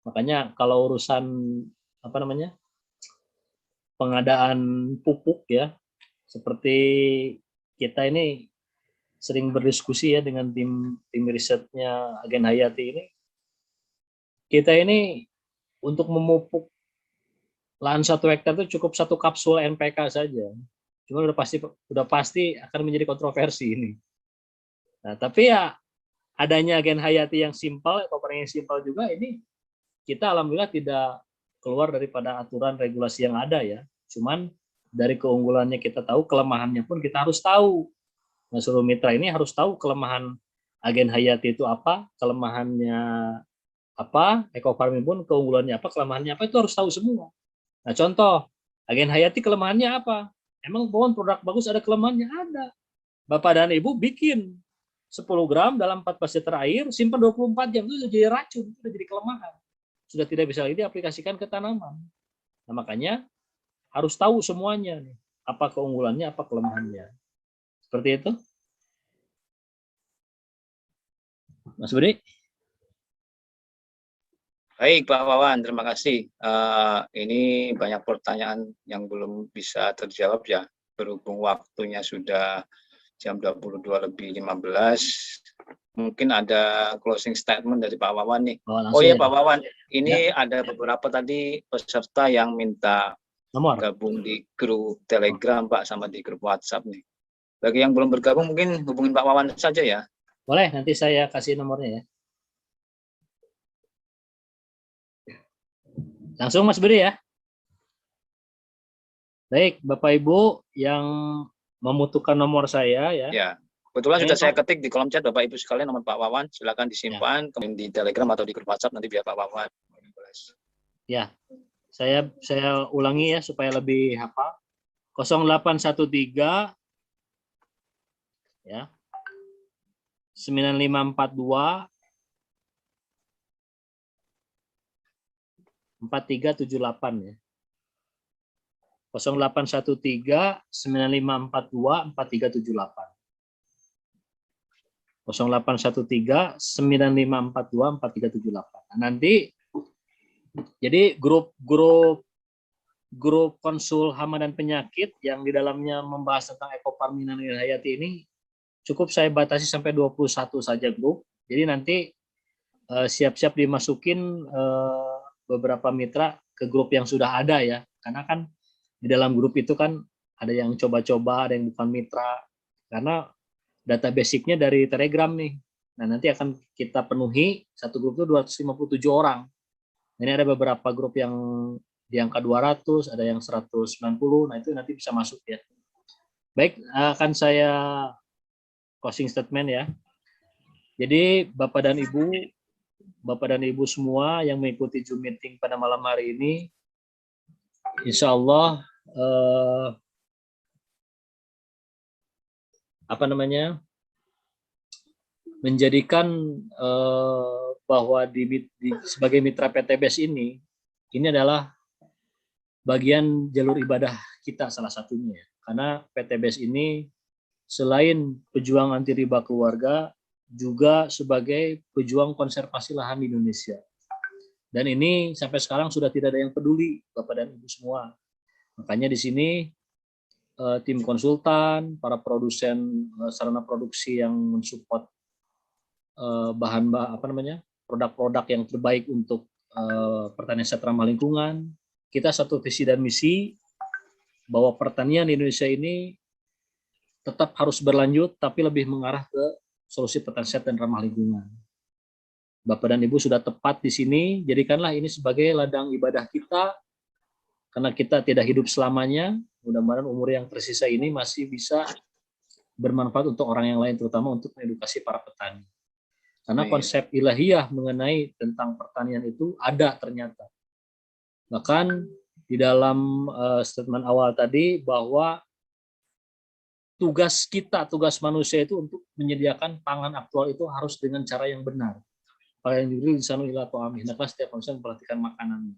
Makanya kalau urusan pengadaan pupuk ya, seperti kita ini sering berdiskusi ya dengan tim risetnya agen hayati ini. Kita ini untuk memupuk lahan 1 hektar itu cukup 1 kapsul NPK saja. Cuma udah pasti akan menjadi kontroversi ini. Nah, tapi ya adanya agen hayati yang simpel, yang simpel juga, ini kita alhamdulillah tidak keluar daripada aturan regulasi yang ada ya. Cuman dari keunggulannya kita tahu, kelemahannya pun kita harus tahu. Nah, seluruh mitra ini harus tahu kelemahan agen hayati itu apa, kelemahannya apa, eco farming pun keunggulannya apa, kelemahannya apa, itu harus tahu semua. Nah, contoh, agen hayati kelemahannya apa? Emang pohon produk bagus ada kelemahannya? Ada. Bapak dan Ibu bikin 10 gram dalam 14 liter air, simpan 24 jam, itu sudah jadi racun, itu sudah jadi kelemahan. Sudah tidak bisa lagi diaplikasikan ke tanaman. Nah, makanya harus tahu semuanya nih, apa keunggulannya, apa kelemahannya. Seperti itu. Mas Budi? Baik Pak Wawan, terima kasih. Ini banyak pertanyaan yang belum bisa terjawab ya, berhubung waktunya sudah jam 22:15. Mungkin ada closing statement dari Pak Wawan nih. Oh iya Pak Wawan, ini ada beberapa tadi peserta yang minta nomor gabung di grup Telegram Pak, sama di grup WhatsApp nih. Bagi yang belum bergabung mungkin hubungin Pak Wawan saja ya. Boleh, nanti saya kasih nomornya ya. Langsung Mas Budi ya. Baik, Bapak Ibu yang membutuhkan nomor saya ya. Ya, kebetulan sudah saya ketik di kolom chat Bapak Ibu sekalian nomor Pak Wawan, silakan disimpan kemudian di Telegram atau di grup WhatsApp nanti biar Pak Wawan. Ya, saya ulangi ya supaya lebih hafal. 0813 ya. 9542 4378 ya. 0813 9542 4378. 0813 9542 4378. Nah, nanti jadi grup konsul hama dan penyakit yang di dalamnya membahas tentang ekofarming dan hayati ini cukup saya batasi sampai 21 saja grup. Jadi nanti siap-siap dimasukin beberapa mitra ke grup yang sudah ada ya. Karena kan di dalam grup itu kan ada yang coba-coba, ada yang bukan mitra. Karena data basicnya dari Telegram nih. Nah, nanti akan kita penuhi satu grup itu 257 orang. Ini ada beberapa grup yang di angka 200, ada yang 190. Nah, itu nanti bisa masuk ya. Baik, akan saya closing statement ya. Jadi Bapak dan Ibu semua yang mengikuti Zoom meeting pada malam hari ini, insya Allah menjadikan bahwa sebagai mitra PTBS ini adalah bagian jalur ibadah kita salah satunya ya. Karena PTBS ini selain pejuang anti riba keluarga, juga sebagai pejuang konservasi lahan di Indonesia. Dan ini sampai sekarang sudah tidak ada yang peduli, Bapak dan Ibu semua. Makanya di sini tim konsultan, para produsen sarana produksi yang mensupport produk-produk yang terbaik untuk pertanian sehat ramah lingkungan. Kita satu visi dan misi bahwa pertanian di Indonesia ini tetap harus berlanjut, tapi lebih mengarah ke solusi pertanian sehat dan ramah lingkungan. Bapak dan Ibu sudah tepat di sini, jadikanlah ini sebagai ladang ibadah kita, karena kita tidak hidup selamanya. Mudah-mudahan umur yang tersisa ini masih bisa bermanfaat untuk orang yang lain, terutama untuk mengedukasi para petani. Karena konsep ilahiyah mengenai tentang pertanian itu ada ternyata. Bahkan di dalam statement awal tadi bahwa tugas kita, tugas manusia itu untuk menyediakan pangan aktual itu harus dengan cara yang benar. Yang diri di sana ila ta'am, hendaklah setiap manusia memperhatikan makanannya.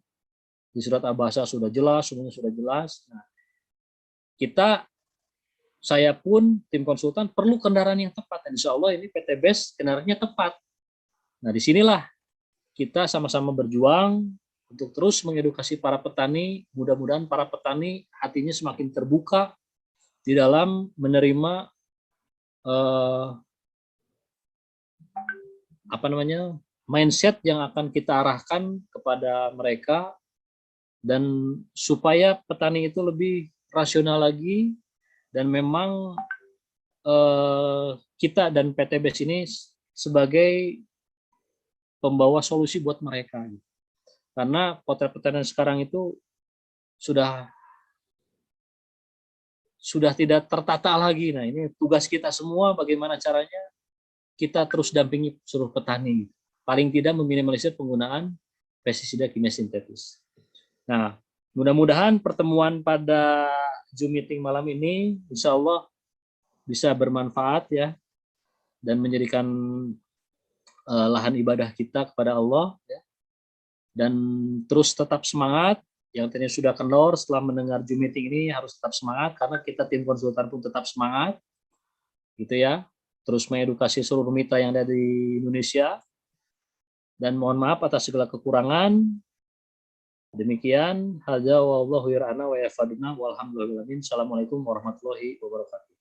Di surat Abasa sudah jelas, semuanya sudah jelas. Nah, saya pun tim konsultan perlu kendaraan yang tepat. Dan insya Allah ini PTBS kendaraannya tepat. Nah, disinilah kita sama-sama berjuang untuk terus mengedukasi para petani. Mudah-mudahan para petani hatinya semakin terbuka di dalam menerima mindset yang akan kita arahkan kepada mereka, dan supaya petani itu lebih rasional lagi, dan memang kita dan PTBS ini sebagai pembawa solusi buat mereka. Karena potret pertanian sekarang itu sudah tidak tertata lagi. Nah, ini tugas kita semua bagaimana caranya kita terus dampingi seluruh petani. Paling tidak meminimalisir penggunaan pestisida kimia sintetis. Nah, mudah-mudahan pertemuan pada Zoom meeting malam ini insya Allah bisa bermanfaat ya, dan menjadikan lahan ibadah kita kepada Allah ya. Dan terus tetap semangat. Yang tadinya sudah kendor setelah mendengar Zoom meeting ini harus tetap semangat, karena kita tim konsultan pun tetap semangat gitu ya, terus mengedukasi seluruh mitra yang ada di Indonesia. Dan mohon maaf atas segala kekurangan. Demikian, hadza wallahu yar'ana wa yafaduna walhamdulillah. Assalamualaikum warahmatullahi wabarakatuh.